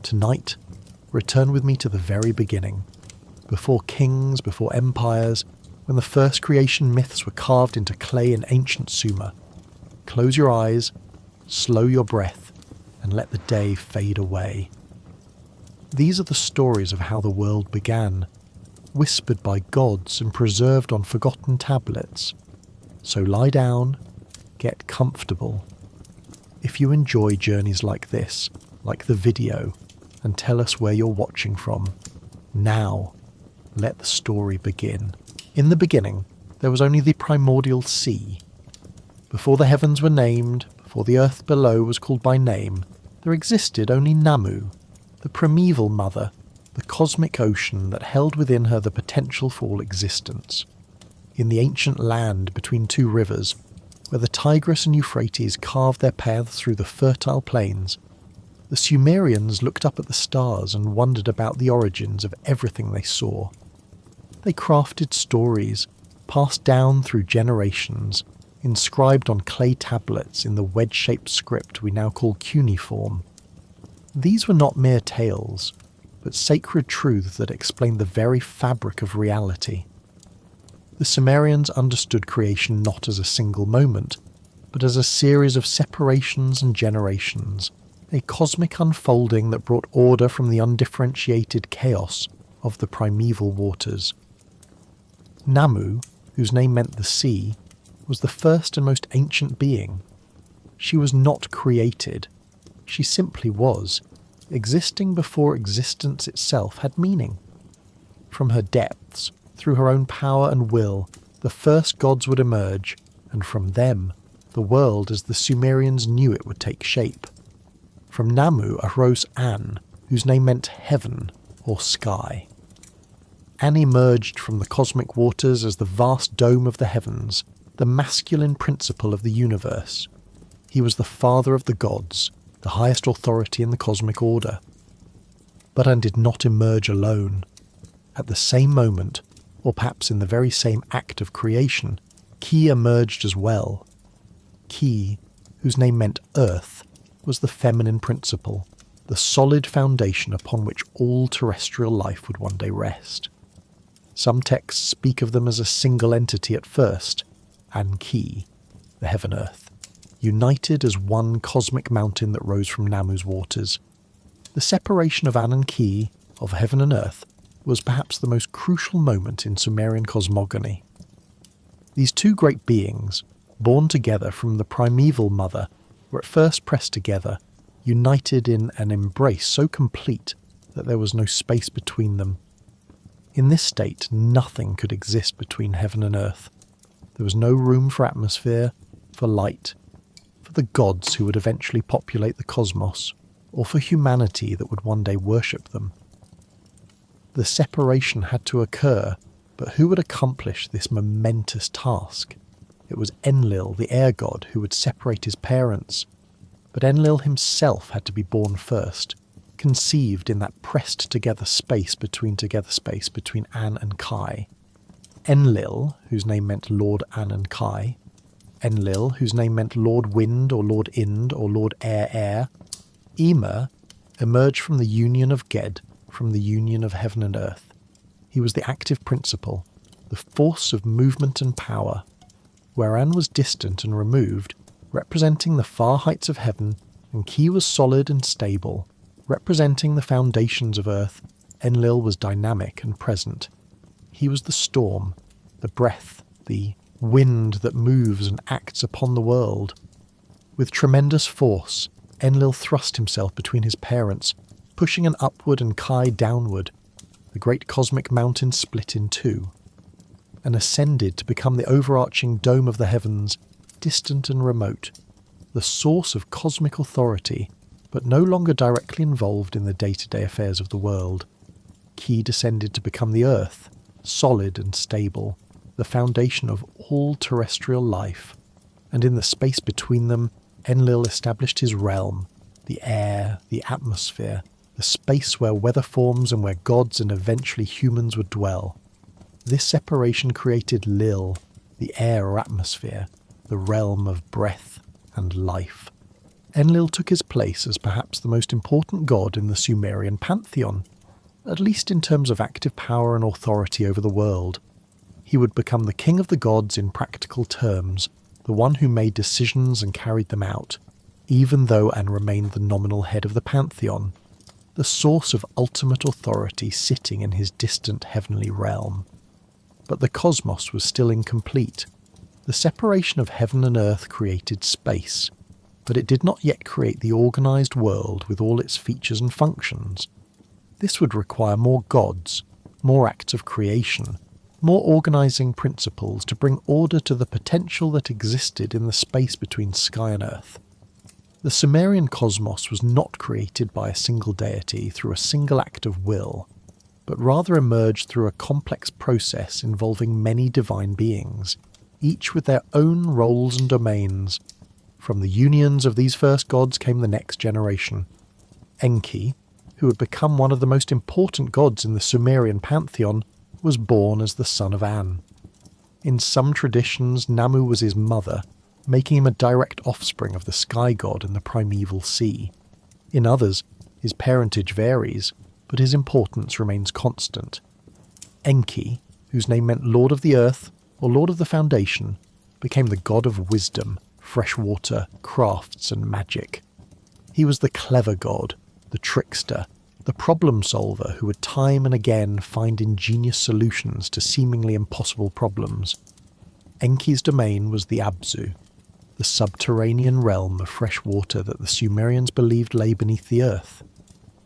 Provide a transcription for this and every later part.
Tonight, return with me to the very beginning, before kings, before empires, when the first creation myths were carved into clay in ancient Sumer. Close your eyes, slow your breath, and let the day fade away. These are the stories of how the world began, whispered by gods and preserved on forgotten tablets. So lie down, get comfortable. If you enjoy journeys like this, like the video, and tell us where you're watching from, now let the story begin. In the beginning, there was only the primordial sea. Before the heavens were named, before the earth below was called by name, there existed only Namu, the primeval mother, the cosmic ocean that held within her the potential for all existence. In the ancient land between two rivers, where the Tigris and Euphrates carved their paths through the fertile plains, the Sumerians looked up at the stars and wondered about the origins of everything they saw. They crafted stories, passed down through generations, inscribed on clay tablets in the wedge-shaped script we now call cuneiform. These were not mere tales, but sacred truths that explained the very fabric of reality. The Sumerians understood creation not as a single moment, but as a series of separations and generations, a cosmic unfolding that brought order from the undifferentiated chaos of the primeval waters. Namu, whose name meant the sea, was the first and most ancient being. She was not created. She simply was, existing before existence itself had meaning. From her depths, through her own power and will, the first gods would emerge, and from them, the world as the Sumerians knew it would take shape. From Namu arose An, whose name meant heaven or sky. An emerged from the cosmic waters as the vast dome of the heavens, the masculine principle of the universe. He was the father of the gods, the highest authority in the cosmic order. But An did not emerge alone. At the same moment, or perhaps in the very same act of creation, Ki emerged as well. Ki, whose name meant earth, was the feminine principle, the solid foundation upon which all terrestrial life would one day rest. Some texts speak of them as a single entity at first, An-Ki, the heaven-earth, united as one cosmic mountain that rose from Namu's waters. The separation of An and Ki, of heaven and earth, was perhaps the most crucial moment in Sumerian cosmogony. These two great beings, born together from the primeval mother, were at first pressed together, united in an embrace so complete that there was no space between them. In this state, nothing could exist between heaven and earth. There was no room for atmosphere, for light, for the gods who would eventually populate the cosmos, or for humanity that would one day worship them. The separation had to occur, but who would accomplish this momentous task? It was Enlil, the air god, who would separate his parents. But Enlil himself had to be born first, conceived in that pressed-together space between An and Kai. Enlil, whose name meant Lord An and Kai. Enlil, whose name meant Lord Wind or Lord Ind or Lord Air. Ymir emerged from the union of Ged, from the union of heaven and earth. He was the active principle, the force of movement and power. Where An was distant and removed, representing the far heights of heaven, and Ki was solid and stable, representing the foundations of earth, Enlil was dynamic and present. He was the storm, the breath, the wind that moves and acts upon the world. With tremendous force, Enlil thrust himself between his parents, pushing An upward and Kai downward. The great cosmic mountain split in two, and ascended to become the overarching dome of the heavens, distant and remote, the source of cosmic authority, but no longer directly involved in the day-to-day affairs of the world. Ki descended to become the earth, solid and stable, the foundation of all terrestrial life, and in the space between them, Enlil established his realm, the air, the atmosphere, the space where weather forms and where gods and eventually humans would dwell. This separation created Lil, the air or atmosphere, the realm of breath and life. Enlil took his place as perhaps the most important god in the Sumerian pantheon, at least in terms of active power and authority over the world. He would become the king of the gods in practical terms, the one who made decisions and carried them out, even though An remained the nominal head of the pantheon, the source of ultimate authority sitting in his distant heavenly realm. But the cosmos was still incomplete. The separation of heaven and earth created space, but it did not yet create the organised world with all its features and functions. This would require more gods, more acts of creation, more organising principles to bring order to the potential that existed in the space between sky and earth. The Sumerian cosmos was not created by a single deity through a single act of will, but rather emerged through a complex process involving many divine beings, each with their own roles and domains. From the unions of these first gods came the next generation. Enki, who had become one of the most important gods in the Sumerian pantheon, was born as the son of An. In some traditions, Namu was his mother, making him a direct offspring of the sky god and the primeval sea. In others, his parentage varies, but his importance remains constant. Enki, whose name meant Lord of the Earth or Lord of the Foundation, became the god of wisdom, fresh water, crafts and magic. He was the clever god, the trickster, the problem solver who would time and again find ingenious solutions to seemingly impossible problems. Enki's domain was the Abzu, the subterranean realm of fresh water that the Sumerians believed lay beneath the earth.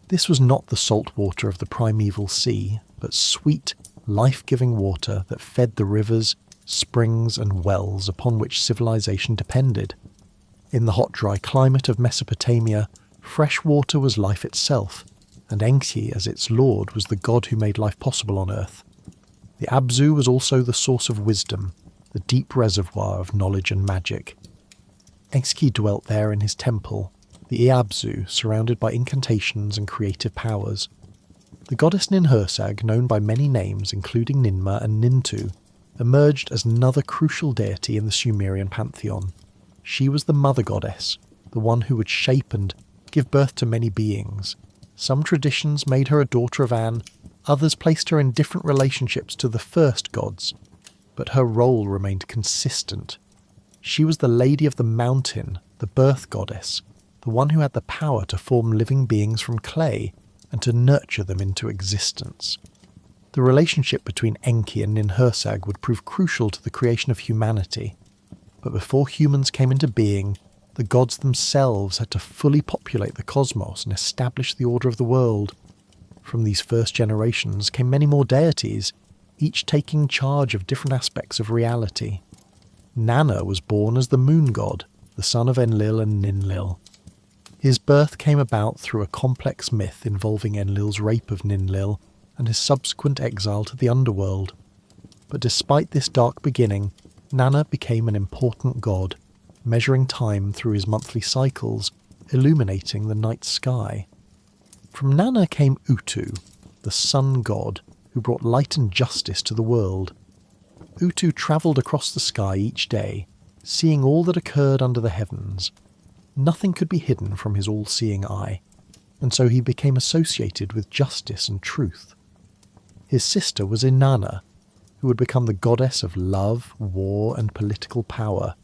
This was not the salt water of the primeval sea, but sweet, life-giving water that fed the rivers, springs and wells upon which civilization depended. In the hot, dry climate of Mesopotamia, fresh water was life itself, and Enki as its lord was the god who made life possible on earth. The Abzu was also the source of wisdom, the deep reservoir of knowledge and magic. Enki dwelt there in his temple, the Iabzu, surrounded by incantations and creative powers. The goddess Ninhursag, known by many names including Ninmah and Nintu, emerged as another crucial deity in the Sumerian pantheon. She was the mother goddess, the one who would shape and give birth to many beings. Some traditions made her a daughter of An, others placed her in different relationships to the first gods, but her role remained consistent. She was the lady of the mountain, the birth goddess, the one who had the power to form living beings from clay and to nurture them into existence. The relationship between Enki and Ninhursag would prove crucial to the creation of humanity, but before humans came into being, the gods themselves had to fully populate the cosmos and establish the order of the world. From these first generations came many more deities, each taking charge of different aspects of reality. Nanna was born as the moon god, the son of Enlil and Ninlil. His birth came about through a complex myth involving Enlil's rape of Ninlil and his subsequent exile to the underworld. But despite this dark beginning, Nanna became an important god, measuring time through his monthly cycles, illuminating the night sky. From Nanna came Utu, the sun god, who brought light and justice to the world. Utu travelled across the sky each day, seeing all that occurred under the heavens. Nothing could be hidden from his all-seeing eye, and so he became associated with justice and truth. His sister was Inanna, who would become the goddess of love, war and political power,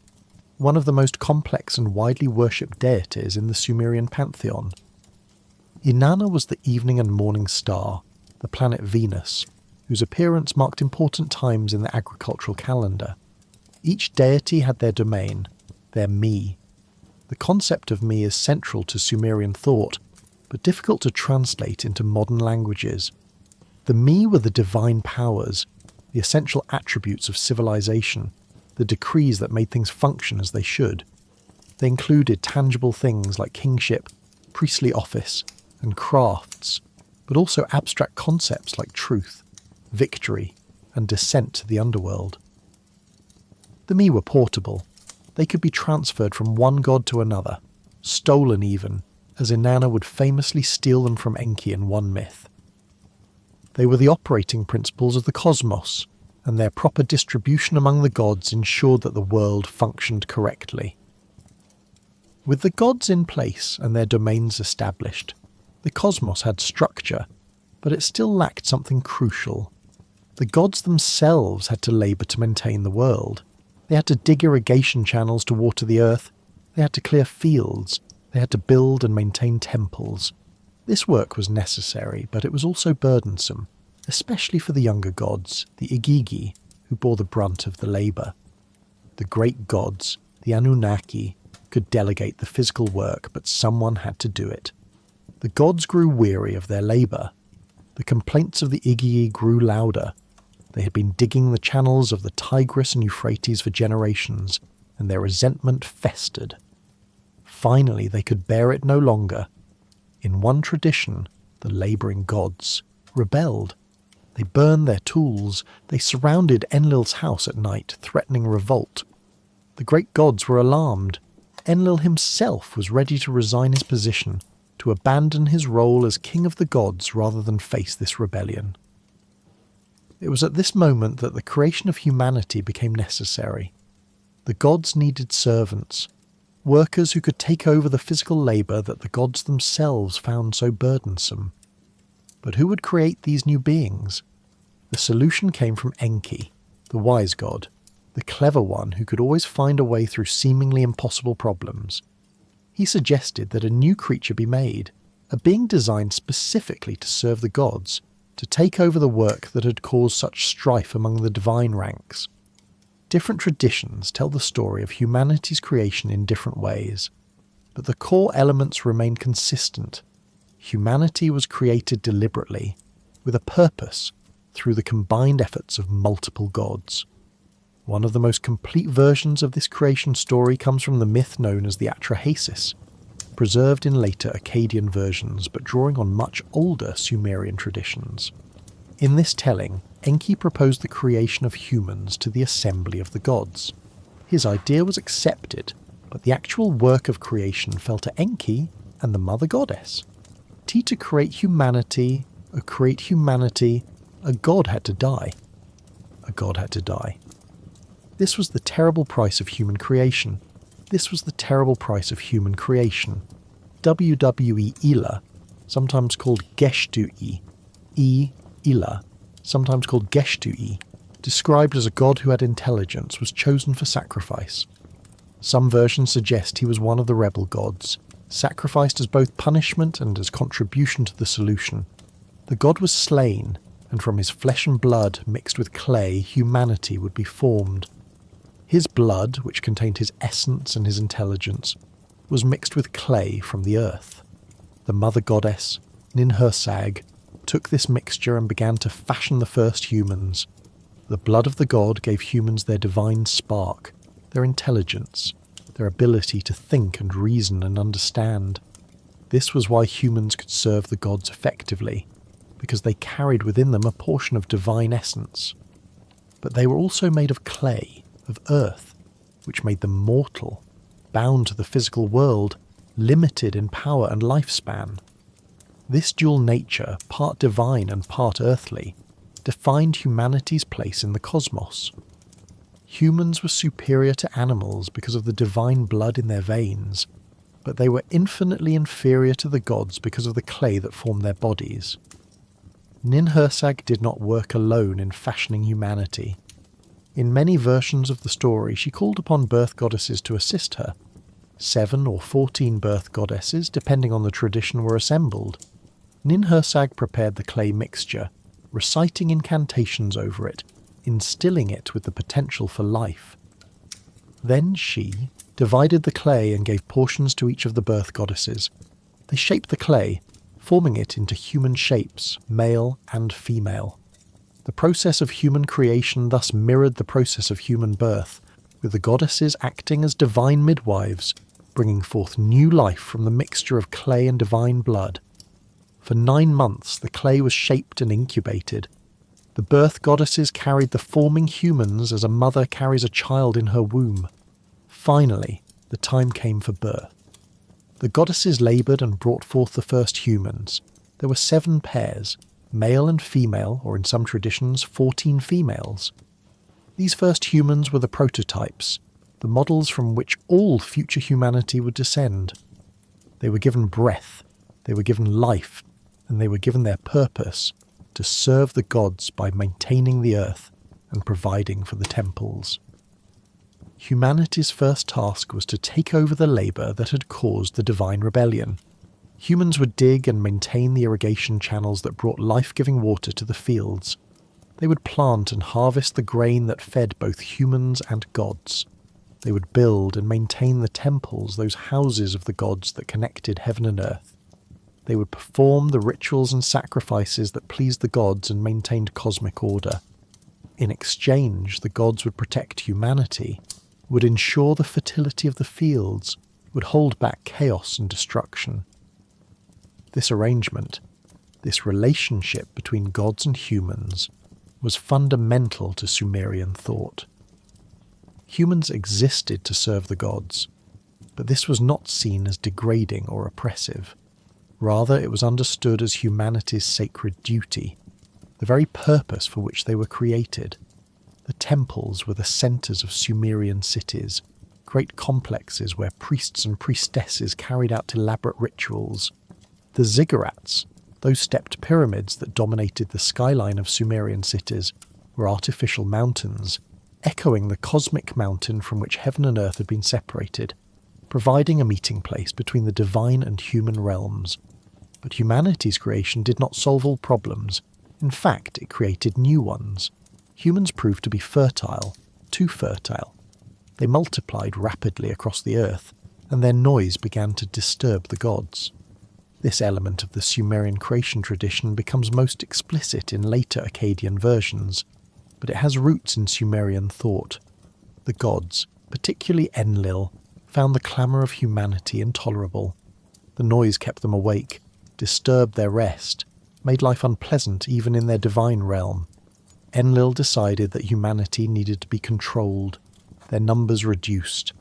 one of the most complex and widely worshipped deities in the Sumerian pantheon. Inanna was the evening and morning star, the planet Venus, whose appearance marked important times in the agricultural calendar. Each deity had their domain, their me. The concept of me is central to Sumerian thought, but difficult to translate into modern languages. The me were the divine powers, the essential attributes of civilization, the decrees that made things function as they should. They included tangible things like kingship, priestly office, and crafts, but also abstract concepts like truth, victory, and descent to the underworld. The me were portable. They could be transferred from one god to another, stolen even, as Inanna would famously steal them from Enki in one myth. They were the operating principles of the cosmos, and their proper distribution among the gods ensured that the world functioned correctly. With the gods in place and their domains established, the cosmos had structure, but it still lacked something crucial. The gods themselves had to labour to maintain the world. They had to dig irrigation channels to water the earth, they had to clear fields, they had to build and maintain temples. This work was necessary, but it was also burdensome, especially for the younger gods, the Igigi, who bore the brunt of the labour. The great gods, the Anunnaki, could delegate the physical work, but someone had to do it. The gods grew weary of their labour. The complaints of the Igigi grew louder. They had been digging the channels of the Tigris and Euphrates for generations, and their resentment festered. Finally, they could bear it no longer. In one tradition, the labouring gods rebelled. They burned their tools. They surrounded Enlil's house at night, threatening revolt. The great gods were alarmed. Enlil himself was ready to resign his position, to abandon his role as king of the gods rather than face this rebellion. It was at this moment that the creation of humanity became necessary. The gods needed servants, workers who could take over the physical labour that the gods themselves found so burdensome. But who would create these new beings? The solution came from Enki, the wise god, the clever one who could always find a way through seemingly impossible problems. He suggested that a new creature be made, a being designed specifically to serve the gods, to take over the work that had caused such strife among the divine ranks. Different traditions tell the story of humanity's creation in different ways, but the core elements remain consistent. Humanity was created deliberately, with a purpose, through the combined efforts of multiple gods. One of the most complete versions of this creation story comes from the myth known as the Atrahasis, preserved in later Akkadian versions but drawing on much older Sumerian traditions. In this telling, Enki proposed the creation of humans to the assembly of the gods. His idea was accepted, but the actual work of creation fell to Enki and the mother goddess. To create humanity, a god had to die. A god had to die. This was the terrible price of human creation. This was the terrible price of human creation. WWE Ila, sometimes called Geshtu-i, Ila, sometimes called Geshtu-i, described as a god who had intelligence, was chosen for sacrifice. Some versions suggest he was one of the rebel gods, sacrificed as both punishment and as contribution to the solution. The god was slain, and from his flesh and blood mixed with clay, humanity would be formed. His blood, which contained his essence and his intelligence, was mixed with clay from the earth. The mother goddess, Ninhursag, took this mixture and began to fashion the first humans. The blood of the god gave humans their divine spark, their intelligence, their ability to think and reason and understand. This was why humans could serve the gods effectively, because they carried within them a portion of divine essence. But they were also made of clay, of earth, which made them mortal, bound to the physical world, limited in power and lifespan. This dual nature, part divine and part earthly, defined humanity's place in the cosmos. Humans were superior to animals because of the divine blood in their veins, but they were infinitely inferior to the gods because of the clay that formed their bodies. Ninhursag did not work alone in fashioning humanity. In many versions of the story, she called upon birth goddesses to assist her. 7 or 14 birth goddesses, depending on the tradition, were assembled. Ninhursag prepared the clay mixture, reciting incantations over it, instilling it with the potential for life. Then she divided the clay and gave portions to each of the birth goddesses. They shaped the clay, forming it into human shapes, male and female. The process of human creation thus mirrored the process of human birth, with the goddesses acting as divine midwives, bringing forth new life from the mixture of clay and divine blood. For 9 months the clay was shaped and incubated. The birth goddesses carried the forming humans as a mother carries a child in her womb. Finally, the time came for birth. The goddesses laboured and brought forth the first humans. There were 7 pairs, male and female, or in some traditions 14 females. These first humans were the prototypes. the models from which all future humanity would descend. They were given breath, they were given life, and they were given their purpose to serve the gods by maintaining the earth and providing for the temples. Humanity's first task was to take over the labour that had caused the divine rebellion. Humans would dig and maintain the irrigation channels that brought life-giving water to the fields. They would plant and harvest the grain that fed both humans and gods. They would build and maintain the temples, those houses of the gods that connected heaven and earth. They would perform the rituals and sacrifices that pleased the gods and maintained cosmic order. In exchange, the gods would protect humanity, would ensure the fertility of the fields, would hold back chaos and destruction. This arrangement, this relationship between gods and humans, was fundamental to Sumerian thought. Humans existed to serve the gods, but this was not seen as degrading or oppressive. Rather, it was understood as humanity's sacred duty, the very purpose for which they were created. The temples were the centres of Sumerian cities, great complexes where priests and priestesses carried out elaborate rituals. The ziggurats, those stepped pyramids that dominated the skyline of Sumerian cities, were artificial mountains, echoing the cosmic mountain from which heaven and earth had been separated, providing a meeting place between the divine and human realms. But humanity's creation did not solve all problems. In fact, it created new ones. Humans proved to be fertile, too fertile. They multiplied rapidly across the earth, and their noise began to disturb the gods. This element of the Sumerian creation tradition becomes most explicit in later Akkadian versions, but it has roots in Sumerian thought. The gods, particularly Enlil, found the clamour of humanity intolerable. The noise kept them awake, disturbed their rest, made life unpleasant even in their divine realm. Enlil decided that humanity needed to be controlled, their numbers reduced.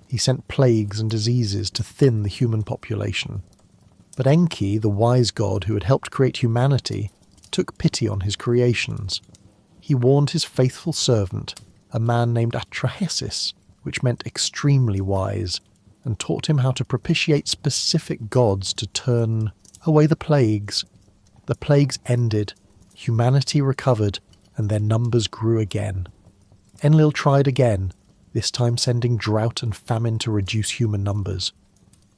He sent plagues and diseases to thin the human population. But Enki, the wise god who had helped create humanity, took pity on his creations. He warned his faithful servant, a man named Atrahasis, which meant extremely wise, and taught him how to propitiate specific gods to turn away the plagues. The plagues ended, humanity recovered, and their numbers grew again. Enlil tried again, this time sending drought and famine to reduce human numbers.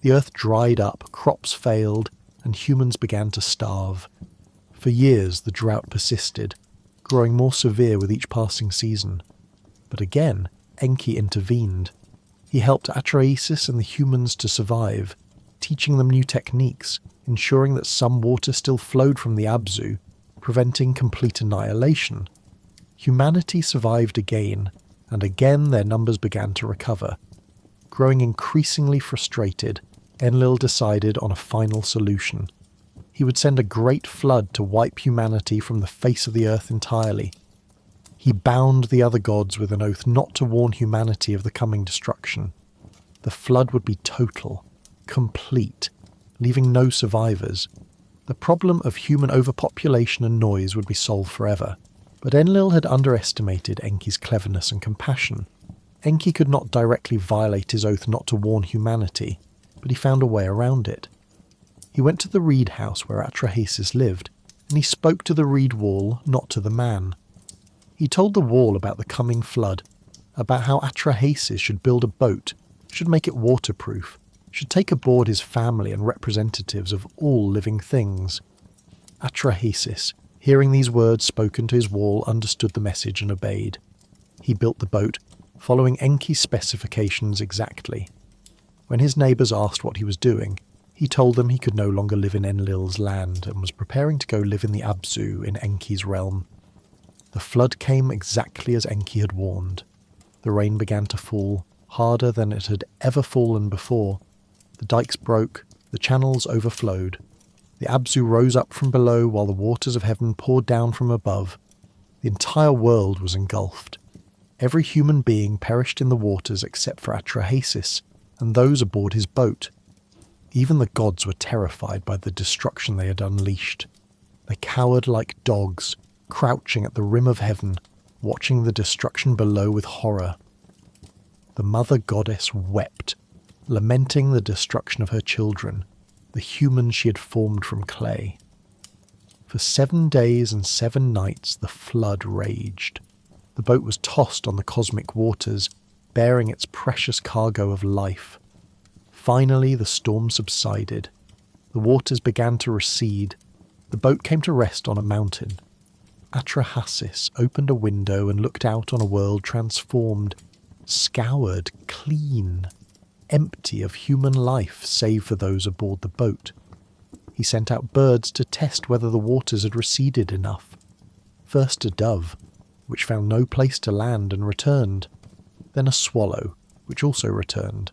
The earth dried up, crops failed, and humans began to starve. For years the drought persisted, growing more severe with each passing season. But again, Enki intervened. He helped Atrahasis and the humans to survive, teaching them new techniques, ensuring that some water still flowed from the Abzu, preventing complete annihilation. Humanity survived again, and again their numbers began to recover. Growing increasingly frustrated, Enlil decided on a final solution. He would send a great flood to wipe humanity from the face of the earth entirely. He bound the other gods with an oath not to warn humanity of the coming destruction. The flood would be total, complete, leaving no survivors. The problem of human overpopulation and noise would be solved forever. But Enlil had underestimated Enki's cleverness and compassion. Enki could not directly violate his oath not to warn humanity, but he found a way around it. He went to the reed house where Atrahasis lived, and he spoke to the reed wall, not to the man. He told the wall about the coming flood, about how Atrahasis should build a boat, should make it waterproof, should take aboard his family and representatives of all living things. Atrahasis, hearing these words spoken to his wall, understood the message and obeyed. He built the boat, following Enki's specifications exactly. When his neighbours asked what he was doing, he told them he could no longer live in Enlil's land and was preparing to go live in the Abzu in Enki's realm. The flood came exactly as Enki had warned. The rain began to fall, harder than it had ever fallen before. The dikes broke, the channels overflowed. The Abzu rose up from below while the waters of heaven poured down from above. The entire world was engulfed. Every human being perished in the waters except for Atrahasis and those aboard his boat. Even the gods were terrified by the destruction they had unleashed. They cowered like dogs, crouching at the rim of heaven, watching the destruction below with horror. the mother goddess wept, lamenting the destruction of her children, the humans she had formed from clay. For 7 days and 7 nights the flood raged. The boat was tossed on the cosmic waters, bearing its precious cargo of life. Finally the storm subsided. The waters began to recede. The boat came to rest on a mountain. Atrahasis opened a window and looked out on a world transformed, scoured, clean, empty of human life save for those aboard the boat. He sent out birds to test whether the waters had receded enough. First a dove, which found no place to land and returned. Then a swallow, which also returned.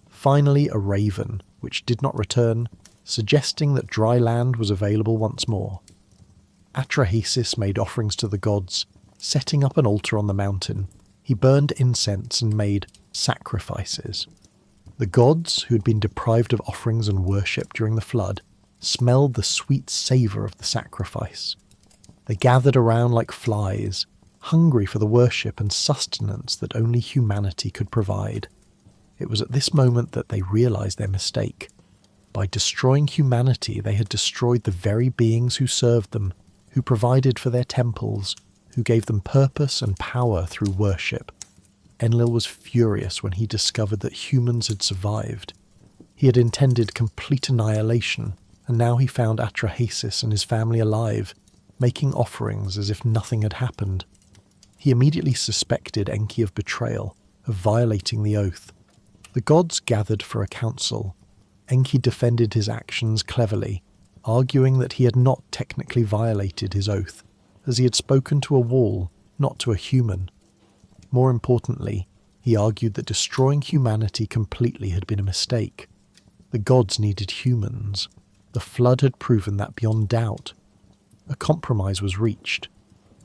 Finally a raven, which did not return, suggesting that dry land was available once more. Atrahasis made offerings to the gods, setting up an altar on the mountain. He burned incense and made sacrifices. The gods, who had been deprived of offerings and worship during the flood, smelled the sweet savour of the sacrifice. They gathered around like flies, hungry for the worship and sustenance that only humanity could provide. It was at this moment that they realised their mistake. By destroying humanity, they had destroyed the very beings who served them, who provided for their temples, who gave them purpose and power through worship. Enlil was furious when he discovered that humans had survived. He had intended complete annihilation, and now he found Atrahasis and his family alive, making offerings as if nothing had happened. He immediately suspected Enki of betrayal, of violating the oath. The gods gathered for a council. Enki defended his actions cleverly, arguing that he had not technically violated his oath, as he had spoken to a wall, not to a human. More importantly, he argued that destroying humanity completely had been a mistake. The gods needed humans. The flood had proven that beyond doubt. A compromise was reached.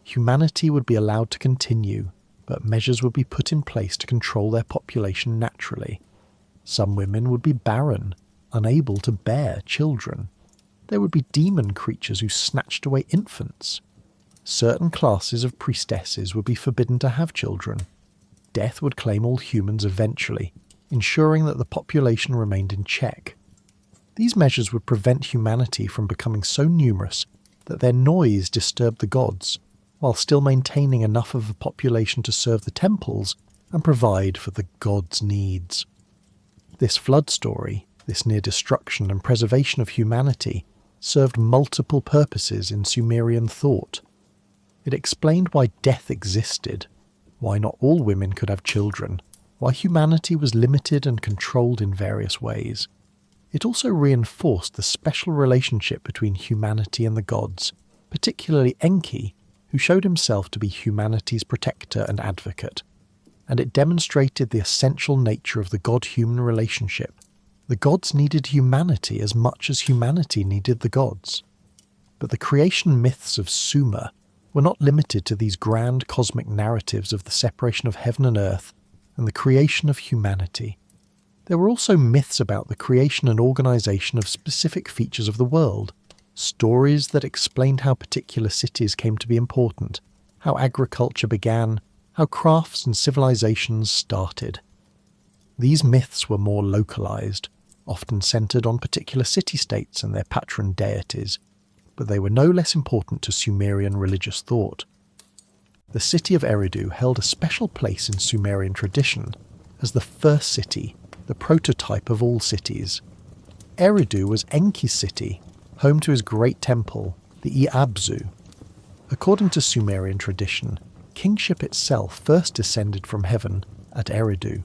Humanity would be allowed to continue, but measures would be put in place to control their population naturally. Some women would be barren, unable to bear children. There would be demon creatures who snatched away infants. Certain classes of priestesses would be forbidden to have children. Death would claim all humans eventually, ensuring that the population remained in check. These measures would prevent humanity from becoming so numerous that their noise disturbed the gods, while still maintaining enough of a population to serve the temples and provide for the gods' needs. This flood story, this near destruction and preservation of humanity, served multiple purposes in Sumerian thought. It explained why death existed, why not all women could have children, why humanity was limited and controlled in various ways. It also reinforced the special relationship between humanity and the gods, particularly Enki, who showed himself to be humanity's protector and advocate. And it demonstrated the essential nature of the god-human relationship. The gods needed humanity as much as humanity needed the gods. But the creation myths of Sumer were not limited to these grand cosmic narratives of the separation of heaven and earth and the creation of humanity. There were also myths about the creation and organization of specific features of the world, stories that explained how particular cities came to be important, how agriculture began, how crafts and civilizations started. These myths were more localized, often centered on particular city-states and their patron deities, but they were no less important to Sumerian religious thought. The city of Eridu held a special place in Sumerian tradition as the first city, the prototype of all cities. Eridu was Enki's city, home to his great temple, the Iabzu. According to Sumerian tradition, kingship itself first descended from heaven at Eridu.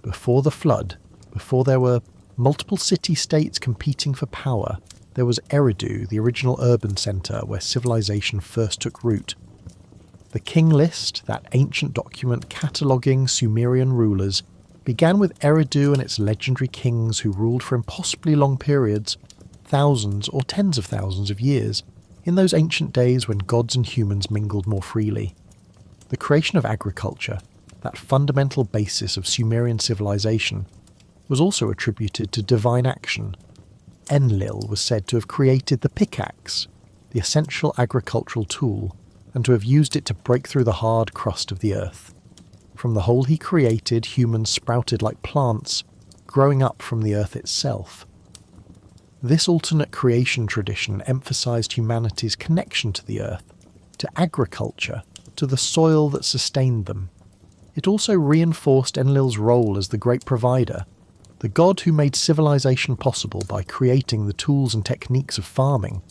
Before the flood, before there were multiple city-states competing for power, there was Eridu, the original urban centre where civilization first took root. The king list, that ancient document cataloguing Sumerian rulers, began with Eridu and its legendary kings who ruled for impossibly long periods, thousands or tens of thousands of years, in those ancient days when gods and humans mingled more freely. The creation of agriculture, that fundamental basis of Sumerian civilization, was also attributed to divine action. Enlil was said to have created the pickaxe, the essential agricultural tool, and to have used it to break through the hard crust of the earth. From the hole he created, humans sprouted like plants, growing up from the earth itself. This alternate creation tradition emphasized humanity's connection to the earth, to agriculture, to the soil that sustained them. It also reinforced Enlil's role as the great provider, the god who made civilization possible by creating the tools and techniques of farming.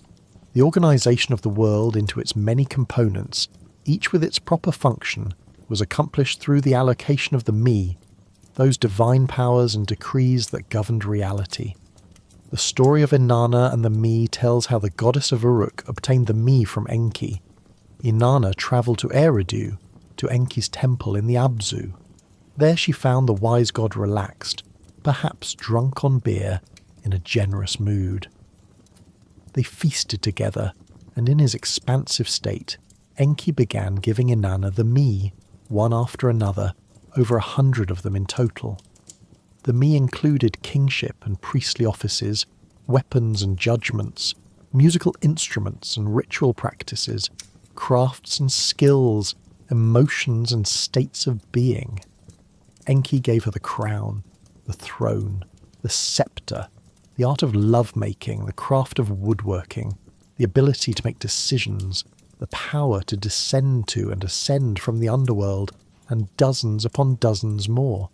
The organization of the world into its many components, each with its proper function, was accomplished through the allocation of the Mi, those divine powers and decrees that governed reality. The story of Inanna and the Mi tells how the goddess of Uruk obtained the Mi from Enki. Inanna travelled to Eridu, to Enki's temple in the Abzu. There she found the wise god relaxed, perhaps drunk on beer, in a generous mood. They feasted together, and in his expansive state, Enki began giving Inanna the Mi, one after another, over 100 of them in total. The Mi included kingship and priestly offices, weapons and judgments, musical instruments and ritual practices, crafts and skills, emotions and states of being. Enki gave her the crown, the throne, the scepter, the art of lovemaking, the craft of woodworking, the ability to make decisions, the power to descend to and ascend from the underworld, and dozens upon dozens more.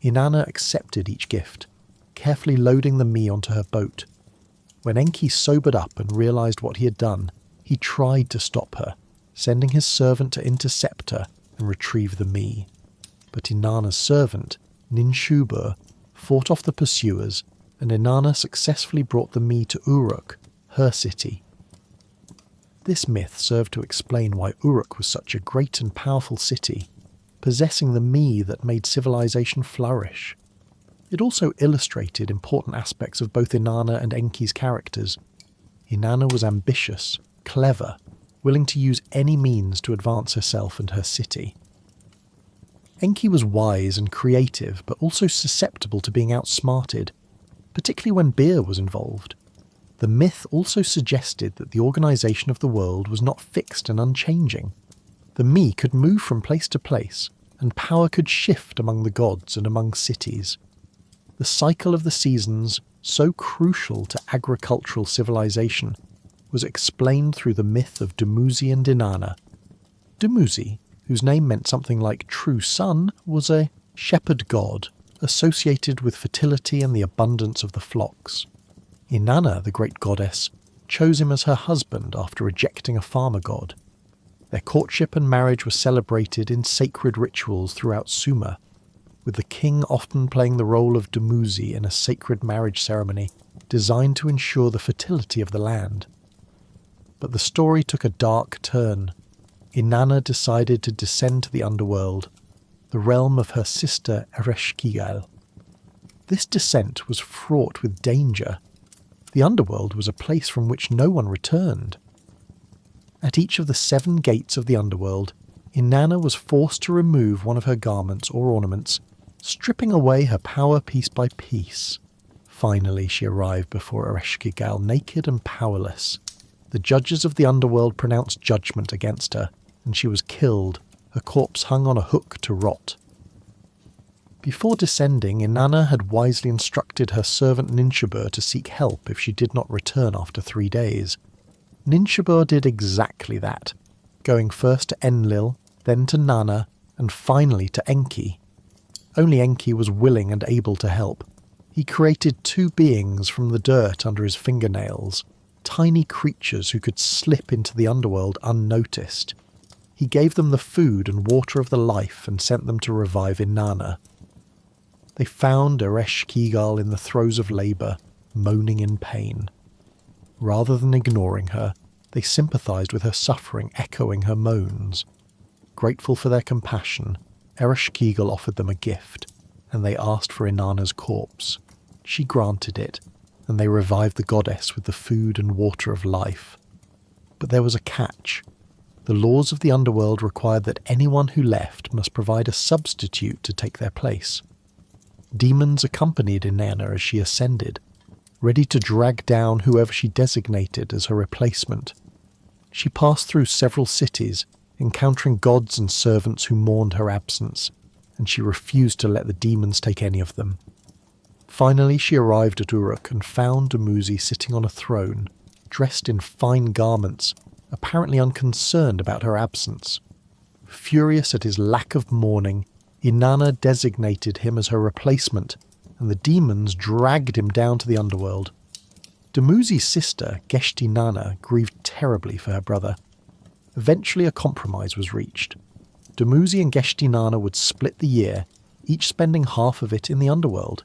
Inanna accepted each gift, carefully loading the Mi onto her boat. When Enki sobered up and realized what he had done, he tried to stop her, sending his servant to intercept her and retrieve the Mi. But Inanna's servant, Ninshubur, fought off the pursuers, and Inanna successfully brought the Mi to Uruk, her city. This myth served to explain why Uruk was such a great and powerful city, possessing the Mi that made civilization flourish. It also illustrated important aspects of both Inanna and Enki's characters. Inanna was ambitious, clever, willing to use any means to advance herself and her city. Enki was wise and creative, but also susceptible to being outsmarted, particularly when beer was involved. The myth also suggested that the organisation of the world was not fixed and unchanging. The Mi could move from place to place, and power could shift among the gods and among cities. The cycle of the seasons, so crucial to agricultural civilization, was explained through the myth of Dumuzi and Inanna. Dumuzi, whose name meant something like true sun, was a shepherd god associated with fertility and the abundance of the flocks. Inanna, the great goddess, chose him as her husband after rejecting a farmer god. Their courtship and marriage were celebrated in sacred rituals throughout Sumer, with the king often playing the role of Dumuzi in a sacred marriage ceremony designed to ensure the fertility of the land. But the story took a dark turn. Inanna decided to descend to the underworld, the realm of her sister Ereshkigal. This descent was fraught with danger. The underworld was a place from which no one returned. At each of the 7 gates of the underworld, Inanna was forced to remove one of her garments or ornaments, stripping away her power piece by piece. Finally, she arrived before Ereshkigal, naked and powerless. The judges of the underworld pronounced judgment against her, and she was killed, her corpse hung on a hook to rot. Before descending, Inanna had wisely instructed her servant Ninshubur to seek help if she did not return after 3 days. Ninshubur did exactly that, going first to Enlil, then to Nanna, and finally to Enki. Only Enki was willing and able to help. He created 2 beings from the dirt under his fingernails, tiny creatures who could slip into the underworld unnoticed. He gave them the food and water of the life and sent them to revive Inanna. They found Ereshkigal in the throes of labour, moaning in pain. Rather than ignoring her, they sympathised with her suffering, echoing her moans. Grateful for their compassion, Ereshkigal offered them a gift, and they asked for Inanna's corpse. She granted it, and they revived the goddess with the food and water of life. But there was a catch. The laws of the underworld required that anyone who left must provide a substitute to take their place. Demons accompanied Inanna as she ascended, ready to drag down whoever she designated as her replacement. She passed through several cities, encountering gods and servants who mourned her absence, and she refused to let the demons take any of them. Finally, she arrived at Uruk and found Dumuzi sitting on a throne, dressed in fine garments, apparently unconcerned about her absence. Furious at his lack of mourning, Inanna designated him as her replacement, and the demons dragged him down to the underworld. Dumuzi's sister, Geshti Nana, grieved terribly for her brother. Eventually a compromise was reached. Dumuzi and Geshti Nana would split the year, each spending half of it in the underworld.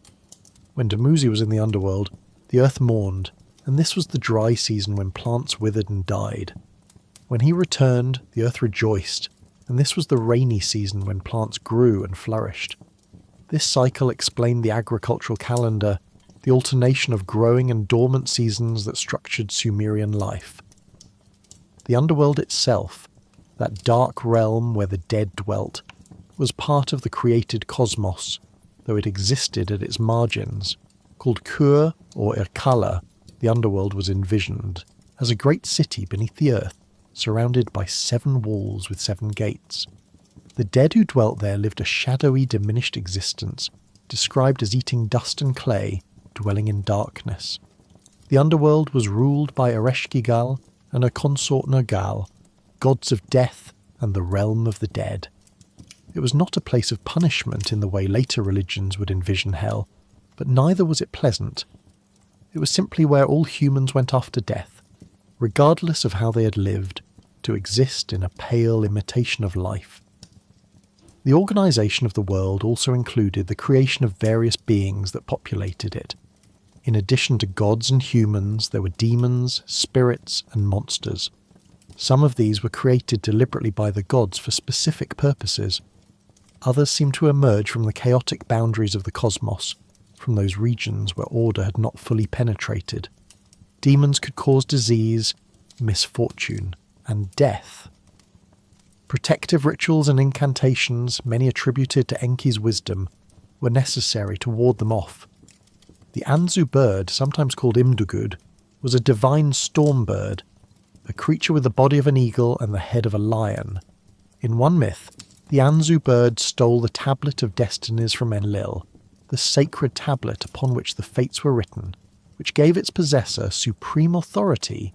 When Dumuzi was in the underworld, the earth mourned, and this was the dry season when plants withered and died. When he returned, the earth rejoiced, and this was the rainy season when plants grew and flourished. This cycle explained the agricultural calendar, the alternation of growing and dormant seasons that structured Sumerian life. The underworld itself, that dark realm where the dead dwelt, was part of the created cosmos, though it existed at its margins. Called Kur or Irkalla, the underworld was envisioned as a great city beneath the earth, surrounded by 7 walls with 7 gates. The dead who dwelt there lived a shadowy, diminished existence, described as eating dust and clay, dwelling in darkness. The underworld was ruled by Ereshkigal and her consort Nergal, gods of death and the realm of the dead. It was not a place of punishment in the way later religions would envision hell, but neither was it pleasant. It was simply where all humans went after death, regardless of how they had lived, to exist in a pale imitation of life. The organisation of the world also included the creation of various beings that populated it. In addition to gods and humans, there were demons, spirits, and monsters. Some of these were created deliberately by the gods for specific purposes. Others seemed to emerge from the chaotic boundaries of the cosmos, from those regions where order had not fully penetrated. Demons could cause disease, misfortune, and death. Protective rituals and incantations, many attributed to Enki's wisdom, were necessary to ward them off. The Anzu bird, sometimes called Imdugud, was a divine storm bird, a creature with the body of an eagle and the head of a lion. In one myth, the Anzu bird stole the tablet of destinies from Enlil, the sacred tablet upon which the fates were written, which gave its possessor supreme authority.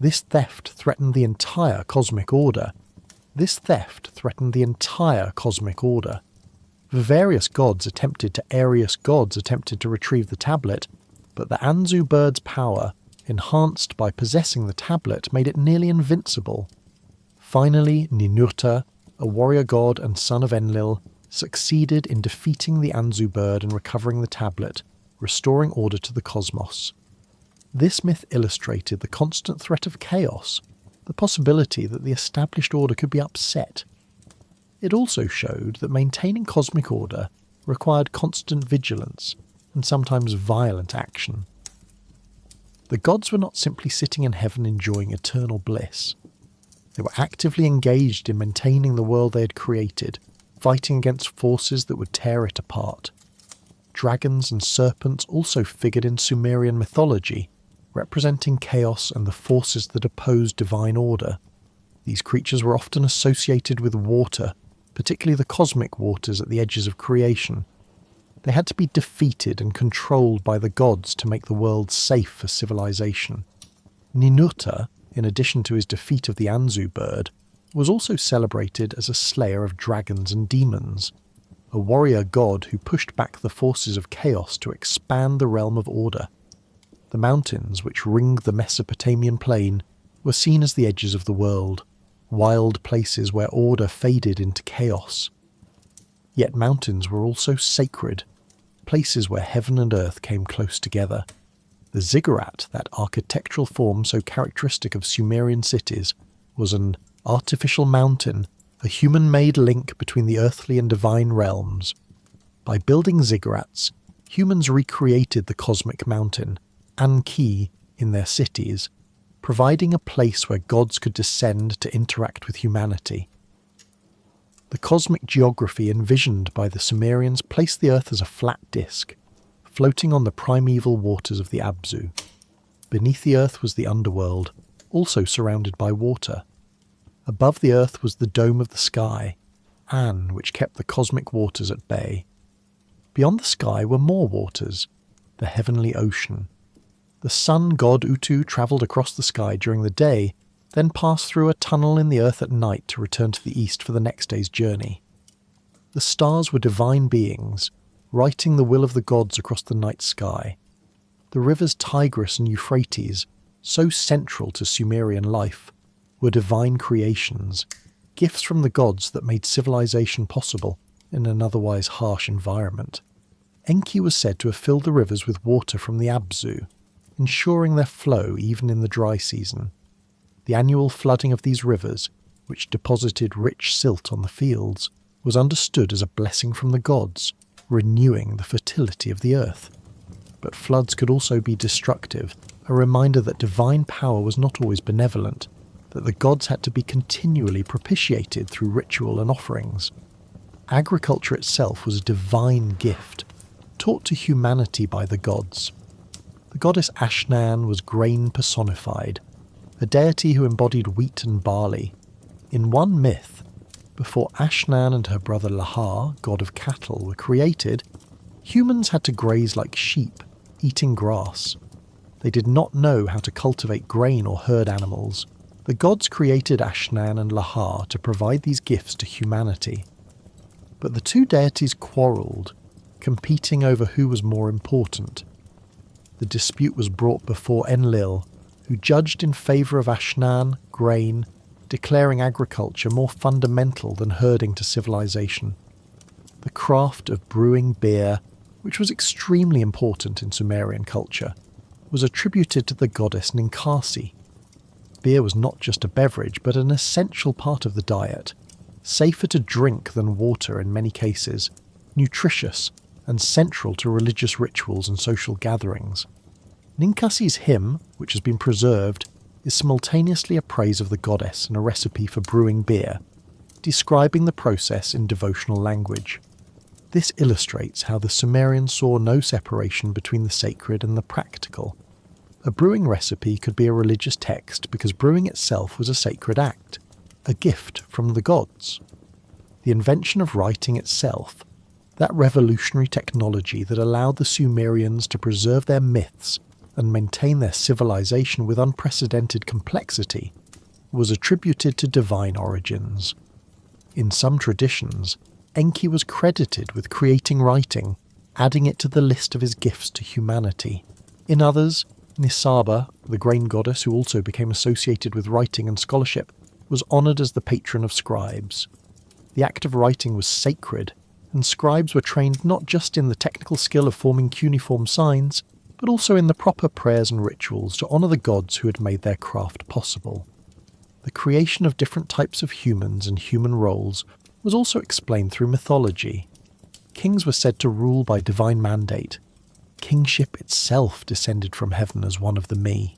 This theft threatened the entire cosmic order. Various gods attempted to retrieve the tablet, but the Anzu bird's power, enhanced by possessing the tablet, made it nearly invincible. Finally, Ninurta, a warrior god and son of Enlil, succeeded in defeating the Anzu bird and recovering the tablet, restoring order to the cosmos. This myth illustrated the constant threat of chaos, the possibility that the established order could be upset. It also showed that maintaining cosmic order required constant vigilance and sometimes violent action. The gods were not simply sitting in heaven enjoying eternal bliss. They were actively engaged in maintaining the world they had created, fighting against forces that would tear it apart. Dragons and serpents also figured in Sumerian mythology, representing chaos and the forces that opposed divine order. These creatures were often associated with water, particularly the cosmic waters at the edges of creation. They had to be defeated and controlled by the gods to make the world safe for civilization. Ninurta, in addition to his defeat of the Anzu bird, was also celebrated as a slayer of dragons and demons, a warrior god who pushed back the forces of chaos to expand the realm of order. The mountains which ringed the Mesopotamian plain were seen as the edges of the world, wild places where order faded into chaos. Yet mountains were also sacred, places where heaven and earth came close together. The ziggurat, that architectural form so characteristic of Sumerian cities, was an artificial mountain, a human-made link between the earthly and divine realms. By building ziggurats, humans recreated the cosmic mountain, Anki, in their cities, providing a place where gods could descend to interact with humanity. The cosmic geography envisioned by the Sumerians placed the earth as a flat disk, floating on the primeval waters of the Abzu. Beneath the earth was the underworld, also surrounded by water. Above the earth was the dome of the sky, An, which kept the cosmic waters at bay. Beyond the sky were more waters, the heavenly ocean. The sun god Utu travelled across the sky during the day, then passed through a tunnel in the earth at night to return to the east for the next day's journey. The stars were divine beings, writing the will of the gods across the night sky. The rivers Tigris and Euphrates, so central to Sumerian life, were divine creations, gifts from the gods that made civilization possible in an otherwise harsh environment. Enki was said to have filled the rivers with water from the Abzu, ensuring their flow even in the dry season. The annual flooding of these rivers, which deposited rich silt on the fields, was understood as a blessing from the gods, renewing the fertility of the earth. But floods could also be destructive, a reminder that divine power was not always benevolent, that the gods had to be continually propitiated through ritual and offerings. Agriculture itself was a divine gift, taught to humanity by the gods. The goddess Ashnan was grain personified, a deity who embodied wheat and barley. In one myth, before Ashnan and her brother Lahar, god of cattle, were created, humans had to graze like sheep, eating grass. They did not know how to cultivate grain or herd animals. The gods created Ashnan and Lahar to provide these gifts to humanity. But the two deities quarrelled, competing over who was more important. The dispute was brought before Enlil, who judged in favour of Ashnan, grain, declaring agriculture more fundamental than herding to civilization. The craft of brewing beer, which was extremely important in Sumerian culture, was attributed to the goddess Ninkasi. Beer was not just a beverage, but an essential part of the diet, safer to drink than water in many cases, nutritious, and central to religious rituals and social gatherings. Ninkasi's hymn, which has been preserved, is simultaneously a praise of the goddess and a recipe for brewing beer, describing the process in devotional language. This illustrates how the Sumerians saw no separation between the sacred and the practical. A brewing recipe could be a religious text because brewing itself was a sacred act, a gift from the gods. The invention of writing itself, that revolutionary technology that allowed the Sumerians to preserve their myths and maintain their civilization with unprecedented complexity, was attributed to divine origins. In some traditions, Enki was credited with creating writing, adding it to the list of his gifts to humanity. In others, Nisaba, the grain goddess who also became associated with writing and scholarship, was honoured as the patron of scribes. The act of writing was sacred, and scribes were trained not just in the technical skill of forming cuneiform signs, but also in the proper prayers and rituals to honour the gods who had made their craft possible. The creation of different types of humans and human roles was also explained through mythology. Kings were said to rule by divine mandate. Kingship itself descended from heaven as one of the me.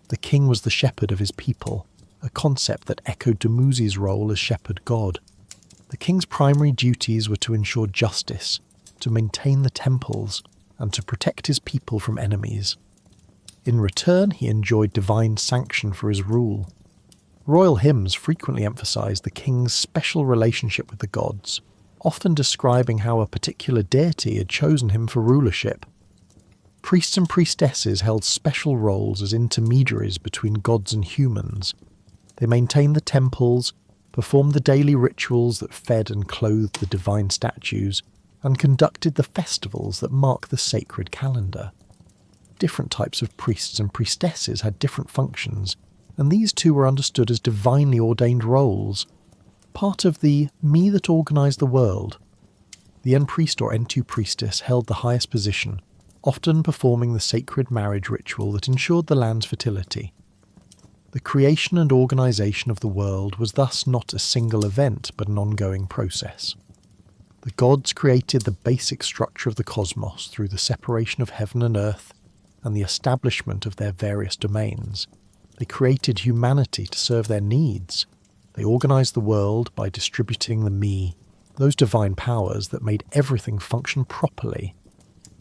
The king was the shepherd of his people, a concept that echoed Dumuzi's role as shepherd god. The king's primary duties were to ensure justice, to maintain the temples, and to protect his people from enemies. In return, he enjoyed divine sanction for his rule. Royal hymns frequently emphasized the king's special relationship with the gods, often describing how a particular deity had chosen him for rulership. Priests and priestesses held special roles as intermediaries between gods and humans. They maintained the temples, performed the daily rituals that fed and clothed the divine statues, and conducted the festivals that mark the sacred calendar. Different types of priests and priestesses had different functions, and these two were understood as divinely ordained roles, part of the me that organised the world. The en-priest or en-tu-priestess held the highest position, often performing the sacred marriage ritual that ensured the land's fertility. The creation and organisation of the world was thus not a single event, but an ongoing process. The gods created the basic structure of the cosmos through the separation of heaven and earth and the establishment of their various domains. They created humanity to serve their needs. They organised the world by distributing the me, those divine powers that made everything function properly.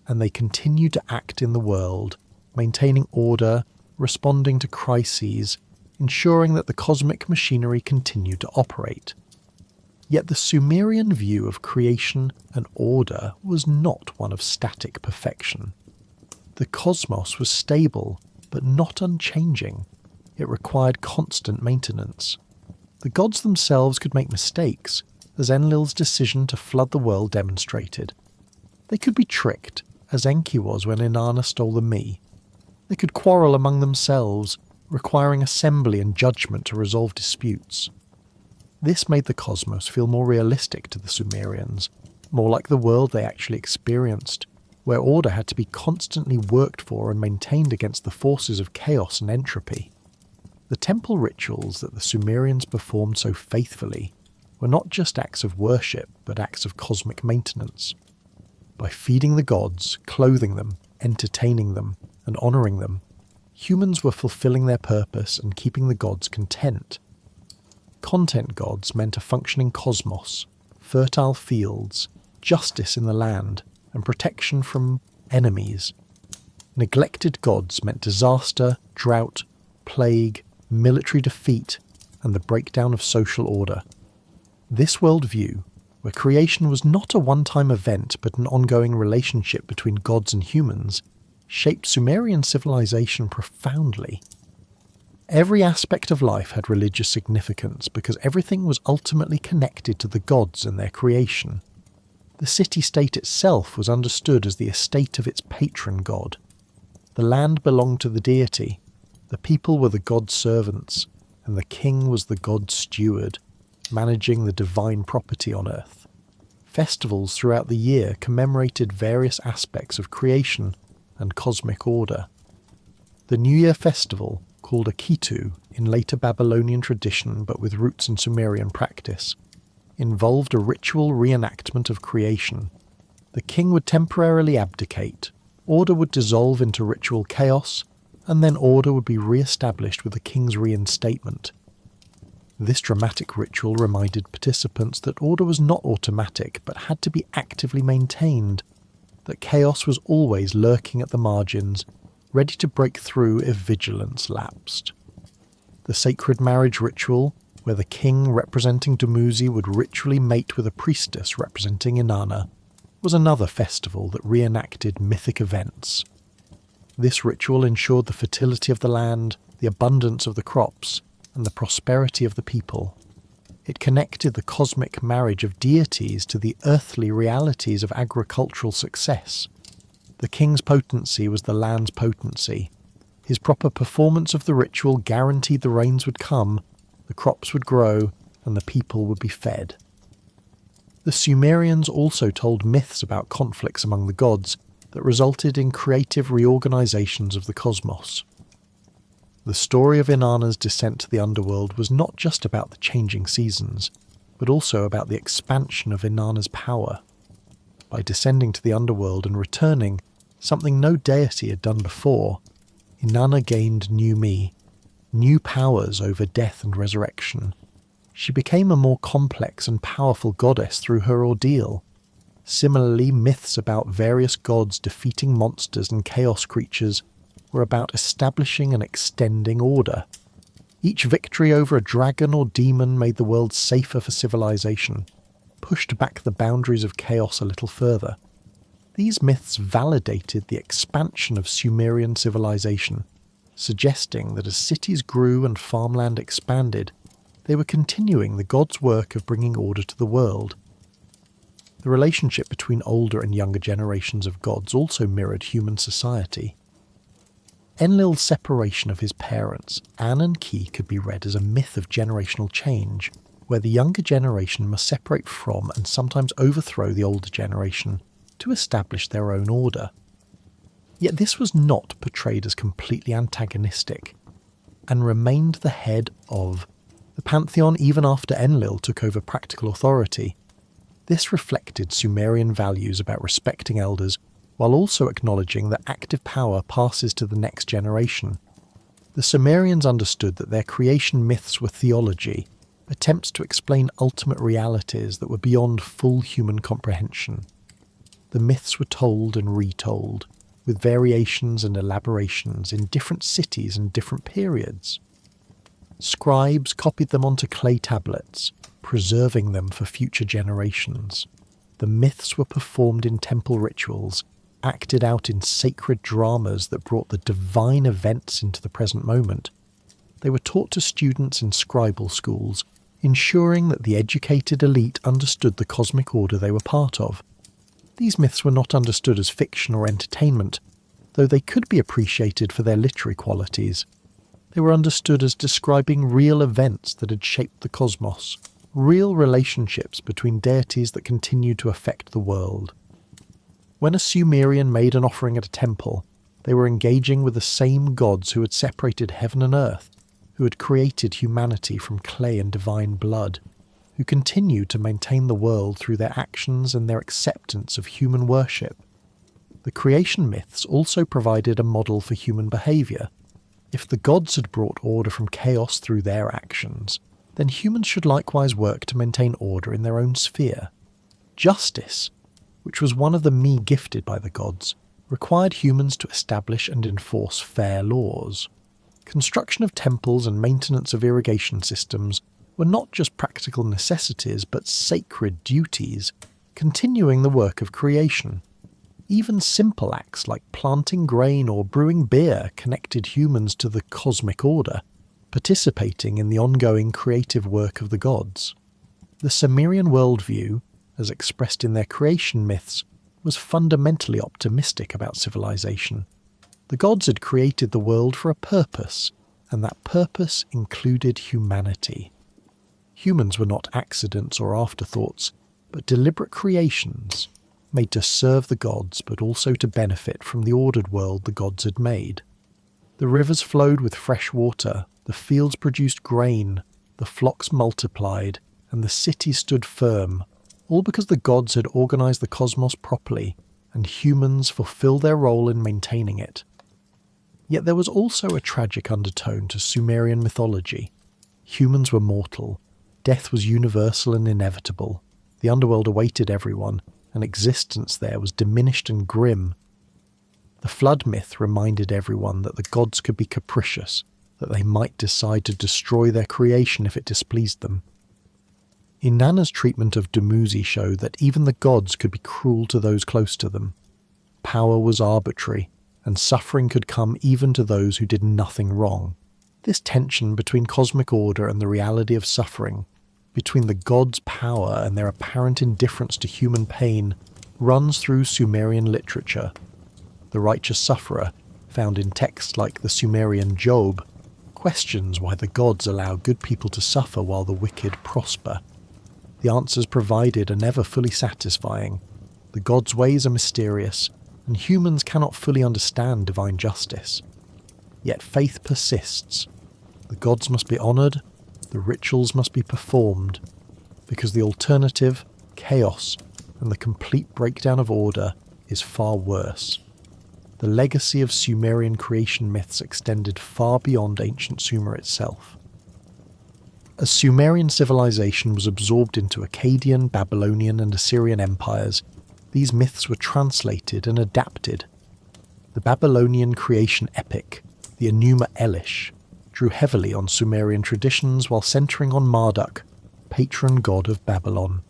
And they continued to act in the world, maintaining order, responding to crises, ensuring that the cosmic machinery continued to operate. Yet the Sumerian view of creation and order was not one of static perfection. The cosmos was stable, but not unchanging. It required constant maintenance. The gods themselves could make mistakes, as Enlil's decision to flood the world demonstrated. They could be tricked, as Enki was when Inanna stole the Me. They could quarrel among themselves, requiring assembly and judgment to resolve disputes. This made the cosmos feel more realistic to the Sumerians, more like the world they actually experienced, where order had to be constantly worked for and maintained against the forces of chaos and entropy. The temple rituals that the Sumerians performed so faithfully were not just acts of worship, but acts of cosmic maintenance. By feeding the gods, clothing them, entertaining them, and honouring them, humans were fulfilling their purpose and keeping the gods content. Content gods meant a functioning cosmos, fertile fields, justice in the land, and protection from enemies. Neglected gods meant disaster, drought, plague, military defeat, and the breakdown of social order. This worldview, where creation was not a one-time event but an ongoing relationship between gods and humans, shaped Sumerian civilization profoundly. Every aspect of life had religious significance because everything was ultimately connected to the gods and their creation. The city-state itself was understood as the estate of its patron god. The land belonged to the deity, the people were the god's servants, and the king was the god's steward, managing the divine property on earth. Festivals throughout the year commemorated various aspects of creation and cosmic order. The New Year festival, called a Kitu in later Babylonian tradition but with roots in Sumerian practice, involved a ritual reenactment of creation. The king would temporarily abdicate, order would dissolve into ritual chaos, and then order would be re-established with the king's reinstatement. This dramatic ritual reminded participants that order was not automatic but had to be actively maintained, that chaos was always lurking at the margins, ready to break through if vigilance lapsed. The sacred marriage ritual, where the king representing Dumuzi would ritually mate with a priestess representing Inanna, was another festival that reenacted mythic events. This ritual ensured the fertility of the land, the abundance of the crops, and the prosperity of the people. It connected the cosmic marriage of deities to the earthly realities of agricultural success. The king's potency was the land's potency. His proper performance of the ritual guaranteed the rains would come, the crops would grow, and the people would be fed. The Sumerians also told myths about conflicts among the gods that resulted in creative reorganizations of the cosmos. The story of Inanna's descent to the underworld was not just about the changing seasons, but also about the expansion of Inanna's power. By descending to the underworld and returning, something no deity had done before, Inanna gained new me, new powers over death and resurrection. She became a more complex and powerful goddess through her ordeal. Similarly, myths about various gods defeating monsters and chaos creatures were about establishing and extending order. Each victory over a dragon or demon made the world safer for civilization, pushed back the boundaries of chaos a little further. These myths validated the expansion of Sumerian civilization, suggesting that as cities grew and farmland expanded, they were continuing the gods' work of bringing order to the world. The relationship between older and younger generations of gods also mirrored human society. Enlil's separation of his parents, An and Ki, could be read as a myth of generational change, where the younger generation must separate from and sometimes overthrow the older generation to establish their own order. Yet this was not portrayed as completely antagonistic, and remained the head of the pantheon even after Enlil took over practical authority. This reflected Sumerian values about respecting elders, while also acknowledging that active power passes to the next generation. The Sumerians understood that their creation myths were theology, attempts to explain ultimate realities that were beyond full human comprehension. The myths were told and retold, with variations and elaborations in different cities and different periods. Scribes copied them onto clay tablets, preserving them for future generations. The myths were performed in temple rituals, acted out in sacred dramas that brought the divine events into the present moment. They were taught to students in scribal schools, ensuring that the educated elite understood the cosmic order they were part of. These myths were not understood as fiction or entertainment, though they could be appreciated for their literary qualities. They were understood as describing real events that had shaped the cosmos, real relationships between deities that continued to affect the world. When a Sumerian made an offering at a temple, they were engaging with the same gods who had separated heaven and earth, who had created humanity from clay and divine blood, who continued to maintain the world through their actions and their acceptance of human worship. The creation myths also provided a model for human behaviour. If the gods had brought order from chaos through their actions, then humans should likewise work to maintain order in their own sphere. Justice, which was one of the me gifted by the gods, required humans to establish and enforce fair laws. Construction of temples and maintenance of irrigation systems were not just practical necessities but sacred duties, continuing the work of creation. Even simple acts like planting grain or brewing beer connected humans to the cosmic order, participating in the ongoing creative work of the gods. The Sumerian worldview, as expressed in their creation myths, was fundamentally optimistic about civilization. The gods had created the world for a purpose, and that purpose included humanity. Humans were not accidents or afterthoughts, but deliberate creations, made to serve the gods but also to benefit from the ordered world the gods had made. The rivers flowed with fresh water, the fields produced grain, the flocks multiplied, and the cities stood firm, all because the gods had organized the cosmos properly, and humans fulfilled their role in maintaining it. Yet there was also a tragic undertone to Sumerian mythology. Humans were mortal, death was universal and inevitable, the underworld awaited everyone, and existence there was diminished and grim. The flood myth reminded everyone that the gods could be capricious, that they might decide to destroy their creation if it displeased them. Inanna's treatment of Dumuzi showed that even the gods could be cruel to those close to them. Power was arbitrary, and suffering could come even to those who did nothing wrong. This tension between cosmic order and the reality of suffering, between the gods' power and their apparent indifference to human pain, runs through Sumerian literature. The righteous sufferer, found in texts like the Sumerian Job, questions why the gods allow good people to suffer while the wicked prosper. The answers provided are never fully satisfying. The gods' ways are mysterious, and humans cannot fully understand divine justice. Yet faith persists. The gods must be honoured, the rituals must be performed, because the alternative, chaos, and the complete breakdown of order is far worse. The legacy of Sumerian creation myths extended far beyond ancient Sumer itself. As Sumerian civilization was absorbed into Akkadian, Babylonian and Assyrian empires, these myths were translated and adapted. The Babylonian creation epic, the Enuma Elish, drew heavily on Sumerian traditions while centering on Marduk, patron god of Babylon.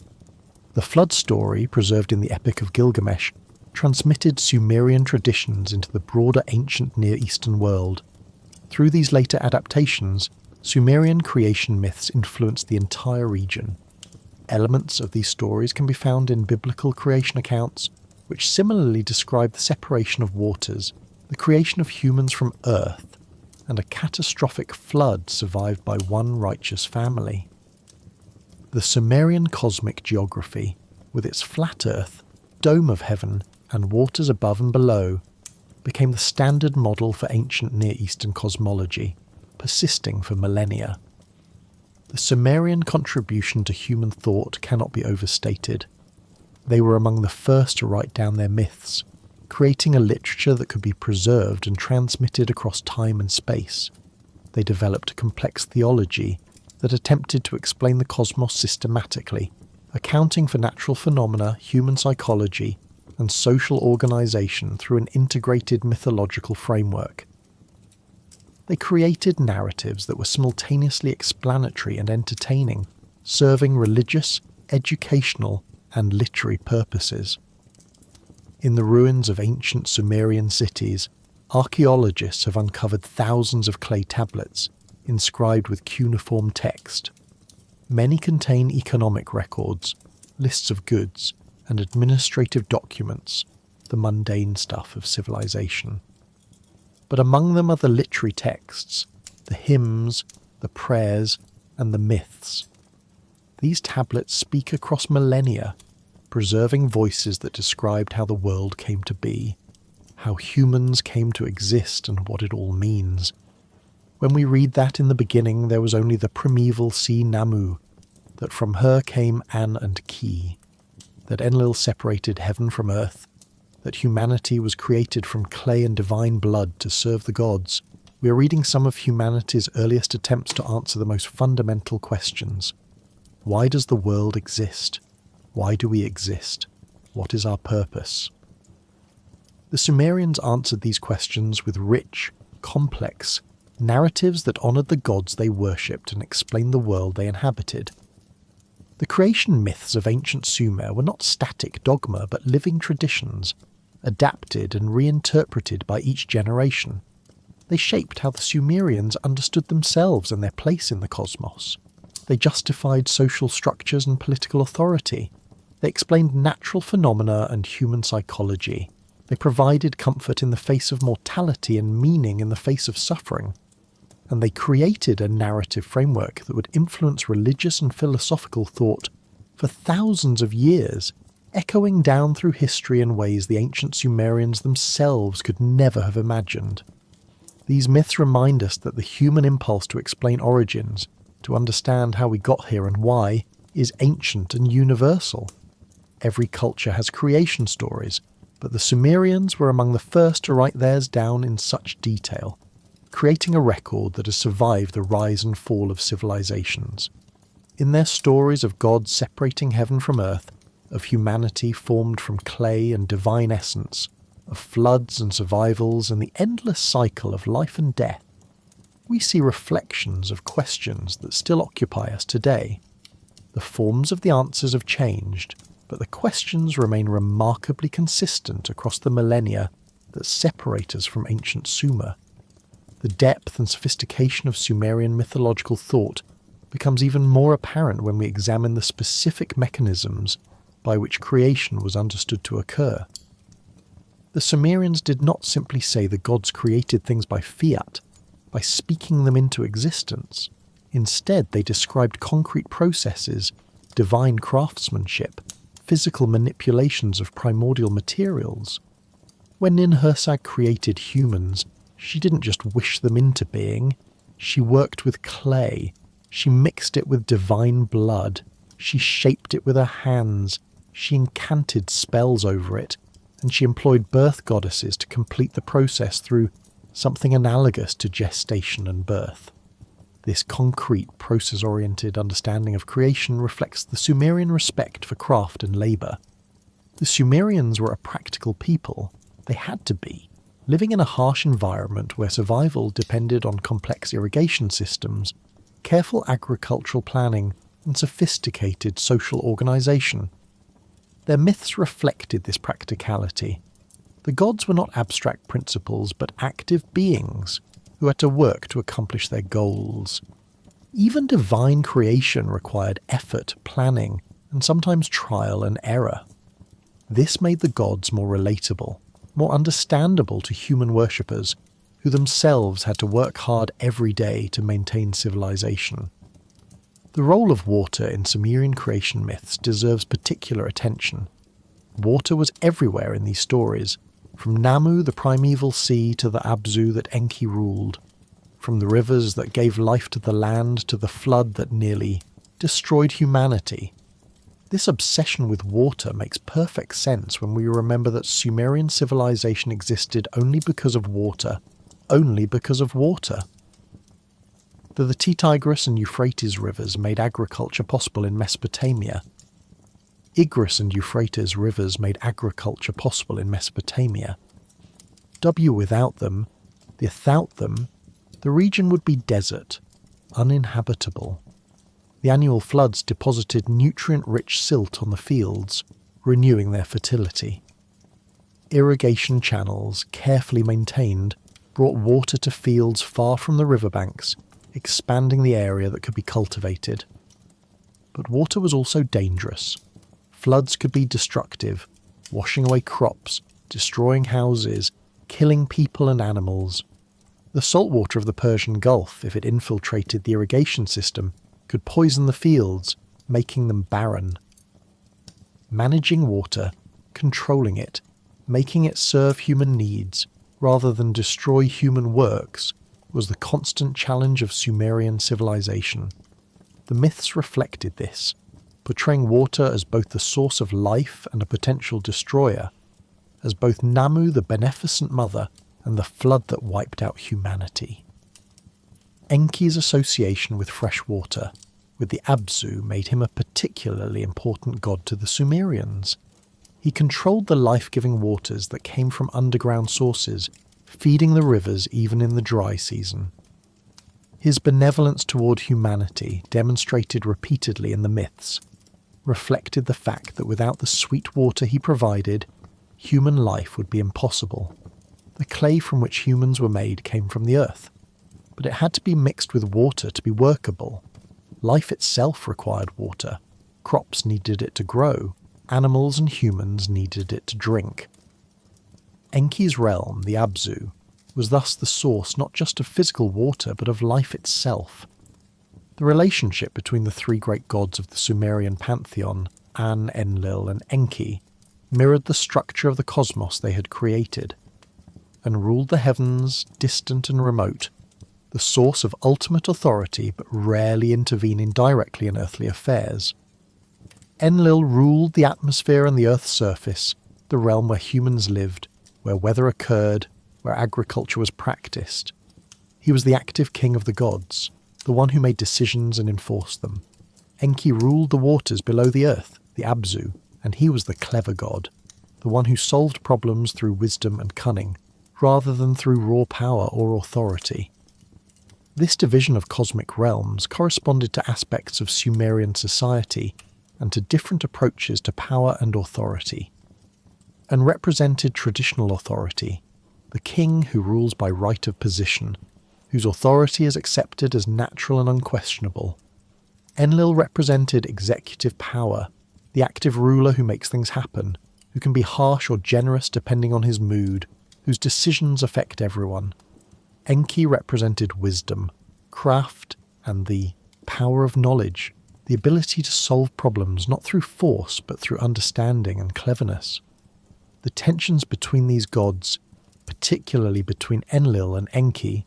The flood story, preserved in the Epic of Gilgamesh, transmitted Sumerian traditions into the broader ancient Near Eastern world. Through these later adaptations, Sumerian creation myths influenced the entire region. Elements of these stories can be found in biblical creation accounts, which similarly describe the separation of waters, the creation of humans from earth, and a catastrophic flood survived by one righteous family. The Sumerian cosmic geography, with its flat earth, dome of heaven, and waters above and below, became the standard model for ancient Near Eastern cosmology, persisting for millennia. The Sumerian contribution to human thought cannot be overstated. They were among the first to write down their myths, creating a literature that could be preserved and transmitted across time and space. They developed a complex theology that attempted to explain the cosmos systematically, accounting for natural phenomena, human psychology, and social organization through an integrated mythological framework. They created narratives that were simultaneously explanatory and entertaining, serving religious, educational, and literary purposes. In the ruins of ancient Sumerian cities, archaeologists have uncovered thousands of clay tablets inscribed with cuneiform text. Many contain economic records, lists of goods, and administrative documents, the mundane stuff of civilization. But among them are the literary texts, the hymns, the prayers, and the myths. These tablets speak across millennia, preserving voices that described how the world came to be, how humans came to exist, and what it all means. When we read that in the beginning there was only the primeval sea Namu, that from her came An and Ki, that Enlil separated heaven from earth, that humanity was created from clay and divine blood to serve the gods, we are reading some of humanity's earliest attempts to answer the most fundamental questions. Why does the world exist? Why do we exist? What is our purpose? The Sumerians answered these questions with rich, complex narratives that honoured the gods they worshipped and explained the world they inhabited. The creation myths of ancient Sumer were not static dogma but living traditions, adapted and reinterpreted by each generation. They shaped how the Sumerians understood themselves and their place in the cosmos. They justified social structures and political authority. They explained natural phenomena and human psychology. They provided comfort in the face of mortality and meaning in the face of suffering. And they created a narrative framework that would influence religious and philosophical thought for thousands of years, echoing down through history in ways the ancient Sumerians themselves could never have imagined. These myths remind us that the human impulse to explain origins, to understand how we got here and why, is ancient and universal. Every culture has creation stories, but the Sumerians were among the first to write theirs down in such detail, creating a record that has survived the rise and fall of civilizations. In their stories of gods separating heaven from earth, of humanity formed from clay and divine essence, of floods and survivals and the endless cycle of life and death, we see reflections of questions that still occupy us today. The forms of the answers have changed, but the questions remain remarkably consistent across the millennia that separate us from ancient Sumer. The depth and sophistication of Sumerian mythological thought becomes even more apparent when we examine the specific mechanisms by which creation was understood to occur. The Sumerians did not simply say the gods created things by fiat, by speaking them into existence. Instead, they described concrete processes, divine craftsmanship, physical manipulations of primordial materials. When Ninhursag created humans, she didn't just wish them into being. She worked with clay. She mixed it with divine blood. She shaped it with her hands. She incanted spells over it, and she employed birth goddesses to complete the process through something analogous to gestation and birth. This concrete, process-oriented understanding of creation reflects the Sumerian respect for craft and labour. The Sumerians were a practical people. They had to be, living in a harsh environment where survival depended on complex irrigation systems, careful agricultural planning, and sophisticated social organisation. Their myths reflected this practicality. The gods were not abstract principles, but active beings who had to work to accomplish their goals. Even divine creation required effort, planning, and sometimes trial and error. This made the gods more relatable, more understandable to human worshippers who themselves had to work hard every day to maintain civilization. The role of water in Sumerian creation myths deserves particular attention. Water was everywhere in these stories, from Namu, the primeval sea, to the Abzu that Enki ruled, from the rivers that gave life to the land to the flood that nearly destroyed humanity. This obsession with water makes perfect sense when we remember that Sumerian civilization existed only because of water, only because of water. The Tigris and Euphrates rivers made agriculture possible in Mesopotamia. Igris and Euphrates rivers made agriculture possible in Mesopotamia. Without them, The region would be desert, uninhabitable. The annual floods deposited nutrient-rich silt on the fields, renewing their fertility. Irrigation channels, carefully maintained, brought water to fields far from the riverbanks, expanding the area that could be cultivated. But water was also dangerous. Floods could be destructive, washing away crops, destroying houses, killing people and animals. The saltwater of the Persian Gulf, if it infiltrated the irrigation system, could poison the fields, making them barren. Managing water, controlling it, making it serve human needs, rather than destroy human works, was the constant challenge of Sumerian civilization. The myths reflected this, portraying water as both the source of life and a potential destroyer, as both Namu, the beneficent mother, and the flood that wiped out humanity. Enki's association with fresh water, with the Abzu, made him a particularly important god to the Sumerians. He controlled the life-giving waters that came from underground sources, feeding the rivers even in the dry season. His benevolence toward humanity, demonstrated repeatedly in the myths, reflected the fact that without the sweet water he provided, human life would be impossible. The clay from which humans were made came from the earth, but it had to be mixed with water to be workable. Life itself required water. Crops needed it to grow. Animals and humans needed it to drink. Enki's realm, the Abzu, was thus the source not just of physical water but of life itself. The relationship between the three great gods of the Sumerian pantheon, An, Enlil and Enki, mirrored the structure of the cosmos they had created, and ruled the heavens, distant and remote, the source of ultimate authority but rarely intervening directly in earthly affairs. Enlil ruled the atmosphere and the earth's surface, the realm where humans lived, where weather occurred, where agriculture was practiced. He was the active king of the gods, the one who made decisions and enforced them. Enki ruled the waters below the earth, the Abzu, and he was the clever god, the one who solved problems through wisdom and cunning, rather than through raw power or authority. This division of cosmic realms corresponded to aspects of Sumerian society and to different approaches to power and authority, and represented traditional authority, the king who rules by right of position, whose authority is accepted as natural and unquestionable. Enlil represented executive power, the active ruler who makes things happen, who can be harsh or generous depending on his mood, whose decisions affect everyone. Enki represented wisdom, craft, and the power of knowledge, the ability to solve problems not through force but through understanding and cleverness. The tensions between these gods, particularly between Enlil and Enki,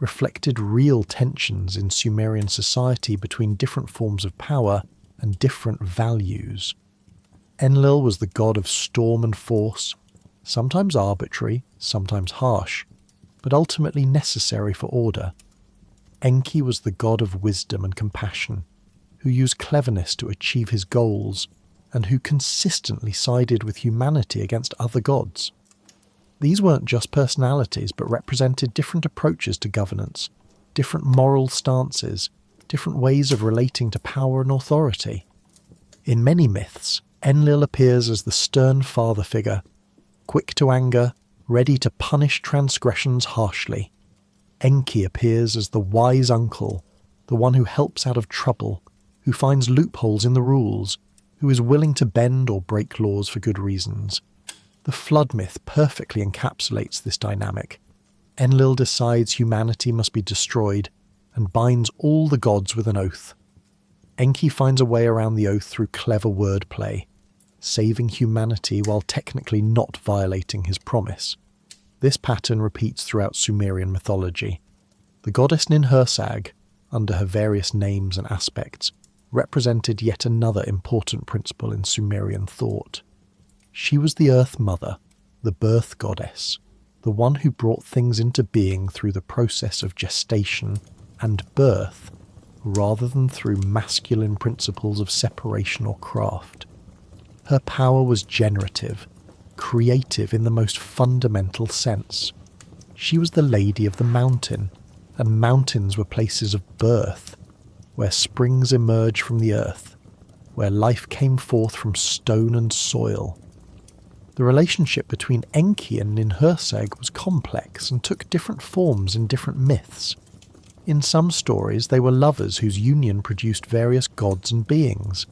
reflected real tensions in Sumerian society between different forms of power and different values. Enlil was the god of storm and force, sometimes arbitrary, sometimes harsh, but ultimately necessary for order. Enki was the god of wisdom and compassion, who used cleverness to achieve his goals, and who consistently sided with humanity against other gods. These weren't just personalities, but represented different approaches to governance, different moral stances, different ways of relating to power and authority. In many myths, Enlil appears as the stern father figure, quick to anger, ready to punish transgressions harshly. Enki appears as the wise uncle, the one who helps out of trouble, who finds loopholes in the rules, who is willing to bend or break laws for good reasons. The flood myth perfectly encapsulates this dynamic. Enlil decides humanity must be destroyed and binds all the gods with an oath. Enki finds a way around the oath through clever wordplay, saving humanity while technically not violating his promise. This pattern repeats throughout Sumerian mythology. The goddess Ninhursag, under her various names and aspects, represented yet another important principle in Sumerian thought. She was the Earth Mother, the birth goddess, the one who brought things into being through the process of gestation and birth, rather than through masculine principles of separation or craft. Her power was generative, creative in the most fundamental sense. She was the Lady of the Mountain, and mountains were places of birth, where springs emerged from the earth, where life came forth from stone and soil. The relationship between Enki and Ninhursag was complex and took different forms in different myths. In some stories, they were lovers whose union produced various gods and beings.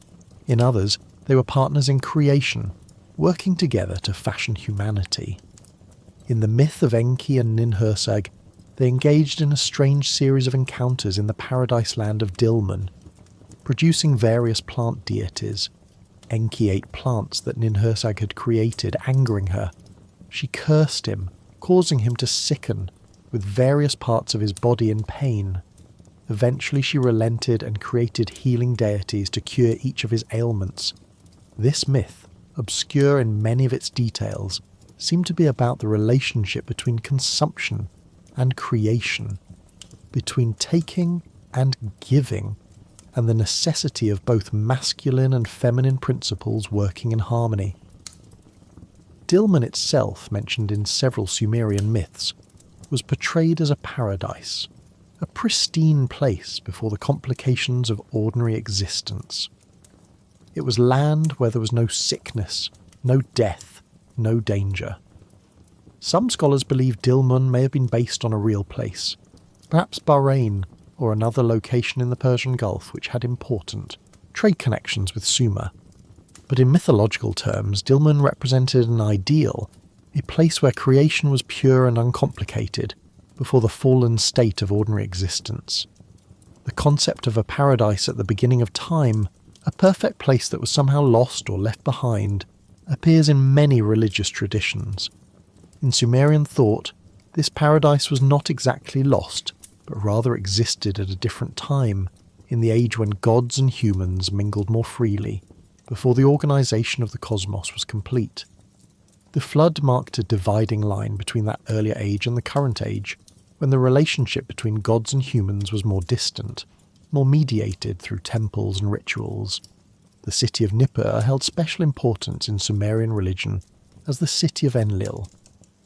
In others, they were partners in creation, working together to fashion humanity. In the myth of Enki and Ninhursag, they engaged in a strange series of encounters in the paradise land of Dilmun, producing various plant deities. Enki ate plants that Ninhursag had created, angering her. She cursed him, causing him to sicken, with various parts of his body in pain. Eventually she relented and created healing deities to cure each of his ailments. This myth, obscure in many of its details, seemed to be about the relationship between consumption and creation, between taking and giving, and the necessity of both masculine and feminine principles working in harmony. Dilmun itself, mentioned in several Sumerian myths, was portrayed as a paradise, a pristine place before the complications of ordinary existence. It was land where there was no sickness, no death, no danger. Some scholars believe Dilmun may have been based on a real place, perhaps Bahrain or another location in the Persian Gulf which had important trade connections with Sumer. But in mythological terms, Dilmun represented an ideal, a place where creation was pure and uncomplicated, before the fallen state of ordinary existence. The concept of a paradise at the beginning of time, a perfect place that was somehow lost or left behind, appears in many religious traditions. In Sumerian thought, this paradise was not exactly lost, but rather existed at a different time, in the age when gods and humans mingled more freely, before the organisation of the cosmos was complete. The flood marked a dividing line between that earlier age and the current age, when the relationship between gods and humans was more distant, more mediated through temples and rituals. The city of Nippur held special importance in Sumerian religion as the city of Enlil,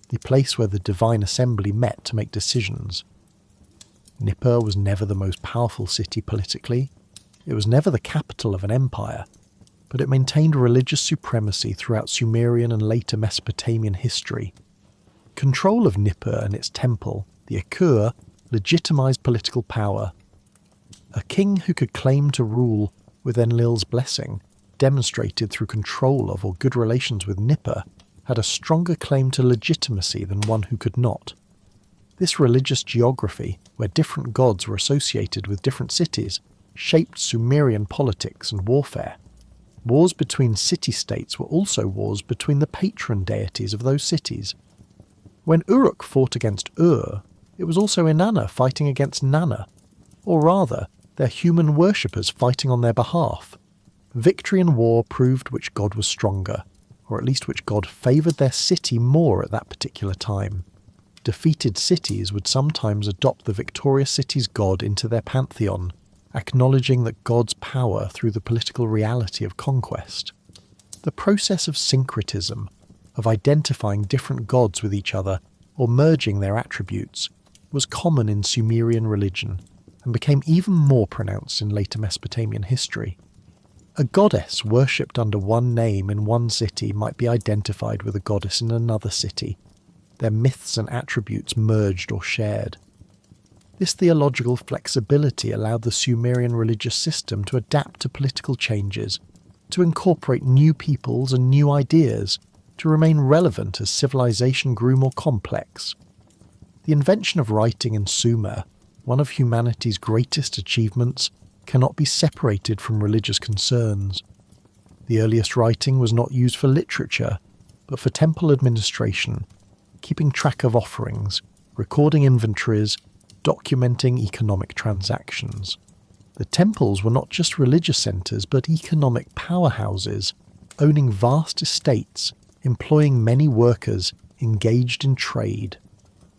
the place where the divine assembly met to make decisions. Nippur was never the most powerful city politically, it was never the capital of an empire, but it maintained religious supremacy throughout Sumerian and later Mesopotamian history. Control of Nippur and its temple, the Akur, legitimized political power. A king who could claim to rule with Enlil's blessing, demonstrated through control of or good relations with Nippur, had a stronger claim to legitimacy than one who could not. This religious geography, where different gods were associated with different cities, shaped Sumerian politics and warfare. Wars between city-states were also wars between the patron deities of those cities. When Uruk fought against Ur, it was also Inanna fighting against Nanna, or rather, their human worshippers fighting on their behalf. Victory in war proved which god was stronger, or at least which god favoured their city more at that particular time. Defeated cities would sometimes adopt the victorious city's god into their pantheon, acknowledging that God's power through the political reality of conquest. The process of syncretism, of identifying different gods with each other or merging their attributes, was common in Sumerian religion and became even more pronounced in later Mesopotamian history. A goddess worshipped under one name in one city might be identified with a goddess in another city, their myths and attributes merged or shared. This theological flexibility allowed the Sumerian religious system to adapt to political changes, to incorporate new peoples and new ideas, to remain relevant as civilization grew more complex. The invention of writing in Sumer, one of humanity's greatest achievements, cannot be separated from religious concerns. The earliest writing was not used for literature, but for temple administration, keeping track of offerings, recording inventories, documenting economic transactions. The temples were not just religious centres but economic powerhouses, owning vast estates, employing many workers engaged in trade.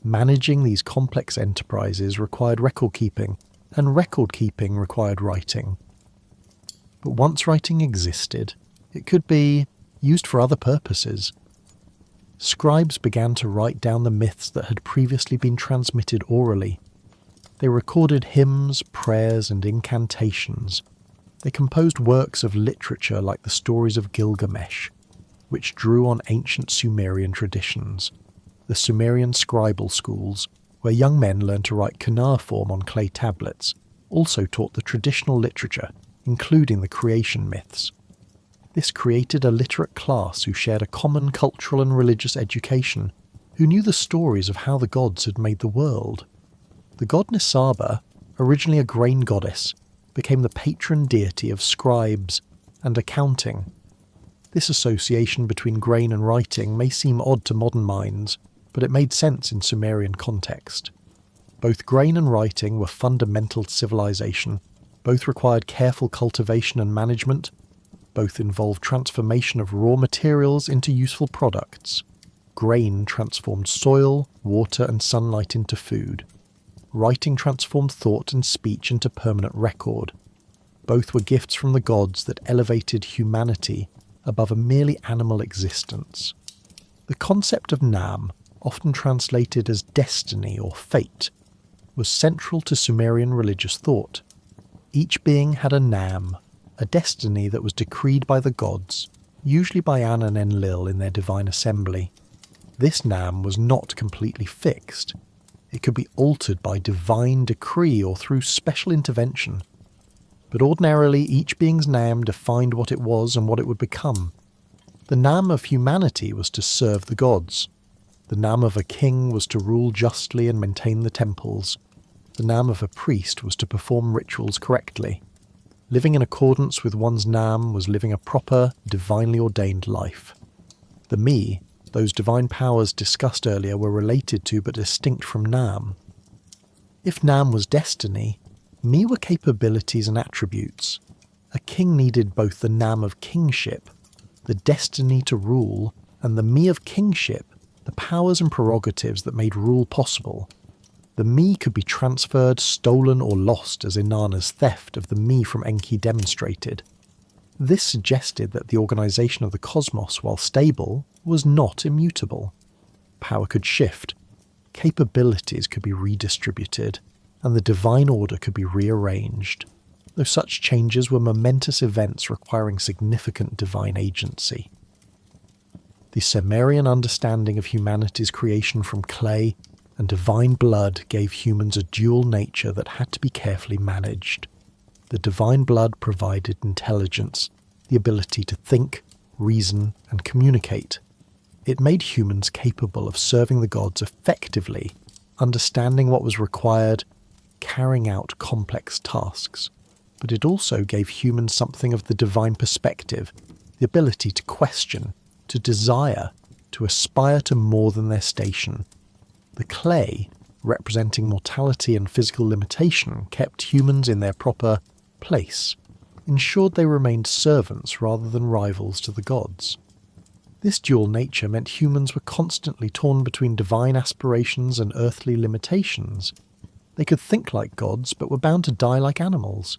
Managing these complex enterprises required record-keeping, and record-keeping required writing. But once writing existed, it could be used for other purposes. Scribes began to write down the myths that had previously been transmitted orally. They recorded hymns, prayers, and incantations. They composed works of literature like the stories of Gilgamesh, which drew on ancient Sumerian traditions. The Sumerian scribal schools, where young men learned to write cuneiform on clay tablets, also taught the traditional literature, including the creation myths. This created a literate class who shared a common cultural and religious education, who knew the stories of how the gods had made the world. The god Nisaba, originally a grain goddess, became the patron deity of scribes and accounting. This association between grain and writing may seem odd to modern minds, but it made sense in Sumerian context. Both grain and writing were fundamental to civilization. Both required careful cultivation and management. Both involved transformation of raw materials into useful products. Grain transformed soil, water, and sunlight into food. Writing transformed thought and speech into permanent record. Both were gifts from the gods that elevated humanity above a merely animal existence. The concept of Nam, often translated as destiny or fate, was central to Sumerian religious thought. Each being had a Nam, a destiny that was decreed by the gods, usually by An and Enlil in their divine assembly. This Nam was not completely fixed. It could be altered by divine decree or through special intervention. But ordinarily each being's Nam defined what it was and what it would become. The Nam of humanity was to serve the gods. The Nam of a king was to rule justly and maintain the temples. The Nam of a priest was to perform rituals correctly. Living in accordance with one's Nam was living a proper, divinely ordained life. The Me, those divine powers discussed earlier, were related to but distinct from Nam. If Nam was destiny, Me were capabilities and attributes. A king needed both the Nam of kingship, the destiny to rule, and the Me of kingship, the powers and prerogatives that made rule possible. The Me could be transferred, stolen, or lost, as Inanna's theft of the Me from Enki demonstrated. This suggested that the organization of the cosmos, while stable, was not immutable. Power could shift, capabilities could be redistributed, and the divine order could be rearranged, though such changes were momentous events requiring significant divine agency. The Sumerian understanding of humanity's creation from clay and divine blood gave humans a dual nature that had to be carefully managed. The divine blood provided intelligence, the ability to think, reason, and communicate. It made humans capable of serving the gods effectively, understanding what was required, carrying out complex tasks. But it also gave humans something of the divine perspective, the ability to question, to desire, to aspire to more than their station. The clay, representing mortality and physical limitation, kept humans in their proper place, ensured they remained servants rather than rivals to the gods. This dual nature meant humans were constantly torn between divine aspirations and earthly limitations. They could think like gods, but were bound to die like animals.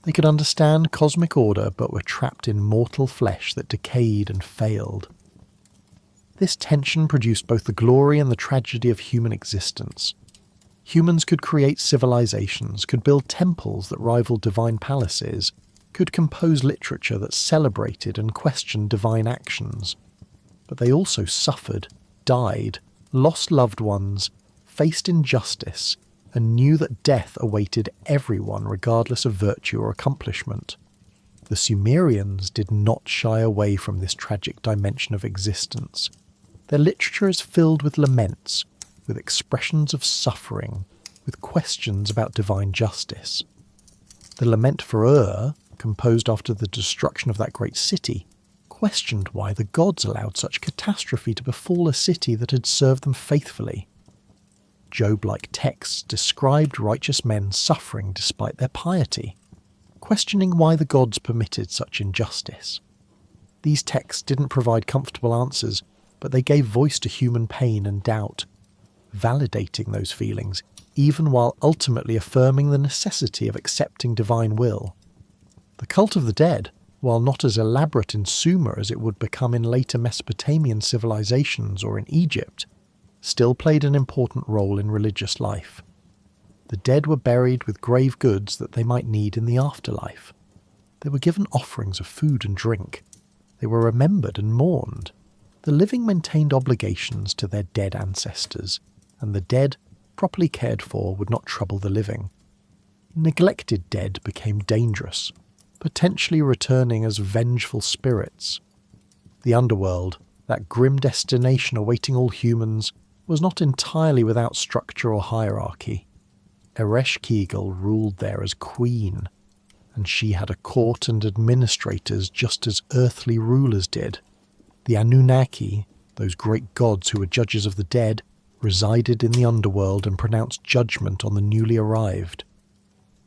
They could understand cosmic order, but were trapped in mortal flesh that decayed and failed. This tension produced both the glory and the tragedy of human existence. Humans could create civilizations, could build temples that rivaled divine palaces, could compose literature that celebrated and questioned divine actions. But they also suffered, died, lost loved ones, faced injustice, and knew that death awaited everyone regardless of virtue or accomplishment. The Sumerians did not shy away from this tragic dimension of existence. Their literature is filled with laments, with expressions of suffering, with questions about divine justice. The lament for Ur, composed after the destruction of that great city, questioned why the gods allowed such catastrophe to befall a city that had served them faithfully. Job-like texts described righteous men suffering despite their piety, questioning why the gods permitted such injustice. These texts didn't provide comfortable answers, but they gave voice to human pain and doubt, validating those feelings, even while ultimately affirming the necessity of accepting divine will. The cult of the dead, while not as elaborate in Sumer as it would become in later Mesopotamian civilizations or in Egypt, still played an important role in religious life. The dead were buried with grave goods that they might need in the afterlife. They were given offerings of food and drink. They were remembered and mourned. The living maintained obligations to their dead ancestors, and the dead, properly cared for, would not trouble the living. Neglected dead became dangerous, potentially returning as vengeful spirits. The underworld, that grim destination awaiting all humans, was not entirely without structure or hierarchy. Ereshkigal ruled there as queen, and she had a court and administrators just as earthly rulers did. The Anunnaki, those great gods who were judges of the dead, resided in the underworld and pronounced judgment on the newly arrived.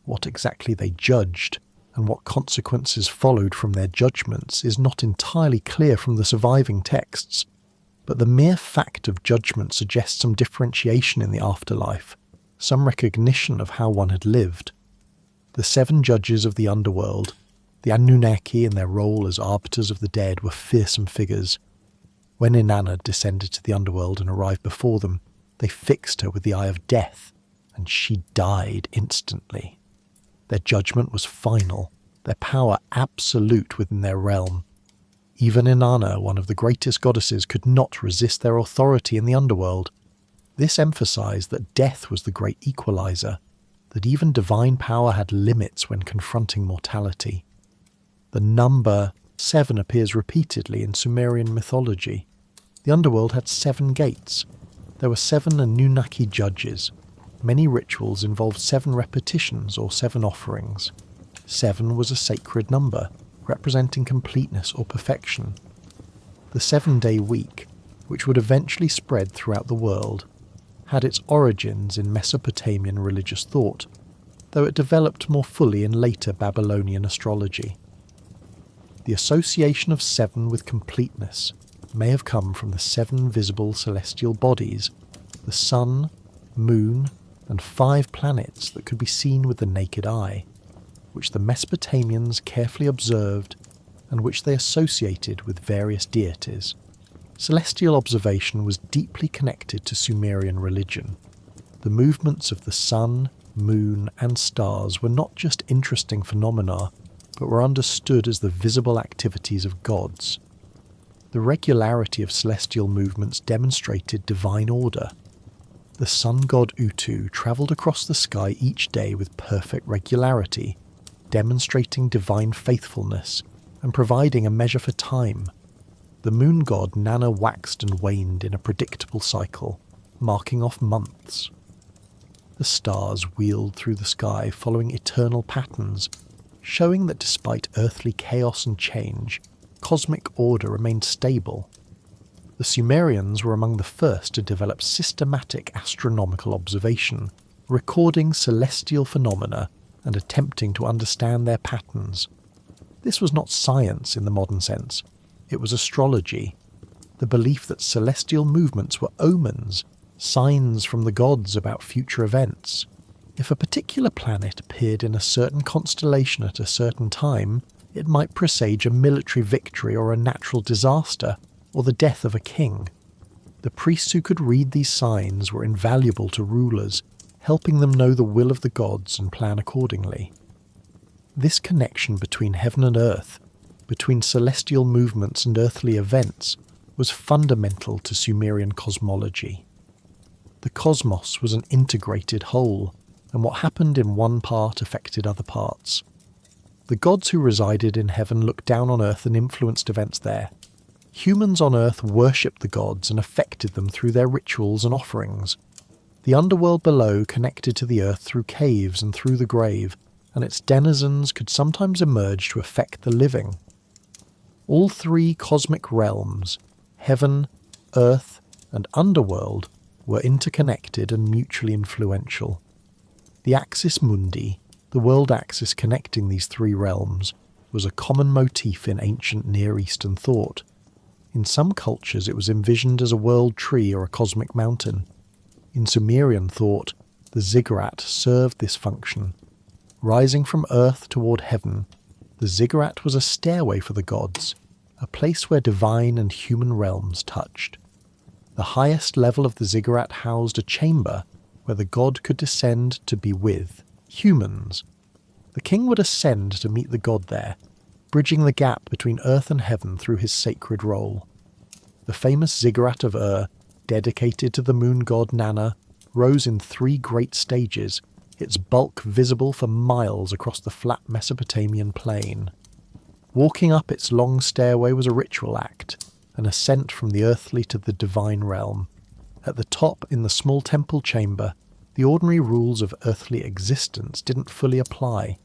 What exactly they judged, and what consequences followed from their judgments, is not entirely clear from the surviving texts, but the mere fact of judgment suggests some differentiation in the afterlife, some recognition of how one had lived. The 7 judges of the underworld, the Anunnaki in their role as arbiters of the dead, were fearsome figures. When Inanna descended to the underworld and arrived before them, they fixed her with the eye of death, and she died instantly. Their judgment was final, their power absolute within their realm. Even Inanna, one of the greatest goddesses, could not resist their authority in the underworld. This emphasized that death was the great equalizer, that even divine power had limits when confronting mortality. The number 7 appears repeatedly in Sumerian mythology. The underworld had 7 gates. There were 7 Anunnaki judges. Many rituals involved 7 repetitions or 7 offerings. 7 was a sacred number, representing completeness or perfection. The 7-day week, which would eventually spread throughout the world, had its origins in Mesopotamian religious thought, though it developed more fully in later Babylonian astrology. The association of 7 with completeness may have come from the 7 visible celestial bodies, the sun, moon, and 5 planets that could be seen with the naked eye, which the Mesopotamians carefully observed and which they associated with various deities. Celestial observation was deeply connected to Sumerian religion. The movements of the sun, moon, and stars were not just interesting phenomena, but were understood as the visible activities of gods. The regularity of celestial movements demonstrated divine order. The sun god Utu travelled across the sky each day with perfect regularity, demonstrating divine faithfulness and providing a measure for time. The moon god Nanna waxed and waned in a predictable cycle, marking off months. The stars wheeled through the sky following eternal patterns, showing that despite earthly chaos and change, cosmic order remained stable. The Sumerians were among the first to develop systematic astronomical observation, recording celestial phenomena and attempting to understand their patterns. This was not science in the modern sense. It was astrology, the belief that celestial movements were omens, signs from the gods about future events. If a particular planet appeared in a certain constellation at a certain time, it might presage a military victory or a natural disaster, or the death of a king. The priests who could read these signs were invaluable to rulers, helping them know the will of the gods and plan accordingly. This connection between heaven and earth, between celestial movements and earthly events, was fundamental to Sumerian cosmology. The cosmos was an integrated whole, and what happened in one part affected other parts. The gods who resided in heaven looked down on earth and influenced events there. Humans on earth worshipped the gods and affected them through their rituals and offerings. The underworld below connected to the earth through caves and through the grave, and its denizens could sometimes emerge to affect the living. All 3 cosmic realms, heaven, earth, and underworld, were interconnected and mutually influential. The axis mundi, the world axis connecting these 3 realms, was a common motif in ancient Near Eastern thought. In some cultures it was envisioned as a world tree or a cosmic mountain. In Sumerian thought, the ziggurat served this function. Rising from earth toward heaven, the ziggurat was a stairway for the gods, a place where divine and human realms touched. The highest level of the ziggurat housed a chamber, where the god could descend to be with humans. The king would ascend to meet the god there, bridging the gap between earth and heaven through his sacred role. The famous ziggurat of Ur, dedicated to the moon god Nana, rose in 3 great stages, its bulk visible for miles across the flat Mesopotamian plain. Walking up its long stairway was a ritual act, an ascent from the earthly to the divine realm. At the top, in the small temple chamber, the ordinary rules of earthly existence didn't fully apply.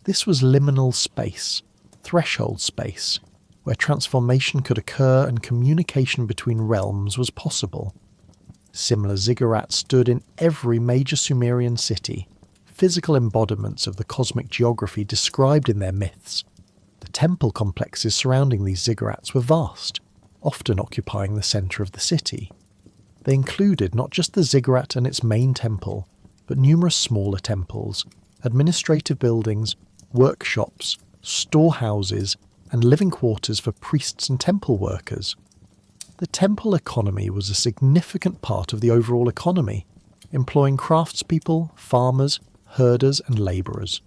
This was liminal space, threshold space, where transformation could occur and communication between realms was possible. Similar ziggurats stood in every major Sumerian city, physical embodiments of the cosmic geography described in their myths. The temple complexes surrounding these ziggurats were vast, often occupying the centre of the city. They included not just the ziggurat and its main temple, but numerous smaller temples, administrative buildings, workshops, storehouses, and living quarters for priests and temple workers. The temple economy was a significant part of the overall economy, employing craftspeople, farmers, herders, and labourers.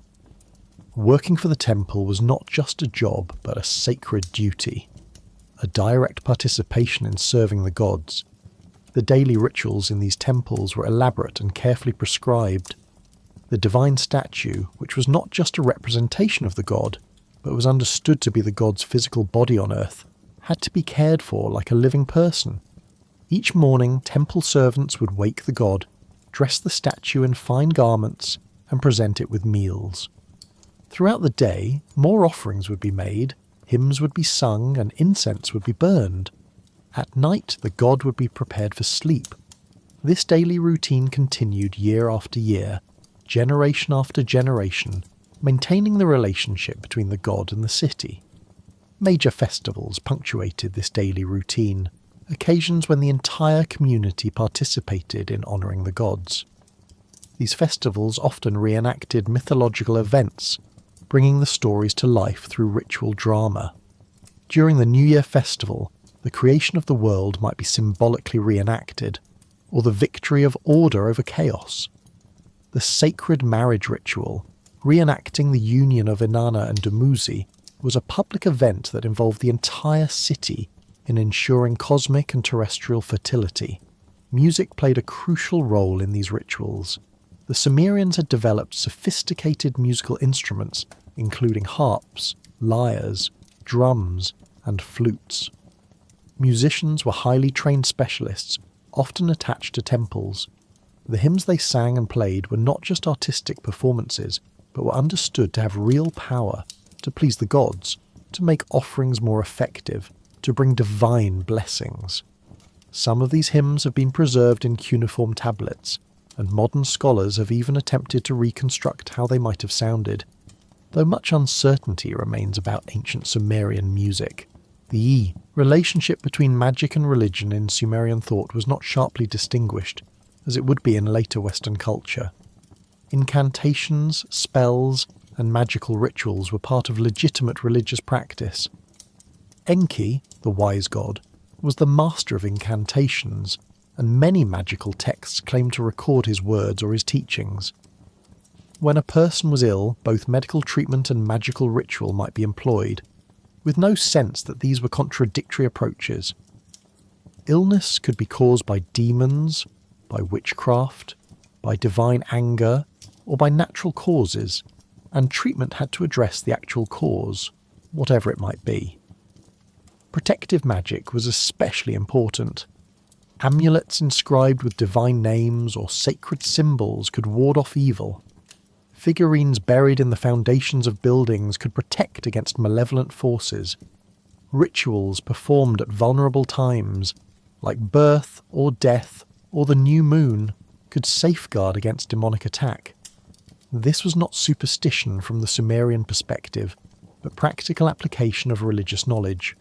Working for the temple was not just a job, but a sacred duty, a direct participation in serving the gods. The daily rituals in these temples were elaborate and carefully prescribed. The divine statue, which was not just a representation of the god, but was understood to be the god's physical body on earth, had to be cared for like a living person. Each morning, temple servants would wake the god, dress the statue in fine garments, and present it with meals. Throughout the day, more offerings would be made, hymns would be sung, and incense would be burned. At night, the god would be prepared for sleep. This daily routine continued year after year, generation after generation, maintaining the relationship between the god and the city. Major festivals punctuated this daily routine, occasions when the entire community participated in honouring the gods. These festivals often reenacted mythological events, bringing the stories to life through ritual drama. During the New Year festival, the creation of the world might be symbolically reenacted, or the victory of order over chaos. The sacred marriage ritual, reenacting the union of Inanna and Dumuzi, was a public event that involved the entire city in ensuring cosmic and terrestrial fertility. Music played a crucial role in these rituals. The Sumerians had developed sophisticated musical instruments, including harps, lyres, drums, and flutes. Musicians were highly trained specialists, often attached to temples. The hymns they sang and played were not just artistic performances, but were understood to have real power, to please the gods, to make offerings more effective, to bring divine blessings. Some of these hymns have been preserved in cuneiform tablets, and modern scholars have even attempted to reconstruct how they might have sounded. Though much uncertainty remains about ancient Sumerian music, the relationship between magic and religion in Sumerian thought was not sharply distinguished, as it would be in later Western culture. Incantations, spells, and magical rituals were part of legitimate religious practice. Enki, the wise god, was the master of incantations, and many magical texts claim to record his words or his teachings. When a person was ill, both medical treatment and magical ritual might be employed, with no sense that these were contradictory approaches. Illness could be caused by demons, by witchcraft, by divine anger, or by natural causes, and treatment had to address the actual cause, whatever it might be. Protective magic was especially important. Amulets inscribed with divine names or sacred symbols could ward off evil. Figurines buried in the foundations of buildings could protect against malevolent forces. Rituals performed at vulnerable times, like birth or death or the new moon, could safeguard against demonic attack. This was not superstition from the Sumerian perspective, but practical application of religious knowledge.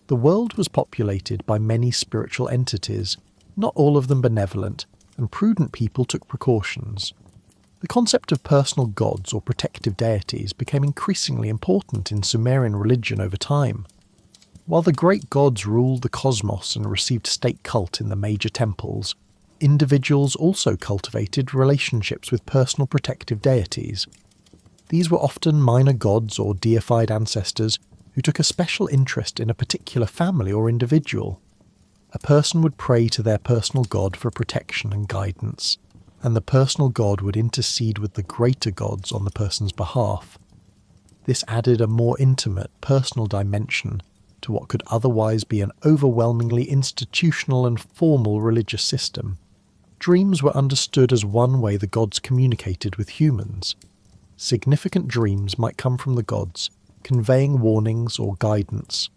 The world was populated by many spiritual entities, not all of them benevolent, and prudent people took precautions. The concept of personal gods or protective deities became increasingly important in Sumerian religion over time. While the great gods ruled the cosmos and received state cult in the major temples, Individuals also cultivated relationships with personal protective deities. These were often minor gods or deified ancestors who took a special interest in a particular family or individual. A person would pray to their personal god for protection and guidance, and the personal god would intercede with the greater gods on the person's behalf. This added a more intimate, personal dimension to what could otherwise be an overwhelmingly institutional and formal religious system. Dreams were understood as one way the gods communicated with humans. Significant dreams might come from the gods, conveying warnings or guidance.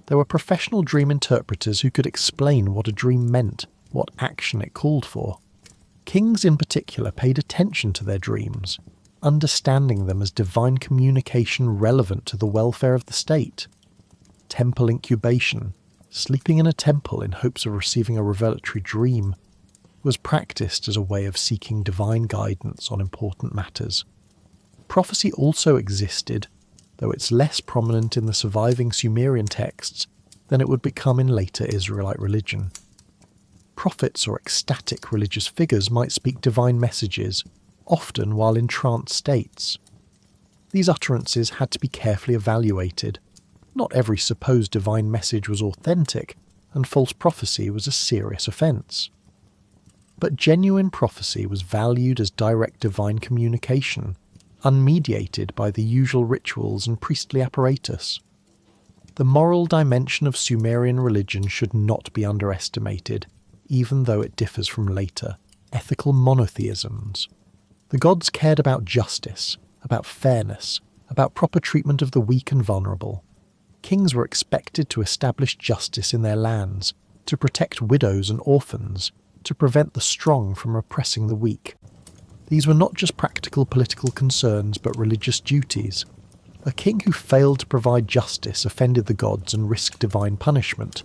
There were professional dream interpreters who could explain what a dream meant, what action it called for. Kings in particular paid attention to their dreams, understanding them as divine communication relevant to the welfare of the state. Temple incubation, sleeping in a temple in hopes of receiving a revelatory dream, was practiced as a way of seeking divine guidance on important matters. Prophecy also existed, though it's less prominent in the surviving Sumerian texts than it would become in later Israelite religion. Prophets or ecstatic religious figures might speak divine messages, often while in trance states. These utterances had to be carefully evaluated. Not every supposed divine message was authentic, and false prophecy was a serious offence. But genuine prophecy was valued as direct divine communication, unmediated by the usual rituals and priestly apparatus. The moral dimension of Sumerian religion should not be underestimated, even though it differs from later, ethical monotheisms. The gods cared about justice, about fairness, about proper treatment of the weak and vulnerable. Kings were expected to establish justice in their lands, to protect widows and orphans, to prevent the strong from oppressing the weak. These were not just practical political concerns, but religious duties. A king who failed to provide justice offended the gods and risked divine punishment.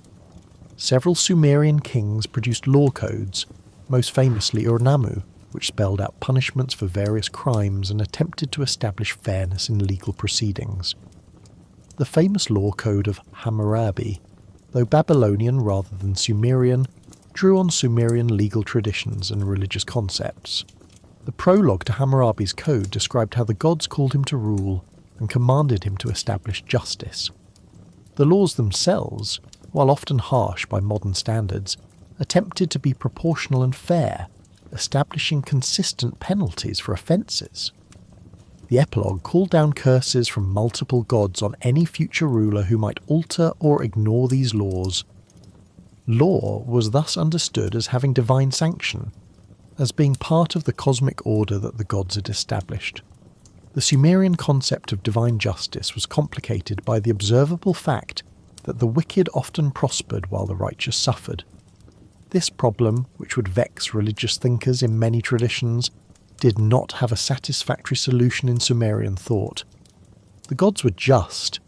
Several Sumerian kings produced law codes, most famously Ur-Nammu, which spelled out punishments for various crimes and attempted to establish fairness in legal proceedings. The famous law code of Hammurabi, though Babylonian rather than Sumerian, drew on Sumerian legal traditions and religious concepts. The prologue to Hammurabi's code described how the gods called him to rule and commanded him to establish justice. The laws themselves, while often harsh by modern standards, attempted to be proportional and fair, establishing consistent penalties for offences. The epilogue called down curses from multiple gods on any future ruler who might alter or ignore these laws. Law was thus understood as having divine sanction, as being part of the cosmic order that the gods had established. The Sumerian concept of divine justice was complicated by the observable fact that the wicked often prospered while the righteous suffered. This problem, which would vex religious thinkers in many traditions, did not have a satisfactory solution in Sumerian thought. The gods were just,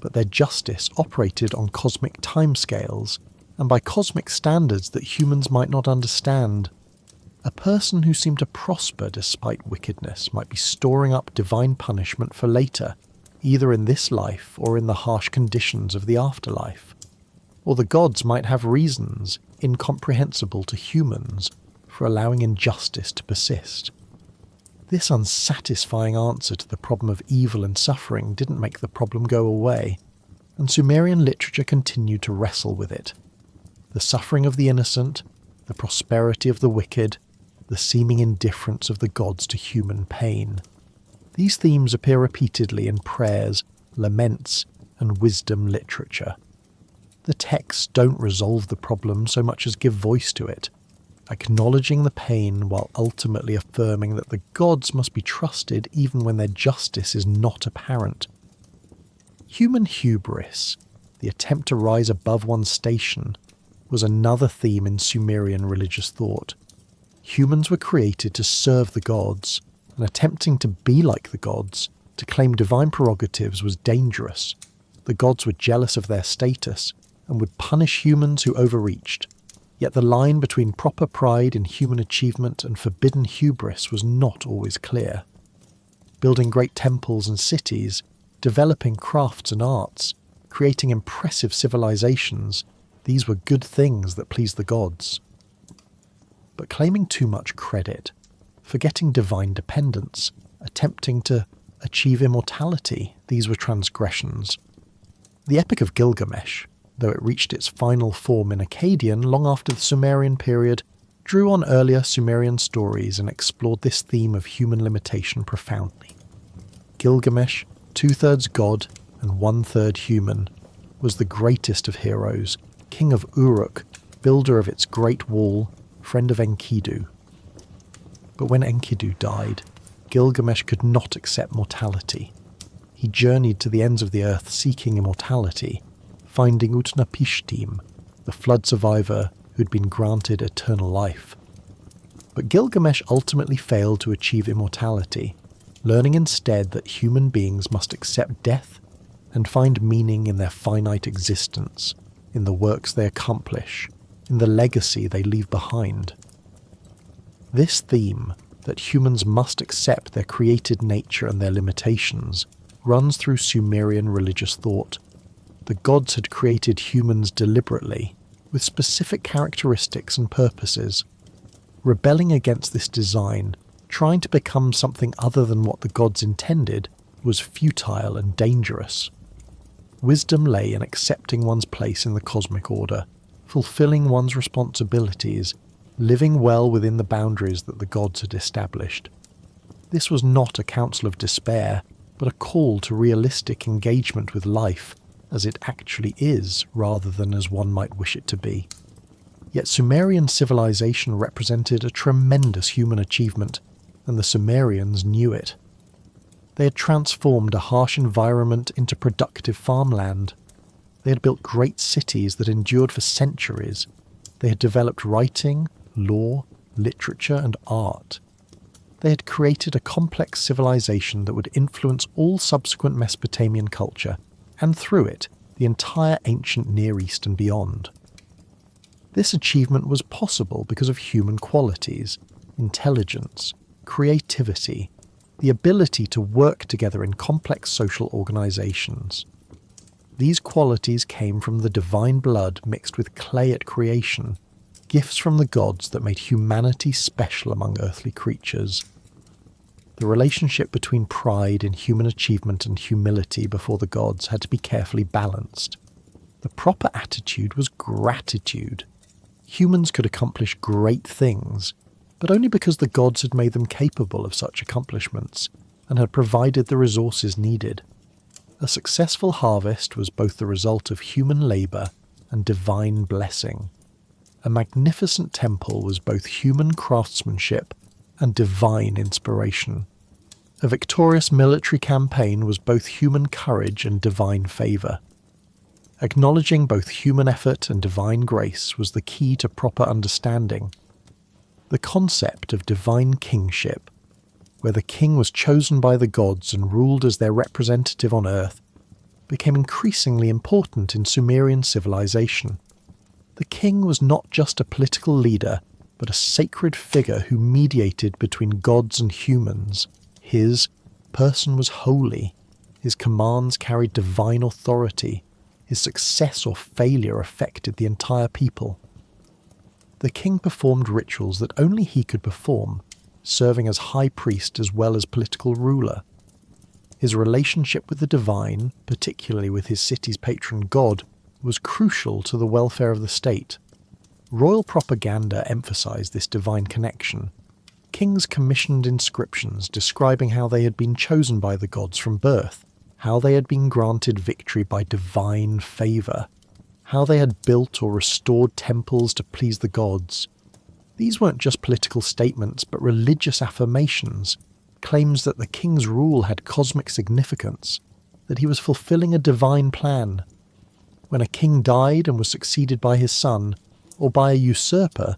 but their justice operated on cosmic timescales and by cosmic standards that humans might not understand. A person who seemed to prosper despite wickedness might be storing up divine punishment for later, either in this life or in the harsh conditions of the afterlife. Or the gods might have reasons, incomprehensible to humans, for allowing injustice to persist. This unsatisfying answer to the problem of evil and suffering didn't make the problem go away, and Sumerian literature continued to wrestle with it. The suffering of the innocent, the prosperity of the wicked, the seeming indifference of the gods to human pain. These themes appear repeatedly in prayers, laments, and wisdom literature. The texts don't resolve the problem so much as give voice to it, acknowledging the pain while ultimately affirming that the gods must be trusted even when their justice is not apparent. Human hubris, the attempt to rise above one's station, was another theme in Sumerian religious thought. Humans were created to serve the gods, and attempting to be like the gods, to claim divine prerogatives was dangerous. The gods were jealous of their status, and would punish humans who overreached. Yet the line between proper pride in human achievement and forbidden hubris was not always clear. Building great temples and cities, developing crafts and arts, creating impressive civilizations, these were good things that pleased the gods. but claiming too much credit, forgetting divine dependence, attempting to achieve immortality. These were transgressions. The Epic of Gilgamesh, though it reached its final form in Akkadian long after the Sumerian period, drew on earlier Sumerian stories and explored this theme of human limitation profoundly. Gilgamesh, 2/3 god and 1/3 human, was the greatest of heroes, king of Uruk, builder of its great wall, friend of Enkidu. But when Enkidu died, Gilgamesh could not accept mortality. He journeyed to the ends of the earth seeking immortality, finding Utnapishtim, the flood survivor who'd been granted eternal life. But Gilgamesh ultimately failed to achieve immortality, learning instead that human beings must accept death and find meaning in their finite existence, in the works they accomplish, in the legacy they leave behind. This theme, that humans must accept their created nature and their limitations, runs through Sumerian religious thought. The gods had created humans deliberately, with specific characteristics and purposes. Rebelling against this design, trying to become something other than what the gods intended, was futile and dangerous. Wisdom lay in accepting one's place in the cosmic order, fulfilling one's responsibilities, living well within the boundaries that the gods had established. This was not a counsel of despair, but a call to realistic engagement with life as it actually is, rather than as one might wish it to be. Yet Sumerian civilization represented a tremendous human achievement, and the Sumerians knew it. They had transformed a harsh environment into productive farmland. They had built great cities that endured for centuries. They had developed writing, law, literature, and art. They had created a complex civilization that would influence all subsequent Mesopotamian culture, and through it, the entire ancient Near East and beyond. This achievement was possible because of human qualities, intelligence, creativity, the ability to work together in complex social organizations. These qualities came from the divine blood mixed with clay at creation, gifts from the gods that made humanity special among earthly creatures. The relationship between pride in human achievement and humility before the gods had to be carefully balanced. The proper attitude was gratitude. Humans could accomplish great things, but only because the gods had made them capable of such accomplishments and had provided the resources needed. A successful harvest was both the result of human labour and divine blessing. A magnificent temple was both human craftsmanship and divine inspiration. A victorious military campaign was both human courage and divine favour. Acknowledging both human effort and divine grace was the key to proper understanding. The concept of divine kingship, where the king was chosen by the gods and ruled as their representative on earth, became increasingly important in Sumerian civilization. The king was not just a political leader, but a sacred figure who mediated between gods and humans. His person was holy, his commands carried divine authority, his success or failure affected the entire people. The king performed rituals that only he could perform, serving as high priest as well as political ruler. His relationship with the divine, particularly with his city's patron god, was crucial to the welfare of the state. Royal propaganda emphasized this divine connection. Kings commissioned inscriptions describing how they had been chosen by the gods from birth, how they had been granted victory by divine favor, how they had built or restored temples to please the gods. These weren't just political statements, but religious affirmations, claims that the king's rule had cosmic significance, that he was fulfilling a divine plan. When a king died and was succeeded by his son, or by a usurper,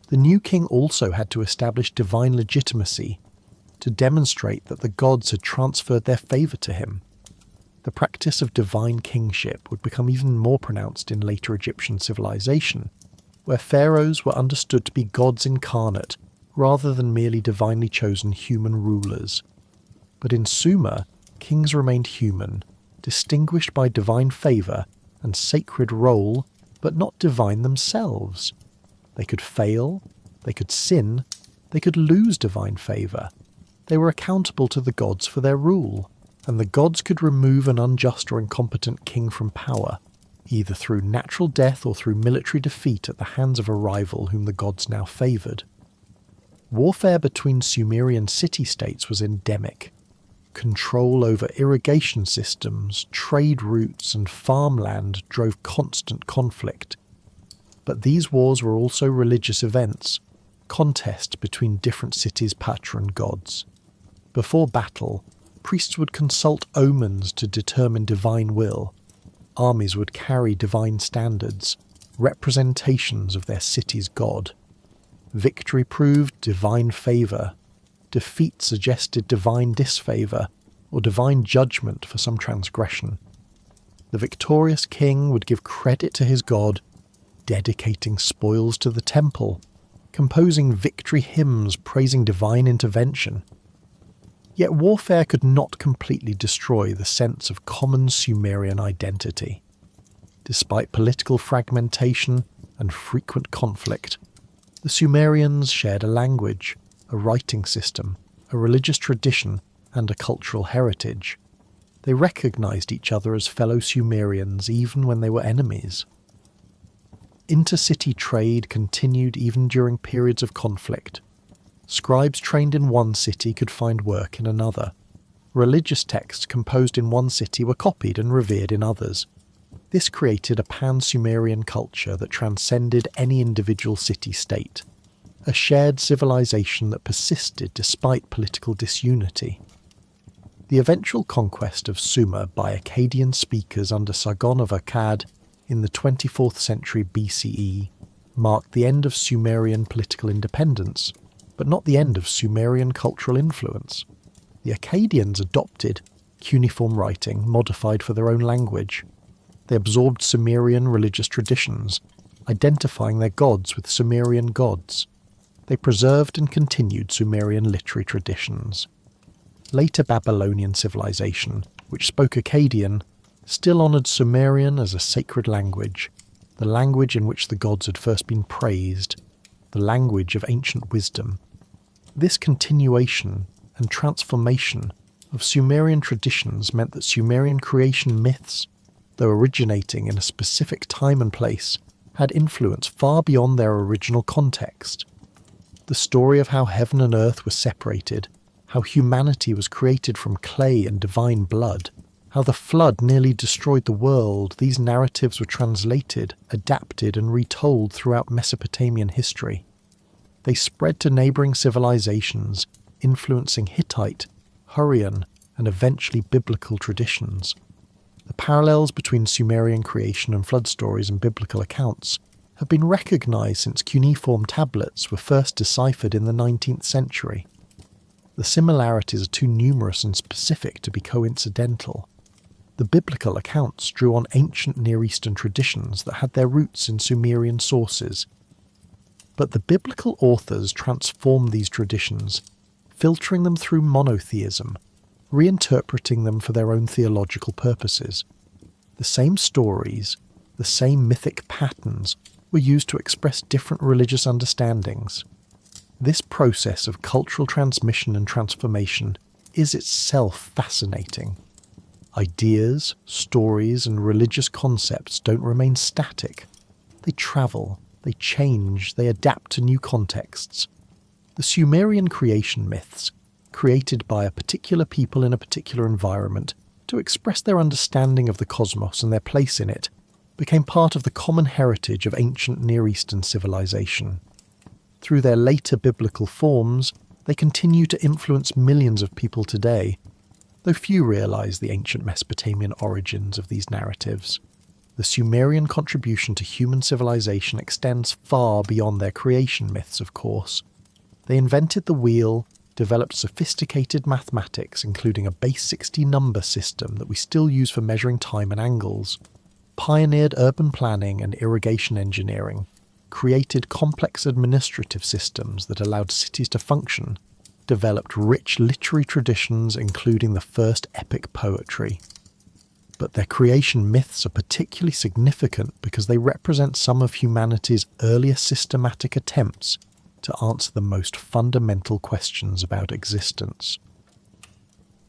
the new king also had to establish divine legitimacy, to demonstrate that the gods had transferred their favour to him. The practice of divine kingship would become even more pronounced in later Egyptian civilization, where pharaohs were understood to be gods incarnate rather than merely divinely chosen human rulers. But in Sumer, kings remained human, distinguished by divine favour and sacred role, but not divine themselves. They could fail, They could sin, they could lose divine favour. They were accountable to the gods for their rule, and the gods could remove an unjust or incompetent king from power, either through natural death or through military defeat at the hands of a rival whom the gods now favoured. Warfare between Sumerian city-states was endemic. Control over irrigation systems, trade routes and farmland drove constant conflict. But these wars were also religious events, contests between different cities' patron gods. Before battle, priests would consult omens to determine divine will. Armies would carry divine standards, representations of their city's god. Victory proved divine favour. Defeat suggested divine disfavour, or divine judgment for some transgression. The victorious king would give credit to his god, dedicating spoils to the temple, composing victory hymns praising divine intervention. Yet warfare could not completely destroy the sense of common Sumerian identity. Despite political fragmentation and frequent conflict, the Sumerians shared a language, a writing system, a religious tradition, and a cultural heritage. They recognized each other as fellow Sumerians even when they were enemies. Intercity trade continued even during periods of conflict. Scribes trained in one city could find work in another. Religious texts composed in one city were copied and revered in others. This created a pan-Sumerian culture that transcended any individual city-state, a shared civilization that persisted despite political disunity. The eventual conquest of Sumer by Akkadian speakers under Sargon of Akkad in the 24th century BCE marked the end of Sumerian political independence, but not the end of Sumerian cultural influence. The Akkadians adopted cuneiform writing modified for their own language. They absorbed Sumerian religious traditions, identifying their gods with Sumerian gods. They preserved and continued Sumerian literary traditions. Later Babylonian civilization, which spoke Akkadian, still honoured Sumerian as a sacred language, the language in which the gods had first been praised, the language of ancient wisdom. This continuation and transformation of Sumerian traditions meant that Sumerian creation myths, though originating in a specific time and place, had influence far beyond their original context. The story of how heaven and earth were separated, how humanity was created from clay and divine blood, how the flood nearly destroyed the world, these narratives were translated, adapted and retold throughout Mesopotamian history. They spread to neighbouring civilizations, influencing Hittite, Hurrian and eventually biblical traditions. The parallels between Sumerian creation and flood stories and biblical accounts have been recognised since cuneiform tablets were first deciphered in the 19th century. The similarities are too numerous and specific to be coincidental. The biblical accounts drew on ancient Near Eastern traditions that had their roots in Sumerian sources. But the biblical authors transformed these traditions, filtering them through monotheism, reinterpreting them for their own theological purposes. The same stories, the same mythic patterns, were used to express different religious understandings. This process of cultural transmission and transformation is itself fascinating. Ideas, stories, and religious concepts don't remain static. They travel, they change, they adapt to new contexts. The Sumerian creation myths, created by a particular people in a particular environment to express their understanding of the cosmos and their place in it, became part of the common heritage of ancient Near Eastern civilization. Through their later biblical forms, they continue to influence millions of people today, though few realize the ancient Mesopotamian origins of these narratives. The Sumerian contribution to human civilization extends far beyond their creation myths, of course. They invented the wheel, developed sophisticated mathematics including a base 60 number system that we still use for measuring time and angles, pioneered urban planning and irrigation engineering, created complex administrative systems that allowed cities to function, developed rich literary traditions including the first epic poetry. But their creation myths are particularly significant because they represent some of humanity's earliest systematic attempts to answer the most fundamental questions about existence.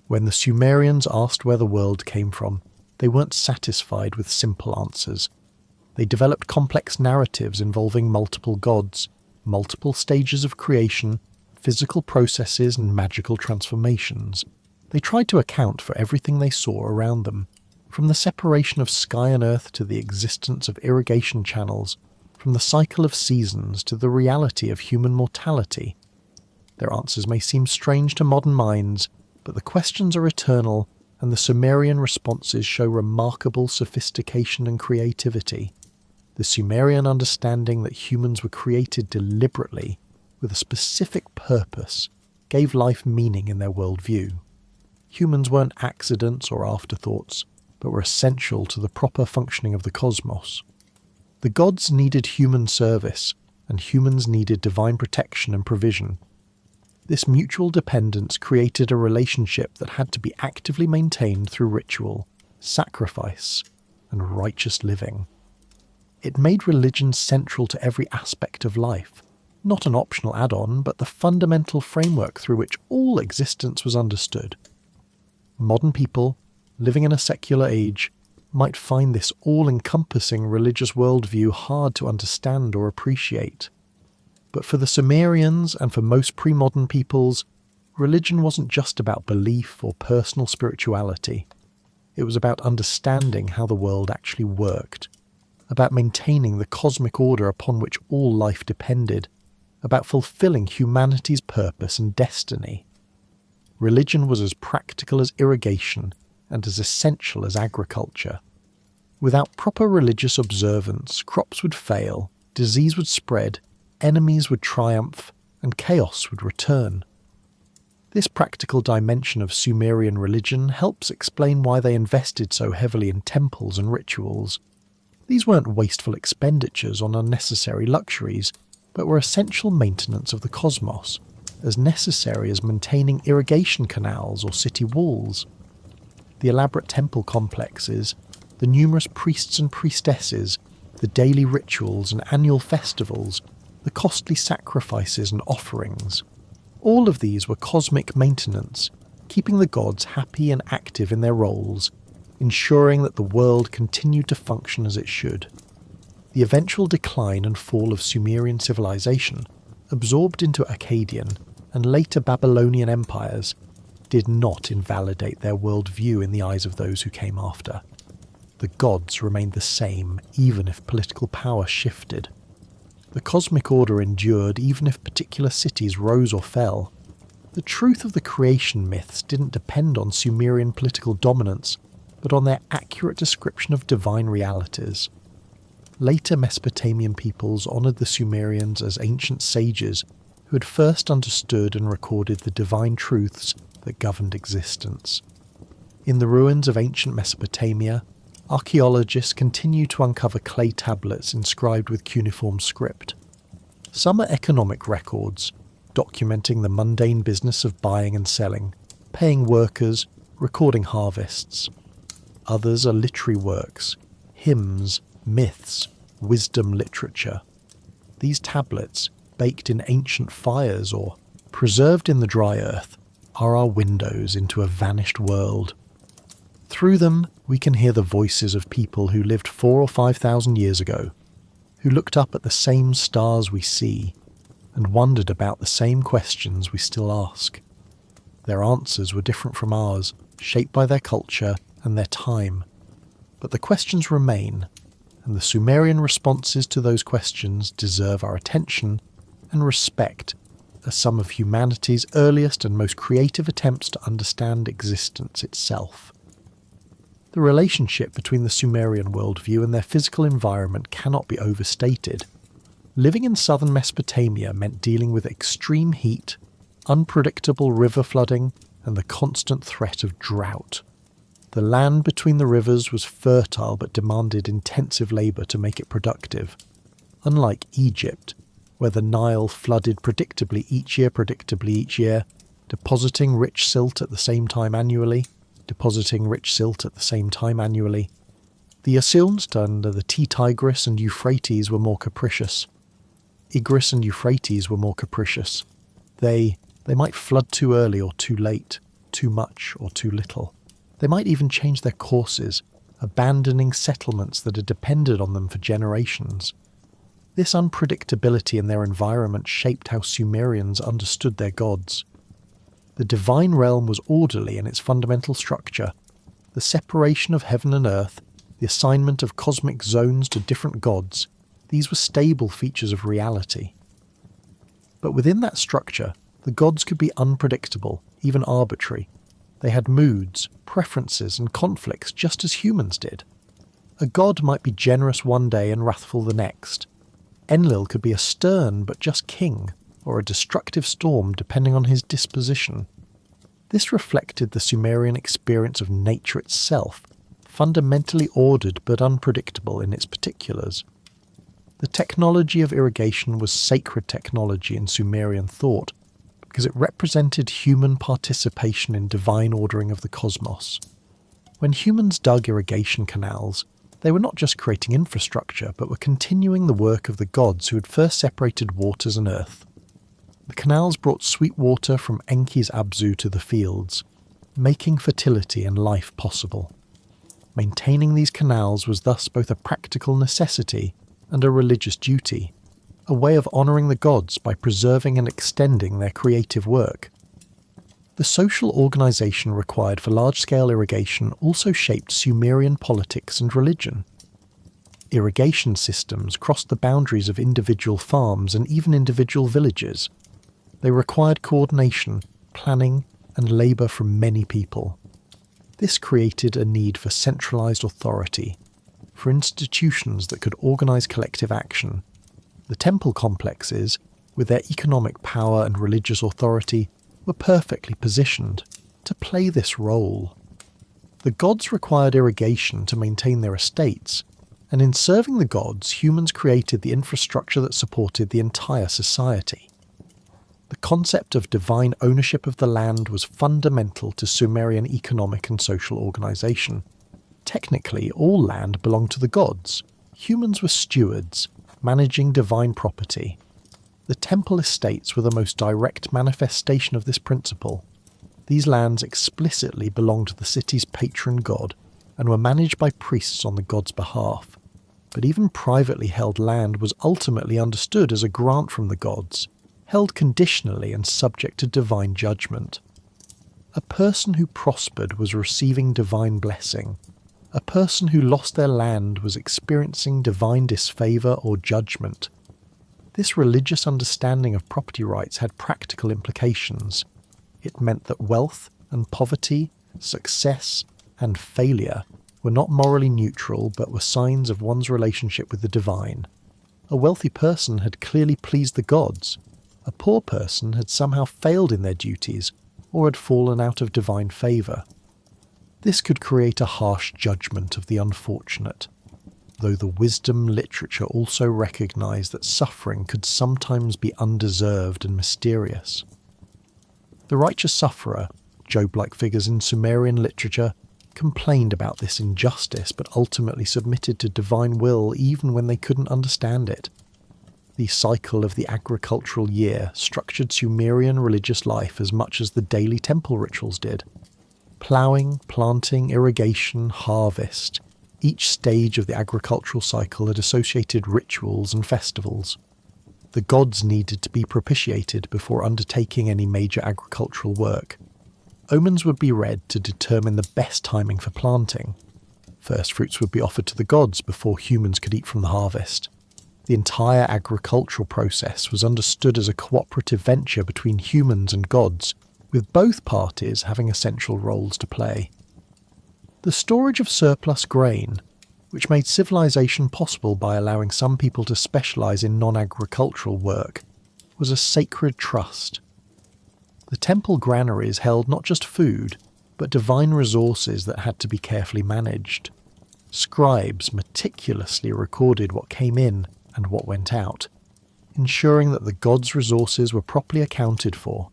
When the Sumerians asked where the world came from, they weren't satisfied with simple answers. They developed complex narratives involving multiple gods, multiple stages of creation, physical processes and magical transformations. They tried to account for everything they saw around them, from the separation of sky and earth to the existence of irrigation channels, from the cycle of seasons to the reality of human mortality. Their answers may seem strange to modern minds, but the questions are eternal, and the Sumerian responses show remarkable sophistication and creativity. The Sumerian understanding that humans were created deliberately, with a specific purpose, gave life meaning in their worldview. Humans weren't accidents or afterthoughts, but were essential to the proper functioning of the cosmos. The gods needed human service, and humans needed divine protection and provision. This mutual dependence created a relationship that had to be actively maintained through ritual, sacrifice, and righteous living. It made religion central to every aspect of life, not an optional add-on, but the fundamental framework through which all existence was understood. Modern people, living in a secular age, might find this all-encompassing religious worldview hard to understand or appreciate. But for the Sumerians and for most pre-modern peoples, religion wasn't just about belief or personal spirituality. It was about understanding how the world actually worked, about maintaining the cosmic order upon which all life depended, about fulfilling humanity's purpose and destiny. Religion was as practical as irrigation and as essential as agriculture. Without proper religious observance, crops would fail, disease would spread, enemies would triumph, and chaos would return. This practical dimension of Sumerian religion helps explain why they invested so heavily in temples and rituals. These weren't wasteful expenditures on unnecessary luxuries, but were essential maintenance of the cosmos, as necessary as maintaining irrigation canals or city walls. The elaborate temple complexes, the numerous priests and priestesses, the daily rituals and annual festivals, the costly sacrifices and offerings. All of these were cosmic maintenance, keeping the gods happy and active in their roles, ensuring that the world continued to function as it should. The eventual decline and fall of Sumerian civilization, absorbed into Akkadian and later Babylonian empires, did not invalidate their worldview in the eyes of those who came after. The gods remained the same even if political power shifted. The cosmic order endured even if particular cities rose or fell. The truth of the creation myths didn't depend on Sumerian political dominance, but on their accurate description of divine realities. Later Mesopotamian peoples honoured the Sumerians as ancient sages who had first understood and recorded the divine truths that governed existence. In the ruins of ancient Mesopotamia, archaeologists continue to uncover clay tablets inscribed with cuneiform script. Some are economic records, documenting the mundane business of buying and selling, paying workers, recording harvests. Others are literary works, hymns, myths, wisdom literature. These tablets, baked in ancient fires or preserved in the dry earth, are our windows into a vanished world. Through them, we can hear the voices of people who lived 4,000 or 5,000 years ago, who looked up at the same stars we see, and wondered about the same questions we still ask. Their answers were different from ours, shaped by their culture and their time. But the questions remain, and the Sumerian responses to those questions deserve our attention and respect as some of humanity's earliest and most creative attempts to understand existence itself. The relationship between the Sumerian worldview and their physical environment cannot be overstated. Living in southern Mesopotamia meant dealing with extreme heat, unpredictable river flooding, and the constant threat of drought. The land between the rivers was fertile but demanded intensive labour to make it productive. Unlike Egypt, where the Nile flooded predictably each year, depositing rich silt at the same time annually, the Asilnes under the Tigris and Euphrates were more capricious. Igris and Euphrates were more capricious. They might flood too early or too late, too much or too little. They might even change their courses, abandoning settlements that had depended on them for generations. This unpredictability in their environment shaped how Sumerians understood their gods. The divine realm was orderly in its fundamental structure. The separation of heaven and earth, the assignment of cosmic zones to different gods, these were stable features of reality. But within that structure, the gods could be unpredictable, even arbitrary. They had moods, preferences, and conflicts just as humans did. A god might be generous one day and wrathful the next. Enlil could be a stern but just king, or a destructive storm depending on his disposition. This reflected the Sumerian experience of nature itself, fundamentally ordered but unpredictable in its particulars. The technology of irrigation was sacred technology in Sumerian thought, because it represented human participation in divine ordering of the cosmos. When humans dug irrigation canals, they were not just creating infrastructure, but were continuing the work of the gods who had first separated waters and earth. The canals brought sweet water from Enki's Abzu to the fields, making fertility and life possible. Maintaining these canals was thus both a practical necessity and a religious duty, a way of honouring the gods by preserving and extending their creative work. The social organisation required for large-scale irrigation also shaped Sumerian politics and religion. Irrigation systems crossed the boundaries of individual farms and even individual villages. They required coordination, planning, and labour from many people. This created a need for centralised authority, for institutions that could organise collective action. The temple complexes, with their economic power and religious authority, were perfectly positioned to play this role. The gods required irrigation to maintain their estates, and in serving the gods, humans created the infrastructure that supported the entire society. The concept of divine ownership of the land was fundamental to Sumerian economic and social organisation. Technically, all land belonged to the gods. Humans were stewards, managing divine property. The temple estates were the most direct manifestation of this principle. These lands explicitly belonged to the city's patron god and were managed by priests on the god's behalf. But even privately held land was ultimately understood as a grant from the gods, held conditionally and subject to divine judgment. A person who prospered was receiving divine blessing. A person who lost their land was experiencing divine disfavour or judgment. This religious understanding of property rights had practical implications. It meant that wealth and poverty, success and failure were not morally neutral but were signs of one's relationship with the divine. A wealthy person had clearly pleased the gods. A poor person had somehow failed in their duties or had fallen out of divine favour. This could create a harsh judgment of the unfortunate, though the wisdom literature also recognised that suffering could sometimes be undeserved and mysterious. The righteous sufferer, Job-like figures in Sumerian literature, complained about this injustice but ultimately submitted to divine will even when they couldn't understand it. The cycle of the agricultural year structured Sumerian religious life as much as the daily temple rituals did. Ploughing, planting, irrigation, harvest. Each stage of the agricultural cycle had associated rituals and festivals. The gods needed to be propitiated before undertaking any major agricultural work. Omens would be read to determine the best timing for planting. First fruits would be offered to the gods before humans could eat from the harvest. The entire agricultural process was understood as a cooperative venture between humans and gods, with both parties having essential roles to play. The storage of surplus grain, which made civilization possible by allowing some people to specialize in non-agricultural work, was a sacred trust. The temple granaries held not just food, but divine resources that had to be carefully managed. Scribes meticulously recorded what came in and what went out, ensuring that the gods' resources were properly accounted for.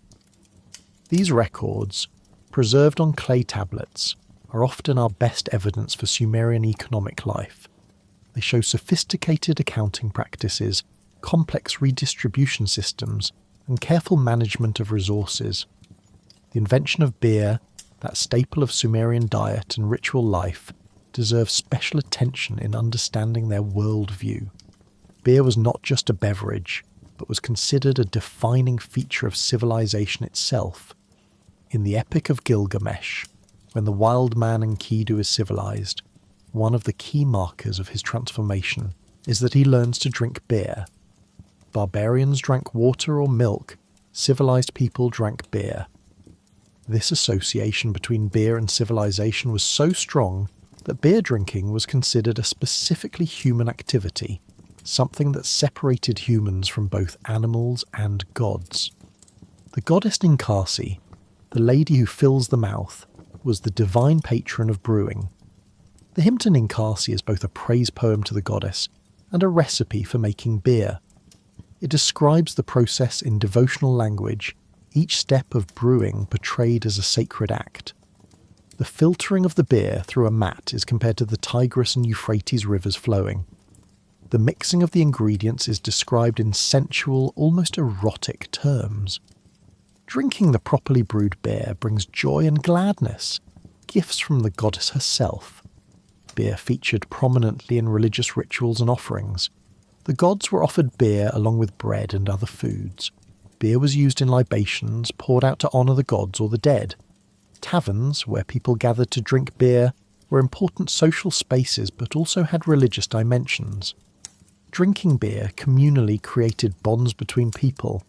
These records, preserved on clay tablets, are often our best evidence for Sumerian economic life. They show sophisticated accounting practices complex redistribution systems, and careful management of resources. The invention of beer, that staple of Sumerian diet and ritual life, deserves special attention in understanding their worldview. Beer was not just a beverage, but was considered a defining feature of civilization itself. In the Epic of Gilgamesh, when the wild man Enkidu is civilized, one of the key markers of his transformation is that he learns to drink beer. Barbarians drank water or milk, civilized people drank beer. This association between beer and civilization was so strong that beer drinking was considered a specifically human activity, something that separated humans from both animals and gods. The goddess Ninkasi, the lady who fills the mouth, was the divine patron of brewing. The hymn to Ninkasi is both a praise poem to the goddess and a recipe for making beer. It describes the process in devotional language, each step of brewing portrayed as a sacred act. The filtering of the beer through a mat is compared to the Tigris and Euphrates rivers flowing. The mixing of the ingredients is described in sensual, almost erotic terms. Drinking the properly brewed beer brings joy and gladness, gifts from the goddess herself. Beer featured prominently in religious rituals and offerings. The gods were offered beer along with bread and other foods. Beer was used in libations poured out to honour the gods or the dead. Taverns, where people gathered to drink beer, were important social spaces but also had religious dimensions. Drinking beer communally created bonds between people,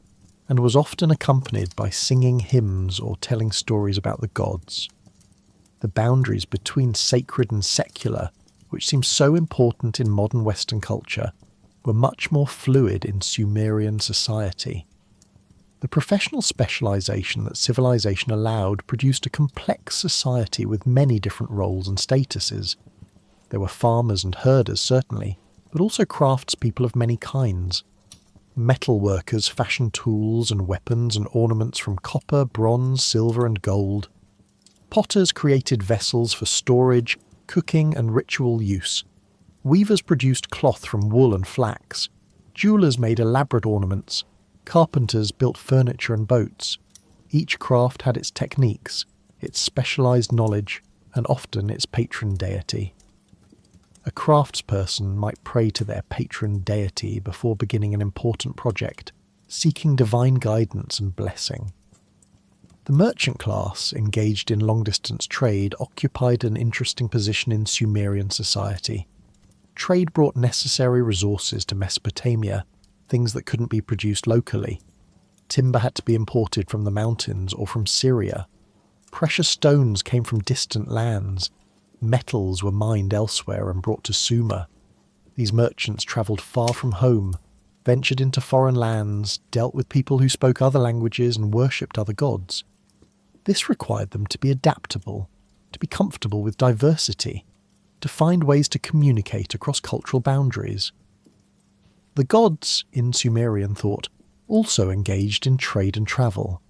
and was often accompanied by singing hymns or telling stories about the gods. The boundaries between sacred and secular, which seem so important in modern Western culture, were much more fluid in Sumerian society. The professional specialization that civilization allowed produced a complex society with many different roles and statuses. There were farmers and herders, certainly, but also craftspeople of many kinds. Metal workers fashioned tools and weapons and ornaments from copper, bronze, silver and gold. Potters created vessels for storage, cooking and ritual use. Weavers produced cloth from wool and flax. Jewelers made elaborate ornaments. Carpenters built furniture and boats. Each craft had its techniques, its specialized knowledge, and often its patron deity. A craftsperson might pray to their patron deity before beginning an important project, seeking divine guidance and blessing. The merchant class, engaged in long-distance trade, occupied an interesting position in Sumerian society. Trade brought necessary resources to Mesopotamia, things that couldn't be produced locally. Timber had to be imported from the mountains or from Syria. Precious stones came from distant lands. Metals were mined elsewhere and brought to Sumer. These merchants travelled far from home, ventured into foreign lands, dealt with people who spoke other languages and worshipped other gods. This required them to be adaptable, to be comfortable with diversity, to find ways to communicate across cultural boundaries. The gods, in Sumerian thought, also engaged in trade and travel.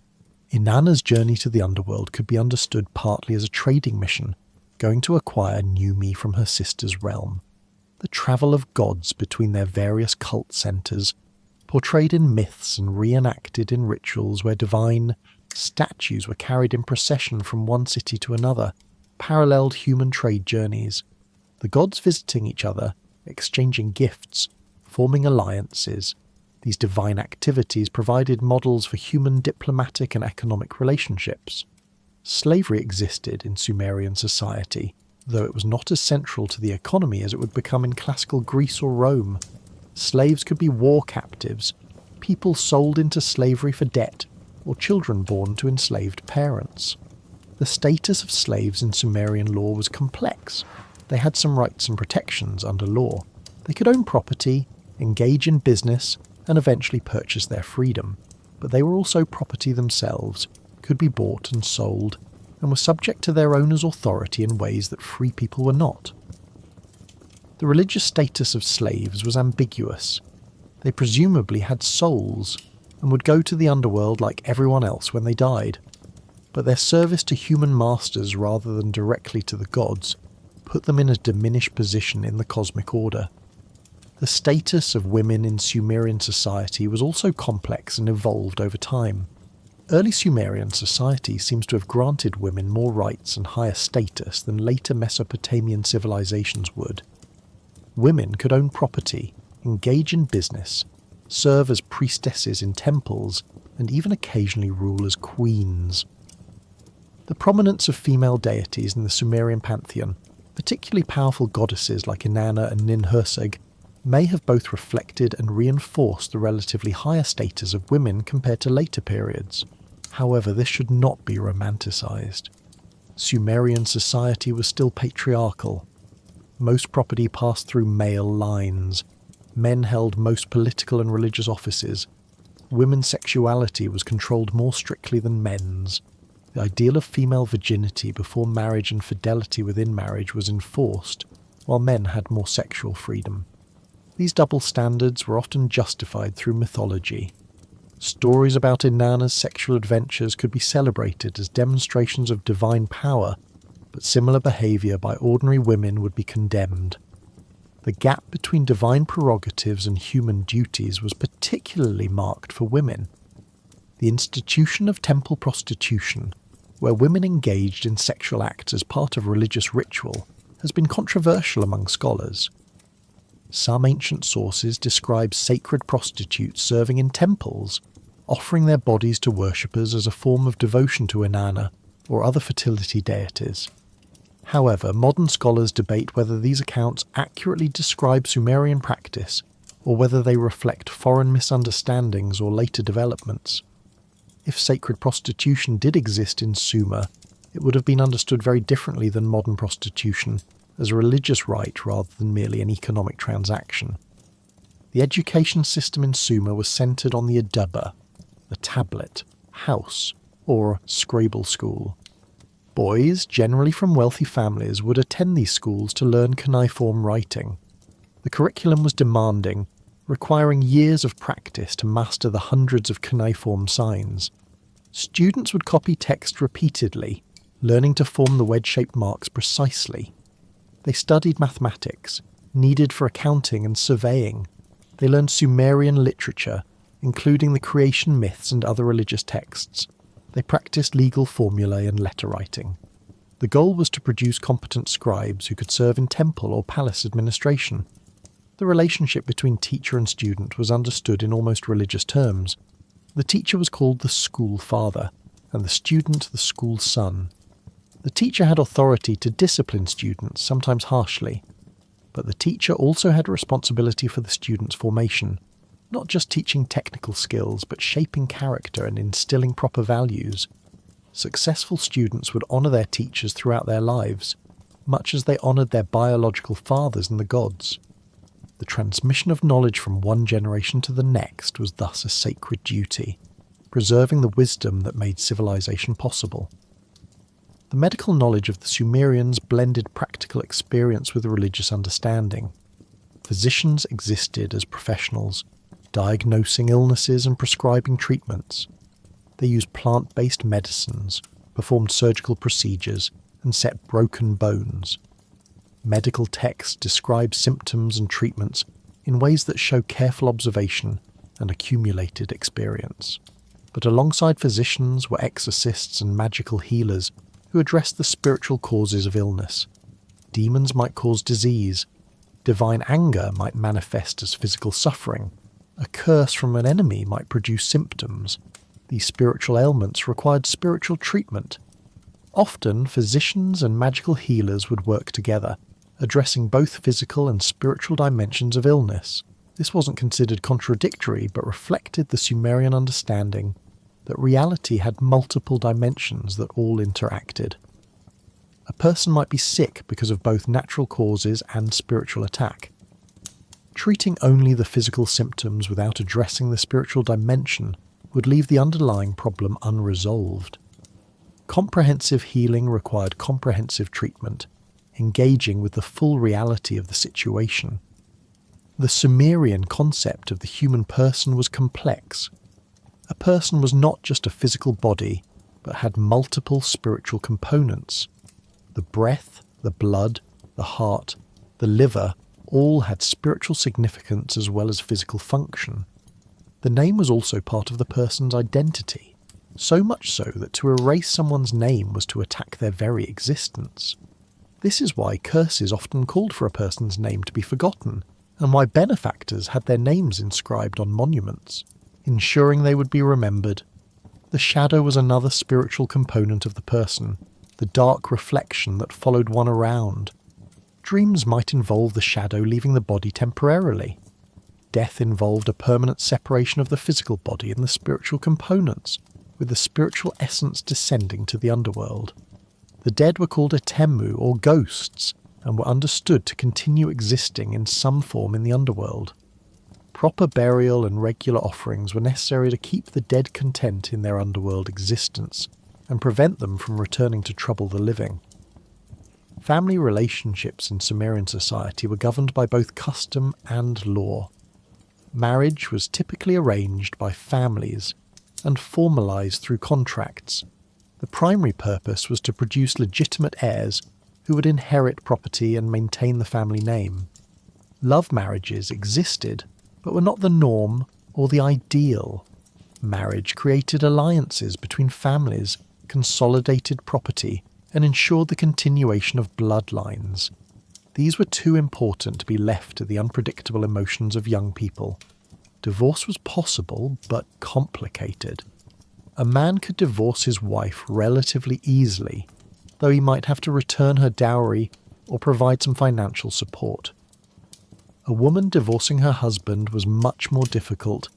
Inanna's journey to the underworld could be understood partly as a trading mission, going to acquire Numi from her sister's realm. The travel of gods between their various cult centres, portrayed in myths and reenacted in rituals where divine statues were carried in procession from one city to another, paralleled human trade journeys. The gods visiting each other, exchanging gifts, forming alliances. These divine activities provided models for human diplomatic and economic relationships. Slavery existed in Sumerian society, though it was not as central to the economy as it would become in classical Greece or Rome. Slaves could be war captives, people sold into slavery for debt, or children born to enslaved parents. The status of slaves in Sumerian law was complex. They had some rights and protections under law. They could own property, engage in business, and eventually purchase their freedom. But they were also property themselves, could be bought and sold, and were subject to their owner's authority in ways that free people were not. The religious status of slaves was ambiguous. They presumably had souls, and would go to the underworld like everyone else when they died. But their service to human masters rather than directly to the gods put them in a diminished position in the cosmic order. The status of women in Sumerian society was also complex and evolved over time. Early Sumerian society seems to have granted women more rights and higher status than later Mesopotamian civilizations would. Women could own property, engage in business, serve as priestesses in temples, and even occasionally rule as queens. The prominence of female deities in the Sumerian pantheon, particularly powerful goddesses like Inanna and Ninhursag, may have both reflected and reinforced the relatively higher status of women compared to later periods. However, this should not be romanticised. Sumerian society was still patriarchal. Most property passed through male lines. Men held most political and religious offices. Women's sexuality was controlled more strictly than men's. The ideal of female virginity before marriage and fidelity within marriage was enforced, while men had more sexual freedom. These double standards were often justified through mythology. Stories about Inanna's sexual adventures could be celebrated as demonstrations of divine power, but similar behaviour by ordinary women would be condemned. The gap between divine prerogatives and human duties was particularly marked for women. The institution of temple prostitution, where women engaged in sexual acts as part of religious ritual, has been controversial among scholars. Some ancient sources describe sacred prostitutes serving in temples, offering their bodies to worshippers as a form of devotion to Inanna or other fertility deities. However, modern scholars debate whether these accounts accurately describe Sumerian practice or whether they reflect foreign misunderstandings or later developments. If sacred prostitution did exist in Sumer, it would have been understood very differently than modern prostitution, as a religious rite rather than merely an economic transaction. The education system in Sumer was centred on the adaba, the tablet, house, or scribal school. Boys, generally from wealthy families, would attend these schools to learn cuneiform writing. The curriculum was demanding, requiring years of practice to master the hundreds of cuneiform signs. Students would copy text repeatedly, learning to form the wedge-shaped marks precisely. They studied mathematics, needed for accounting and surveying. They learned Sumerian literature, including the creation myths and other religious texts. They practiced legal formulae and letter writing. The goal was to produce competent scribes who could serve in temple or palace administration. The relationship between teacher and student was understood in almost religious terms. The teacher was called the school father, and the student the school son. The teacher had authority to discipline students, sometimes harshly, but the teacher also had a responsibility for the student's formation, not just teaching technical skills, but shaping character and instilling proper values. Successful students would honour their teachers throughout their lives, much as they honoured their biological fathers and the gods. The transmission of knowledge from one generation to the next was thus a sacred duty, preserving the wisdom that made civilization possible. The medical knowledge of the Sumerians blended practical experience with religious understanding. Physicians existed as professionals, diagnosing illnesses and prescribing treatments. They used plant-based medicines, performed surgical procedures, and set broken bones. Medical texts describe symptoms and treatments in ways that show careful observation and accumulated experience. But alongside physicians were exorcists and magical healers who addressed the spiritual causes of illness. Demons might cause disease. Divine anger might manifest as physical suffering. A curse from an enemy might produce symptoms. These spiritual ailments required spiritual treatment. Often, physicians and magical healers would work together, addressing both physical and spiritual dimensions of illness. This wasn't considered contradictory, but reflected the Sumerian understanding that reality had multiple dimensions that all interacted. A person might be sick because of both natural causes and spiritual attack. Treating only the physical symptoms without addressing the spiritual dimension would leave the underlying problem unresolved. Comprehensive healing required comprehensive treatment, engaging with the full reality of the situation. The Sumerian concept of the human person was complex. A person was not just a physical body, but had multiple spiritual components. The breath, the blood, the heart, the liver, all had spiritual significance as well as physical function. The name was also part of the person's identity, so much so that to erase someone's name was to attack their very existence. This is why curses often called for a person's name to be forgotten, and why benefactors had their names inscribed on monuments, ensuring they would be remembered. The shadow was another spiritual component of the person, the dark reflection that followed one around. Dreams might involve the shadow leaving the body temporarily. Death involved a permanent separation of the physical body and the spiritual components, with the spiritual essence descending to the underworld. The dead were called atemu, or ghosts, and were understood to continue existing in some form in the underworld. Proper burial and regular offerings were necessary to keep the dead content in their underworld existence, and prevent them from returning to trouble the living. Family relationships in Sumerian society were governed by both custom and law. Marriage was typically arranged by families and formalized through contracts. The primary purpose was to produce legitimate heirs who would inherit property and maintain the family name. Love marriages existed, but were not the norm or the ideal. Marriage created alliances between families, consolidated property, and ensured the continuation of bloodlines. These were too important to be left to the unpredictable emotions of young people. Divorce was possible, but complicated. A man could divorce his wife relatively easily, though he might have to return her dowry or provide some financial support. A woman divorcing her husband was much more difficult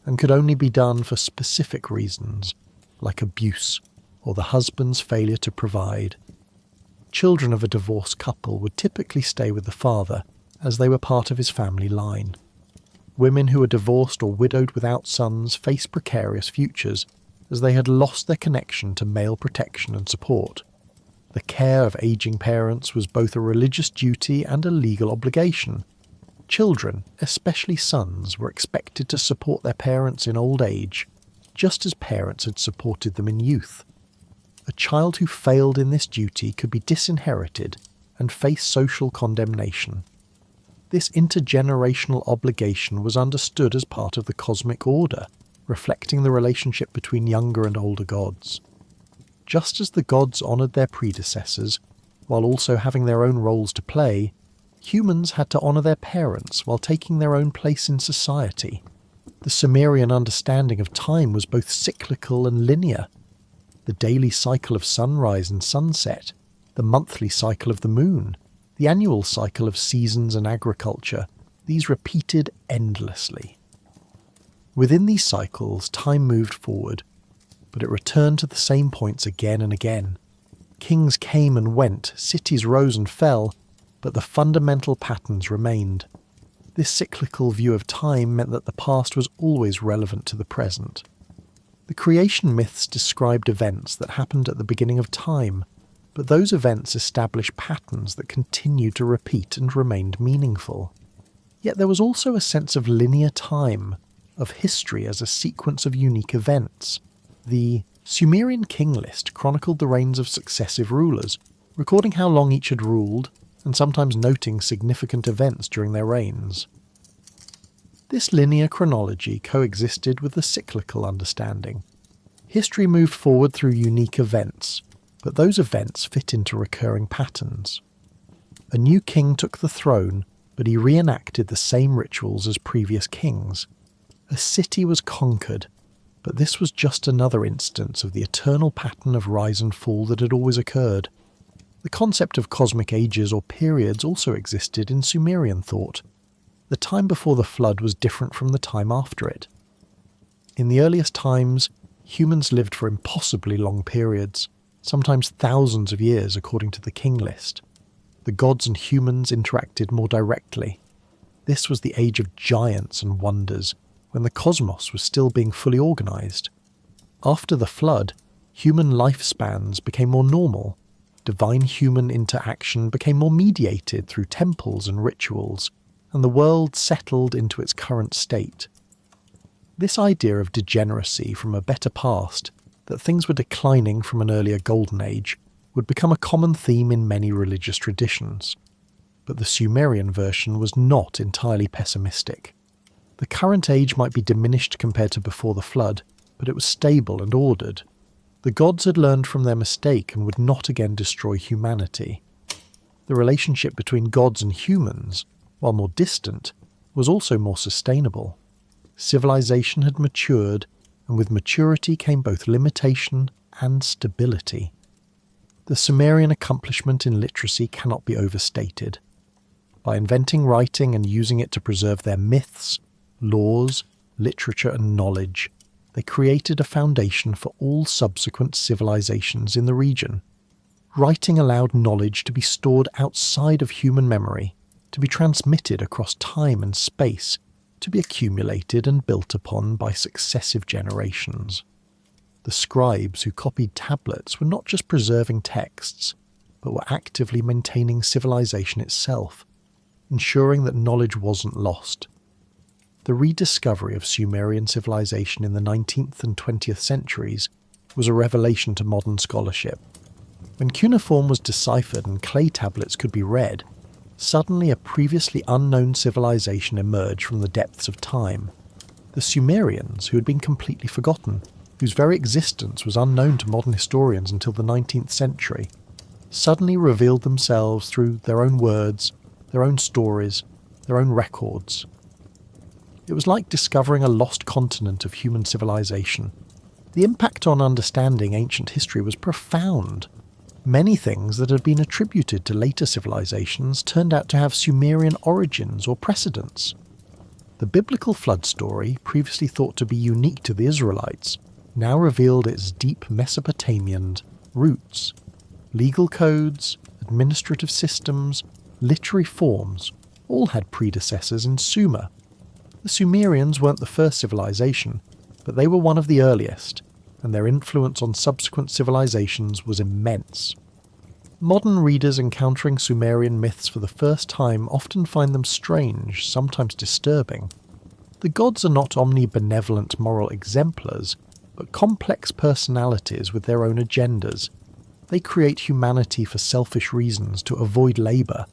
and could only be done for specific reasons, like abuse or the husband's failure to provide. Children of a divorced couple would typically stay with the father, as they were part of his family line. Women who were divorced or widowed without sons faced precarious futures, as they had lost their connection to male protection and support. The care of aging parents was both a religious duty and a legal obligation. Children, especially sons, were expected to support their parents in old age, just as parents had supported them in youth. A child who failed in this duty could be disinherited and face social condemnation. This intergenerational obligation was understood as part of the cosmic order, reflecting the relationship between younger and older gods. Just as the gods honoured their predecessors, while also having their own roles to play, humans had to honour their parents while taking their own place in society. The Sumerian understanding of time was both cyclical and linear. The daily cycle of sunrise and sunset, the monthly cycle of the moon, the annual cycle of seasons and agriculture, these repeated endlessly. Within these cycles, time moved forward, but it returned to the same points again and again. Kings came and went, cities rose and fell, but the fundamental patterns remained. This cyclical view of time meant that the past was always relevant to the present. The creation myths described events that happened at the beginning of time, but those events established patterns that continued to repeat and remained meaningful. Yet there was also a sense of linear time, of history as a sequence of unique events. The Sumerian king list chronicled the reigns of successive rulers, recording how long each had ruled, and sometimes noting significant events during their reigns. This linear chronology coexisted with the cyclical understanding. History moved forward through unique events, but those events fit into recurring patterns. A new king took the throne, but he reenacted the same rituals as previous kings. A city was conquered, but this was just another instance of the eternal pattern of rise and fall that had always occurred. The concept of cosmic ages or periods also existed in Sumerian thought. The time before the flood was different from the time after it. In the earliest times, humans lived for impossibly long periods, sometimes thousands of years according to the king list. The gods and humans interacted more directly. This was the age of giants and wonders, when the cosmos was still being fully organised. After the flood, human lifespans became more normal. Divine-human interaction became more mediated through temples and rituals, and the world settled into its current state. This idea of degeneracy from a better past, that things were declining from an earlier golden age, would become a common theme in many religious traditions. but the Sumerian version was not entirely pessimistic. The current age might be diminished compared to before the flood, but it was stable and ordered. The gods had learned from their mistake and would not again destroy humanity. The relationship between gods and humans, while more distant, was also more sustainable. Civilization had matured, and with maturity came both limitation and stability. The Sumerian accomplishment in literacy cannot be overstated. By inventing writing and using it to preserve their myths, laws, literature and knowledge, they created a foundation for all subsequent civilizations in the region. Writing allowed knowledge to be stored outside of human memory, to be transmitted across time and space, to be accumulated and built upon by successive generations. The scribes who copied tablets were not just preserving texts, but were actively maintaining civilization itself, ensuring that knowledge wasn't lost. The rediscovery of Sumerian civilization in the 19th and 20th centuries was a revelation to modern scholarship. When cuneiform was deciphered and clay tablets could be read, suddenly a previously unknown civilization emerged from the depths of time. The Sumerians, who had been completely forgotten, whose very existence was unknown to modern historians until the 19th century, suddenly revealed themselves through their own words, their own stories, their own records. It was like discovering a lost continent of human civilization. The impact on understanding ancient history was profound. Many things that had been attributed to later civilizations turned out to have Sumerian origins or precedents. The biblical flood story, previously thought to be unique to the Israelites, now revealed its deep Mesopotamian roots. Legal codes, administrative systems, literary forms all had predecessors in Sumer. The Sumerians weren't the first civilization, but they were one of the earliest, and their influence on subsequent civilizations was immense. Modern readers encountering Sumerian myths for the first time often find them strange, sometimes disturbing. The gods are not omnibenevolent moral exemplars, but complex personalities with their own agendas. They create humanity for selfish reasons to avoid labour.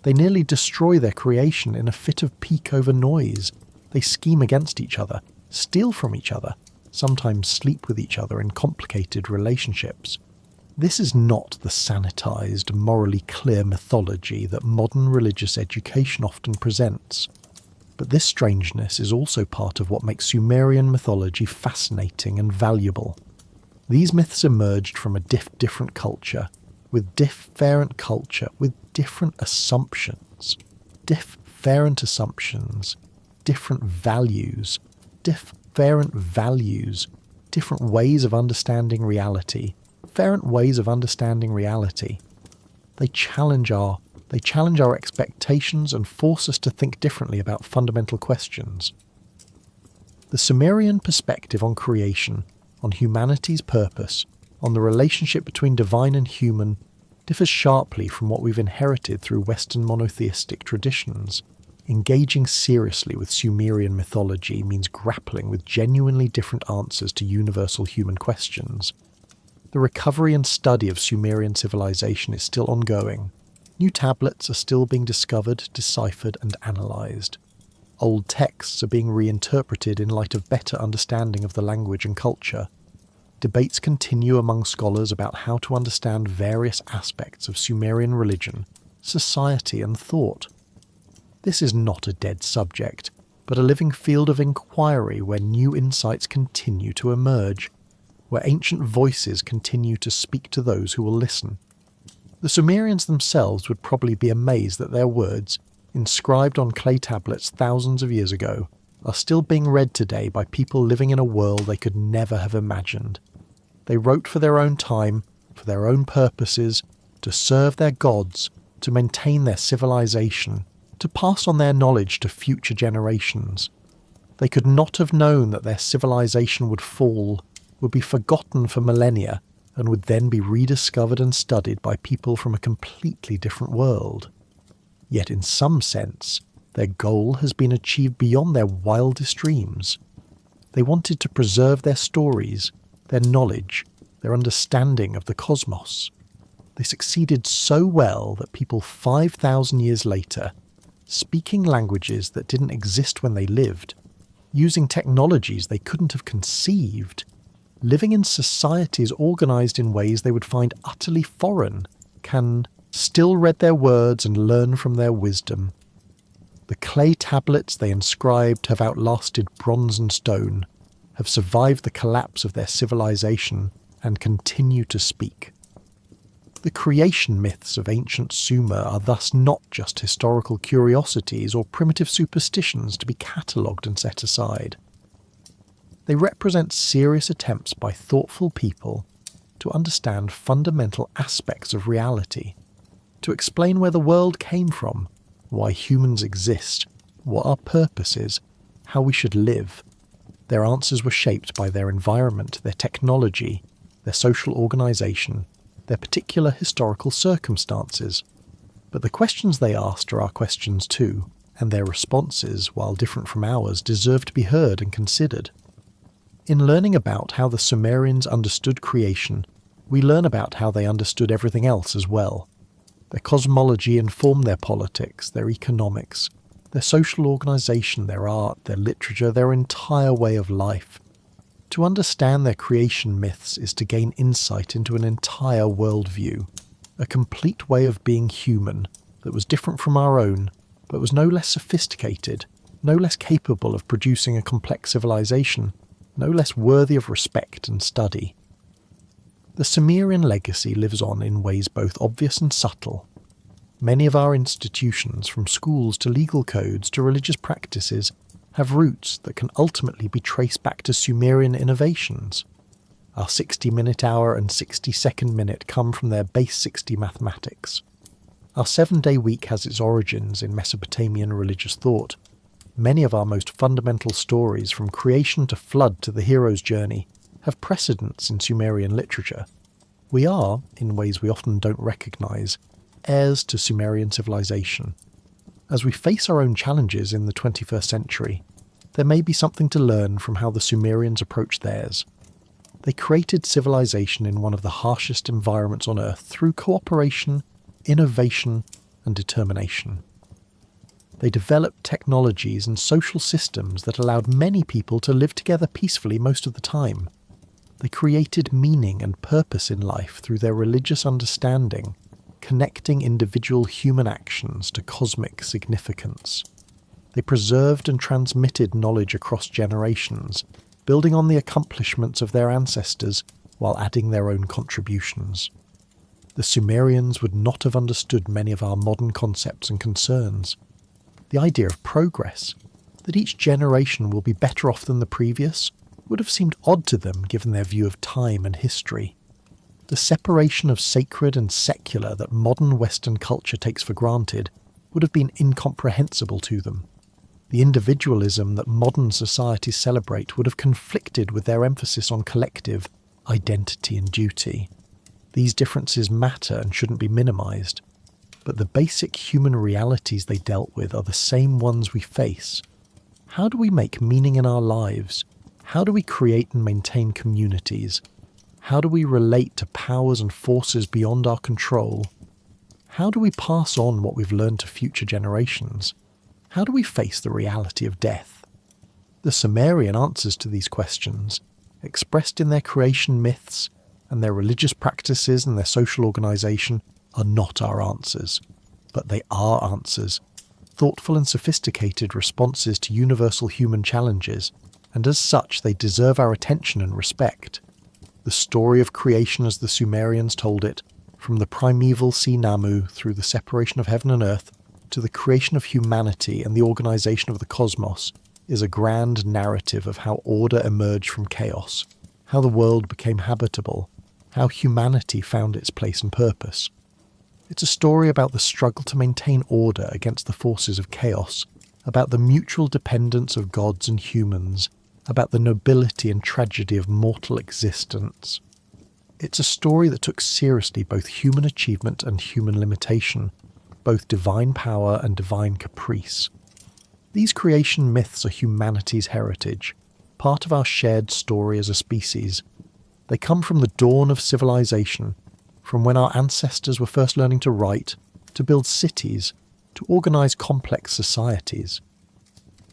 They nearly destroy their creation in a fit of pique over noise. They scheme against each other, steal from each other, sometimes sleep with each other in complicated relationships. This is not the sanitized, morally clear mythology that modern religious education often presents. But this strangeness is also part of what makes Sumerian mythology fascinating and valuable. These myths emerged from a different culture, with different assumptions, different values, different ways of understanding reality, They challenge our expectations and force us to think differently about fundamental questions. The Sumerian perspective on creation, on humanity's purpose, on the relationship between divine and human, differs sharply from what we've inherited through Western monotheistic traditions. Engaging seriously with Sumerian mythology means grappling with genuinely different answers to universal human questions. The recovery and study of Sumerian civilization is still ongoing. New tablets are still being discovered, deciphered, and analysed. Old texts are being reinterpreted in light of better understanding of the language and culture. Debates continue among scholars about how to understand various aspects of Sumerian religion, society, and thought. This is not a dead subject, but a living field of inquiry where new insights continue to emerge, where ancient voices continue to speak to those who will listen. The Sumerians themselves would probably be amazed that their words, inscribed on clay tablets thousands of years ago, are still being read today by people living in a world they could never have imagined. They wrote for their own time, for their own purposes, to serve their gods, to maintain their civilization, to pass on their knowledge to future generations. They could not have known that their civilization would fall, would be forgotten for millennia, and would then be rediscovered and studied by people from a completely different world. Yet in some sense, their goal has been achieved beyond their wildest dreams. They wanted to preserve their stories, their knowledge, their understanding of the cosmos. They succeeded so well that people 5,000 years later, speaking languages that didn't exist when they lived, using technologies they couldn't have conceived, living in societies organised in ways they would find utterly foreign, can still read their words and learn from their wisdom. The clay tablets they inscribed have outlasted bronze and stone, have survived the collapse of their civilization, and continue to speak. The creation myths of ancient Sumer are thus not just historical curiosities or primitive superstitions to be catalogued and set aside. They represent serious attempts by thoughtful people to understand fundamental aspects of reality, to explain where the world came from, why humans exist, what our purpose is, how we should live. Their answers were shaped by their environment, their technology, their social organisation, their particular historical circumstances. But the questions they asked are our questions too, and their responses, while different from ours, deserve to be heard and considered. In learning about how the Sumerians understood creation, we learn about how they understood everything else as well. Their cosmology informed their politics, their economics, their social organisation, their art, their literature, their entire way of life. To understand their creation myths is to gain insight into an entire worldview, a complete way of being human that was different from our own, but was no less sophisticated, no less capable of producing a complex civilization, no less worthy of respect and study. The Sumerian legacy lives on in ways both obvious and subtle. Many of our institutions, from schools to legal codes to religious practices, have roots that can ultimately be traced back to Sumerian innovations. Our 60-minute hour and 60-second minute come from their base 60 mathematics. Our 7-day week has its origins in Mesopotamian religious thought. Many of our most fundamental stories, from creation to flood to the hero's journey, have precedents in Sumerian literature. We are, in ways we often don't recognise, heirs to Sumerian civilization. As we face our own challenges in the 21st century, there may be something to learn from how the Sumerians approached theirs. They created civilization in one of the harshest environments on Earth through cooperation, innovation, and determination. They developed technologies and social systems that allowed many people to live together peacefully most of the time. They created meaning and purpose in life through their religious understanding, connecting individual human actions to cosmic significance. They preserved and transmitted knowledge across generations, building on the accomplishments of their ancestors while adding their own contributions. The Sumerians would not have understood many of our modern concepts and concerns. The idea of progress, that each generation will be better off than the previous, would have seemed odd to them given their view of time and history. The separation of sacred and secular that modern Western culture takes for granted would have been incomprehensible to them. The individualism that modern societies celebrate would have conflicted with their emphasis on collective identity and duty. These differences matter and shouldn't be minimised, but the basic human realities they dealt with are the same ones we face. How do we make meaning in our lives? How do we create and maintain communities? How do we relate to powers and forces beyond our control? How do we pass on what we've learned to future generations? How do we face the reality of death? The Sumerian answers to these questions, expressed in their creation myths and their religious practices and their social organisation, are not our answers, but they are answers, thoughtful and sophisticated responses to universal human challenges, and as such they deserve our attention and respect. The story of creation as the Sumerians told it, from the primeval sea Namu through the separation of heaven and earth to the creation of humanity and the organisation of the cosmos, is a grand narrative of how order emerged from chaos, how the world became habitable, how humanity found its place and purpose. It's a story about the struggle to maintain order against the forces of chaos, about the mutual dependence of gods and humans, about the nobility and tragedy of mortal existence. It's a story that took seriously both human achievement and human limitation, both divine power and divine caprice. These creation myths are humanity's heritage, part of our shared story as a species. They come from the dawn of civilization, from when our ancestors were first learning to write, to build cities, to organise complex societies.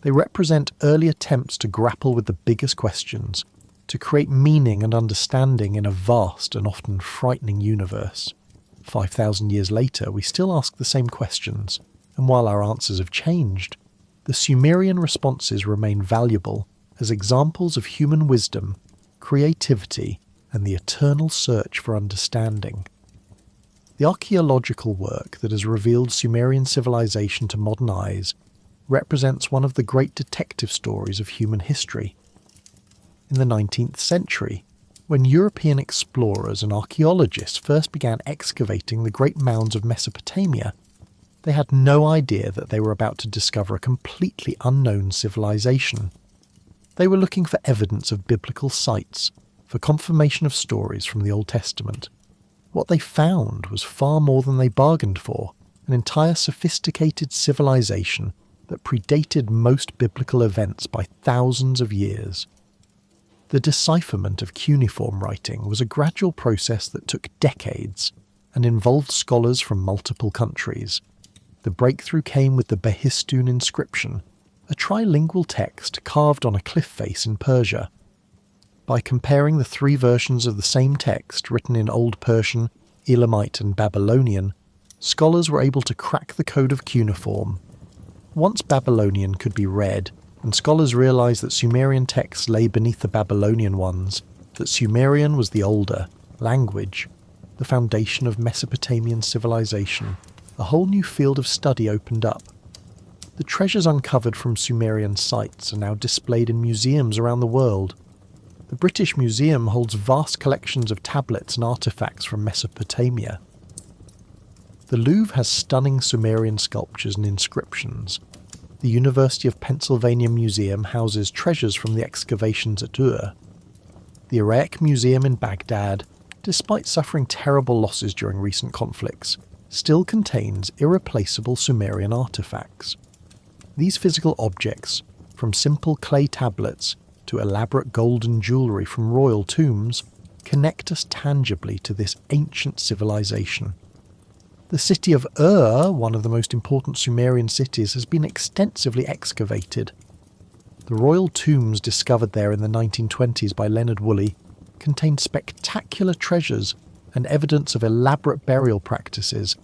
They represent early attempts to grapple with the biggest questions, to create meaning and understanding in a vast and often frightening universe. 5,000 years later, we still ask the same questions, and while our answers have changed, the Sumerian responses remain valuable as examples of human wisdom, creativity, and the eternal search for understanding. The archaeological work that has revealed Sumerian civilization to modern eyes represents one of the great detective stories of human history. In the 19th century, when European explorers and archaeologists first began excavating the great mounds of Mesopotamia, they had no idea that they were about to discover a completely unknown civilization. They were looking for evidence of biblical sites, for confirmation of stories from the Old Testament. What they found was far more than they bargained for, an entire sophisticated civilization that predated most biblical events by thousands of years. The decipherment of cuneiform writing was a gradual process that took decades and involved scholars from multiple countries. The breakthrough came with the Behistun inscription, a trilingual text carved on a cliff face in Persia. By comparing the three versions of the same text written in Old Persian, Elamite and Babylonian, scholars were able to crack the code of cuneiform. Once Babylonian could be read, and scholars realised that Sumerian texts lay beneath the Babylonian ones, that Sumerian was the older language, the foundation of Mesopotamian civilization, a whole new field of study opened up. The treasures uncovered from Sumerian sites are now displayed in museums around the world. The British Museum holds vast collections of tablets and artefacts from Mesopotamia. The Louvre has stunning Sumerian sculptures and inscriptions. The University of Pennsylvania Museum houses treasures from the excavations at Ur. The Iraq Museum in Baghdad, despite suffering terrible losses during recent conflicts, still contains irreplaceable Sumerian artefacts. These physical objects, from simple clay tablets to elaborate golden jewellery from royal tombs, connect us tangibly to this ancient civilization. The city of Ur, one of the most important Sumerian cities, has been extensively excavated. The royal tombs discovered there in the 1920s by Leonard Woolley contain spectacular treasures and evidence of elaborate burial practices,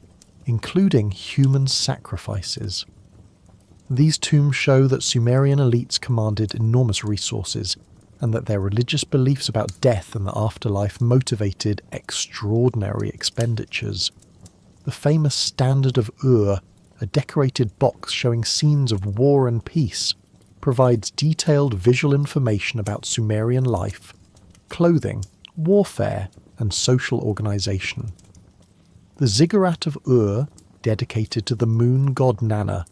including human sacrifices. These tombs show that Sumerian elites commanded enormous resources, and that their religious beliefs about death and the afterlife motivated extraordinary expenditures. The famous Standard of Ur, a decorated box showing scenes of war and peace, provides detailed visual information about Sumerian life, clothing, warfare, and social organisation. The ziggurat of Ur, dedicated to the moon god Nana,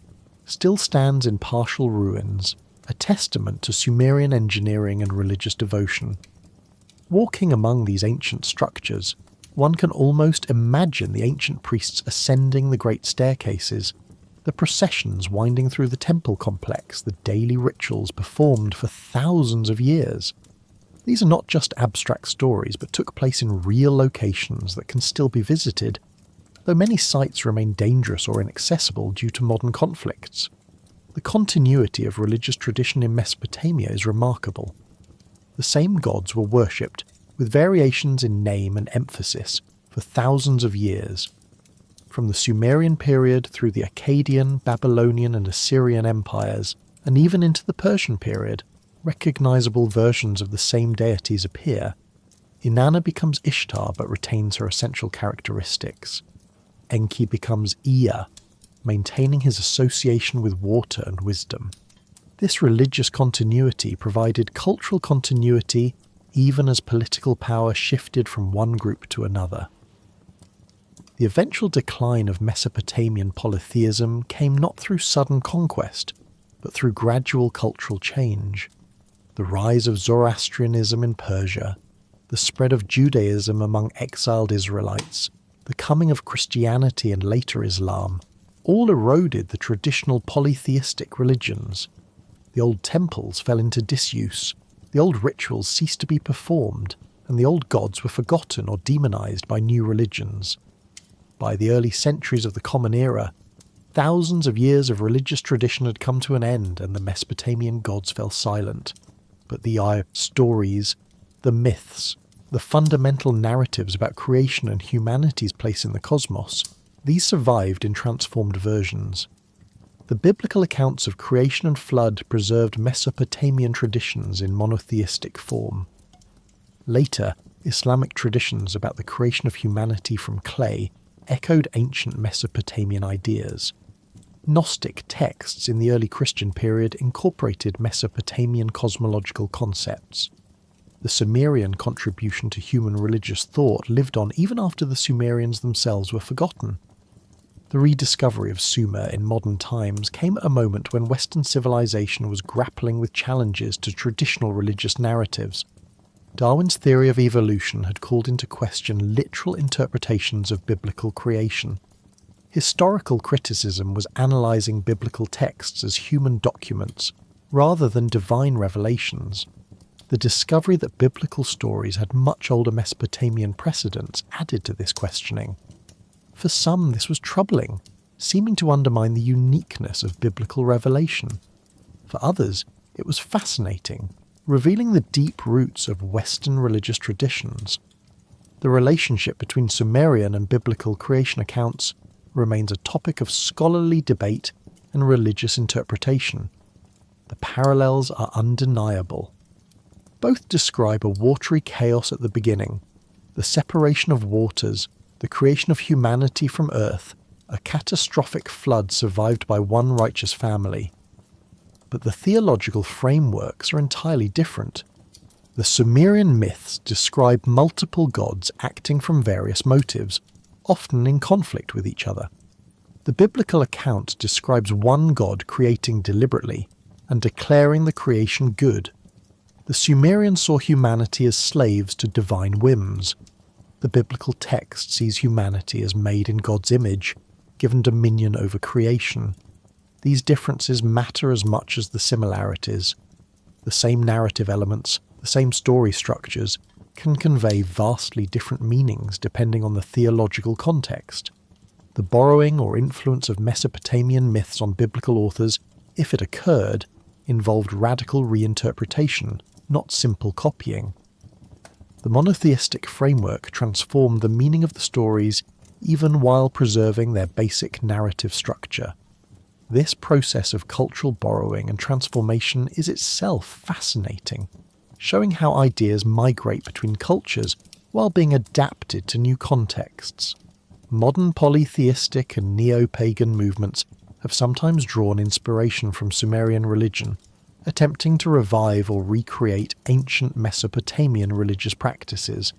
still stands in partial ruins, a testament to Sumerian engineering and religious devotion. Walking among these ancient structures, one can almost imagine the ancient priests ascending the great staircases, the processions winding through the temple complex, the daily rituals performed for thousands of years. These are not just abstract stories, but took place in real locations that can still be visited, though many sites remain dangerous or inaccessible due to modern conflicts. The continuity of religious tradition in Mesopotamia is remarkable. The same gods were worshipped, with variations in name and emphasis, for thousands of years. From the Sumerian period through the Akkadian, Babylonian and Assyrian empires, and even into the Persian period, recognizable versions of the same deities appear. Inanna becomes Ishtar but retains her essential characteristics. Enki becomes Ea, maintaining his association with water and wisdom. This religious continuity provided cultural continuity even as political power shifted from one group to another. The eventual decline of Mesopotamian polytheism came not through sudden conquest, but through gradual cultural change. The rise of Zoroastrianism in Persia, the spread of Judaism among exiled Israelites, the coming of Christianity and later Islam, all eroded the traditional polytheistic religions. The old temples fell into disuse, the old rituals ceased to be performed, and the old gods were forgotten or demonized by new religions. By the early centuries of the Common Era, thousands of years of religious tradition had come to an end and the Mesopotamian gods fell silent. But the stories, the myths, the fundamental narratives about creation and humanity's place in the cosmos, these survived in transformed versions. The biblical accounts of creation and flood preserved Mesopotamian traditions in monotheistic form. Later, Islamic traditions about the creation of humanity from clay echoed ancient Mesopotamian ideas. Gnostic texts in the early Christian period incorporated Mesopotamian cosmological concepts. The Sumerian contribution to human religious thought lived on even after the Sumerians themselves were forgotten. The rediscovery of Sumer in modern times came at a moment when Western civilization was grappling with challenges to traditional religious narratives. Darwin's theory of evolution had called into question literal interpretations of biblical creation. Historical criticism was analysing biblical texts as human documents, rather than divine revelations. The discovery that biblical stories had much older Mesopotamian precedents added to this questioning. For some, this was troubling, seeming to undermine the uniqueness of biblical revelation. For others, it was fascinating, revealing the deep roots of Western religious traditions. The relationship between Sumerian and biblical creation accounts remains a topic of scholarly debate and religious interpretation. The parallels are undeniable. Both describe a watery chaos at the beginning, the separation of waters, the creation of humanity from earth, a catastrophic flood survived by one righteous family. But the theological frameworks are entirely different. The Sumerian myths describe multiple gods acting from various motives, often in conflict with each other. The biblical account describes one god creating deliberately and declaring the creation good. The Sumerian saw humanity as slaves to divine whims. The biblical text sees humanity as made in God's image, given dominion over creation. These differences matter as much as the similarities. The same narrative elements, the same story structures, can convey vastly different meanings depending on the theological context. The borrowing or influence of Mesopotamian myths on biblical authors, if it occurred, involved radical reinterpretation, not simple copying. The monotheistic framework transformed the meaning of the stories even while preserving their basic narrative structure. This process of cultural borrowing and transformation is itself fascinating, showing how ideas migrate between cultures while being adapted to new contexts. Modern polytheistic and neo-pagan movements have sometimes drawn inspiration from Sumerian religion, attempting to revive or recreate ancient Mesopotamian religious practices.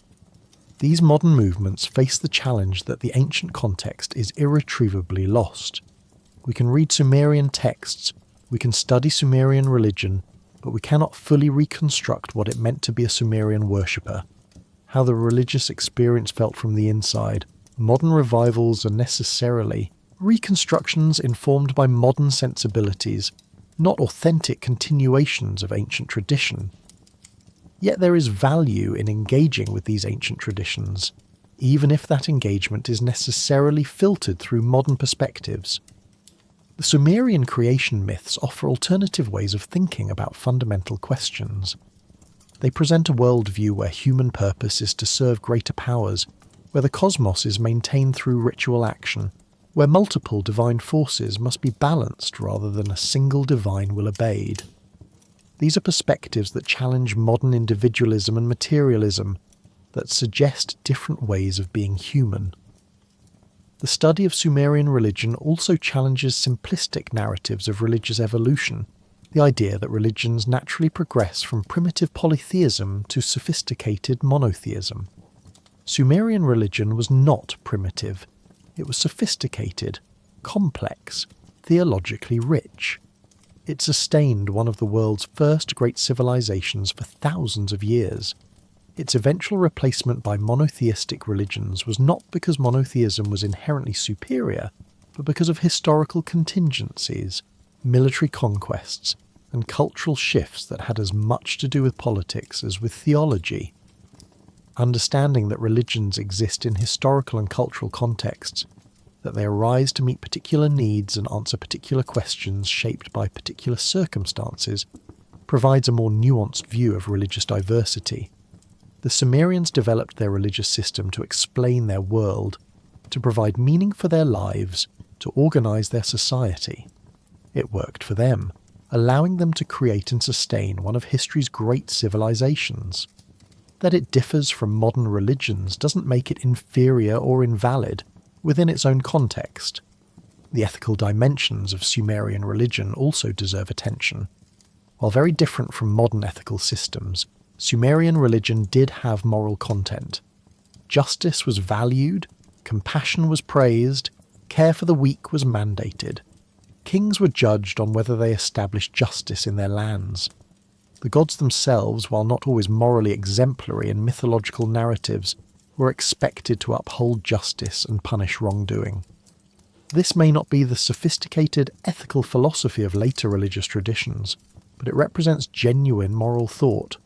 These modern movements face the challenge that the ancient context is irretrievably lost. We can read Sumerian texts, we can study Sumerian religion, but we cannot fully reconstruct what it meant to be a Sumerian worshipper, how the religious experience felt from the inside. Modern revivals are necessarily reconstructions informed by modern sensibilities, not authentic continuations of ancient tradition. Yet there is value in engaging with these ancient traditions, even if that engagement is necessarily filtered through modern perspectives. The Sumerian creation myths offer alternative ways of thinking about fundamental questions. They present a worldview where human purpose is to serve greater powers, where the cosmos is maintained through ritual action, where multiple divine forces must be balanced rather than a single divine will obeyed. These are perspectives that challenge modern individualism and materialism, that suggest different ways of being human. The study of Sumerian religion also challenges simplistic narratives of religious evolution, the idea that religions naturally progress from primitive polytheism to sophisticated monotheism. Sumerian religion was not primitive. It was sophisticated, complex, theologically rich. It sustained one of the world's first great civilizations for thousands of years. Its eventual replacement by monotheistic religions was not because monotheism was inherently superior, but because of historical contingencies, military conquests, and cultural shifts that had as much to do with politics as with theology. understanding that religions exist in historical and cultural contexts, that they arise to meet particular needs and answer particular questions shaped by particular circumstances, provides a more nuanced view of religious diversity. The Sumerians developed their religious system to explain their world, to provide meaning for their lives, to organise their society. It worked for them, allowing them to create and sustain one of history's great civilizations. That it differs from modern religions doesn't make it inferior or invalid within its own context. The ethical dimensions of Sumerian religion also deserve attention. While very different from modern ethical systems, Sumerian religion did have moral content. Justice was valued, compassion was praised, care for the weak was mandated. Kings were judged on whether they established justice in their lands. The gods themselves, while not always morally exemplary in mythological narratives, were expected to uphold justice and punish wrongdoing. This may not be the sophisticated ethical philosophy of later religious traditions, but it represents genuine moral thought,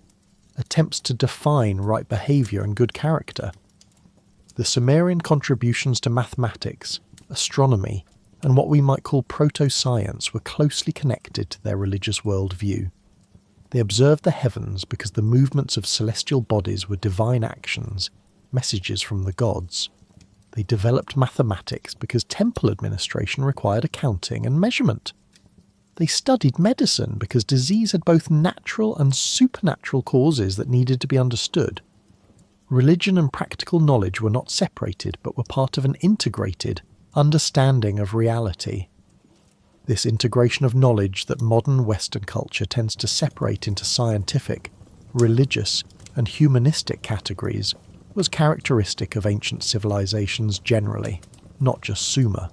attempts to define right behaviour and good character. The Sumerian contributions to mathematics, astronomy, and what we might call proto-science were closely connected to their religious worldview. They observed the heavens because the movements of celestial bodies were divine actions, messages from the gods. They developed mathematics because temple administration required accounting and measurement. They studied medicine because disease had both natural and supernatural causes that needed to be understood. Religion and practical knowledge were not separated, but were part of an integrated understanding of reality. This integration of knowledge that modern Western culture tends to separate into scientific, religious, and humanistic categories was characteristic of ancient civilizations generally, not just Sumer.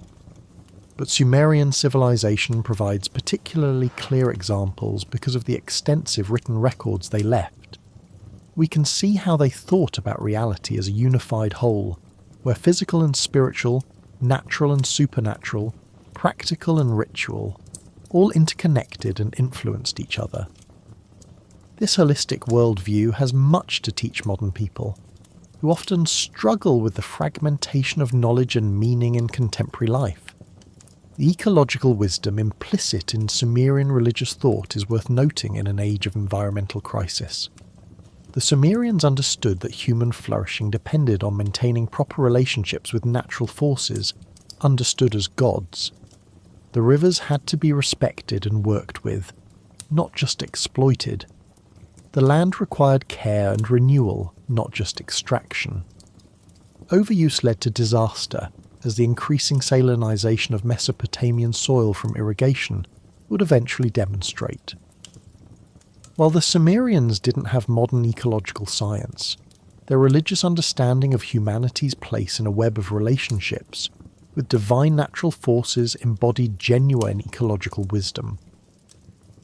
But Sumerian civilization provides particularly clear examples because of the extensive written records they left. We can see how they thought about reality as a unified whole, where physical and spiritual, natural and supernatural, practical and ritual, all interconnected and influenced each other. This holistic worldview has much to teach modern people, who often struggle with the fragmentation of knowledge and meaning in contemporary life. The ecological wisdom implicit in Sumerian religious thought is worth noting in an age of environmental crisis. The Sumerians understood that human flourishing depended on maintaining proper relationships with natural forces, understood as gods. The rivers had to be respected and worked with, not just exploited. The land required care and renewal, not just extraction. Overuse led to disaster, as the increasing salinization of Mesopotamian soil from irrigation would eventually demonstrate. While the Sumerians didn't have modern ecological science, their religious understanding of humanity's place in a web of relationships with divine natural forces embodied genuine ecological wisdom.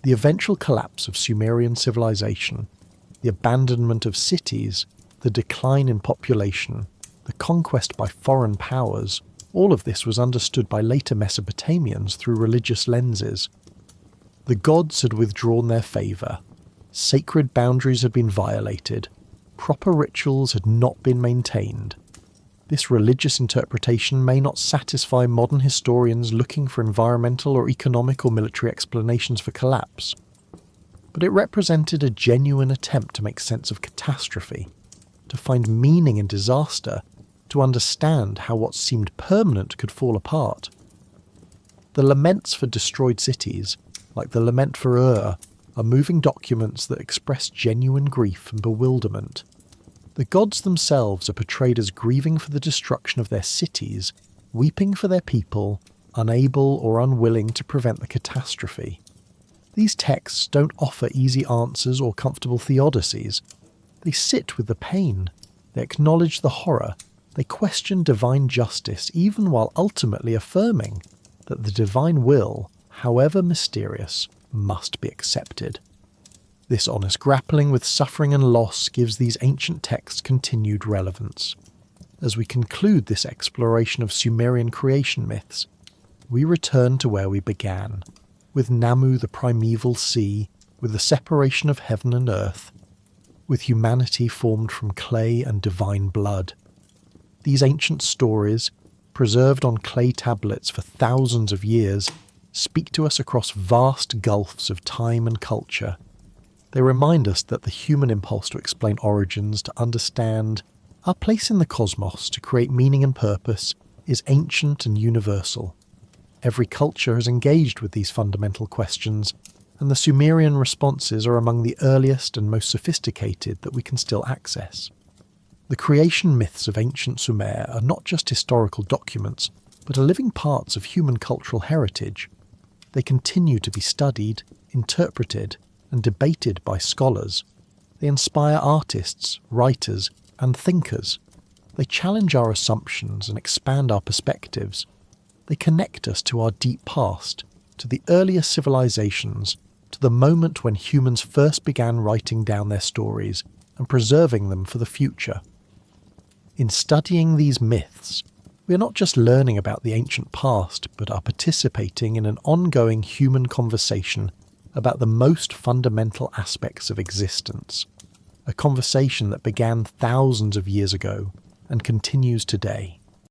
The eventual collapse of Sumerian civilization, the abandonment of cities, the decline in population, the conquest by foreign powers, all of this was understood by later Mesopotamians through religious lenses. The gods had withdrawn their favour, sacred boundaries had been violated, proper rituals had not been maintained. This religious interpretation may not satisfy modern historians looking for environmental or economic or military explanations for collapse, but it represented a genuine attempt to make sense of catastrophe, to find meaning in disaster, to understand how what seemed permanent could fall apart. The laments for destroyed cities, like the lament for Ur, are moving documents that express genuine grief and bewilderment. The gods themselves are portrayed as grieving for the destruction of their cities, weeping for their people, unable or unwilling to prevent the catastrophe. These texts don't offer easy answers or comfortable theodicies. They sit with the pain, they acknowledge the horror, they question divine justice even while ultimately affirming that the divine will, however mysterious, must be accepted. This honest grappling with suffering and loss gives these ancient texts continued relevance. As we conclude this exploration of Sumerian creation myths, we return to where we began, with Namu the primeval sea, with the separation of heaven and earth. with humanity formed from clay and divine blood. These ancient stories, preserved on clay tablets for thousands of years, speak to us across vast gulfs of time and culture. They remind us that the human impulse to explain origins, to understand our place in the cosmos, to create meaning and purpose, is ancient and universal. Every culture has engaged with these fundamental questions, and the Sumerian responses are among the earliest and most sophisticated that we can still access. The creation myths of ancient Sumer are not just historical documents, but are living parts of human cultural heritage. They continue to be studied, interpreted, and debated by scholars. They inspire artists, writers, and thinkers. They challenge our assumptions and expand our perspectives. They connect us to our deep past, to the earliest civilizations, to the moment when humans first began writing down their stories and preserving them for the future. In studying these myths, we are not just learning about the ancient past, but are participating in an ongoing human conversation about the most fundamental aspects of existence, a conversation that began thousands of years ago and continues today.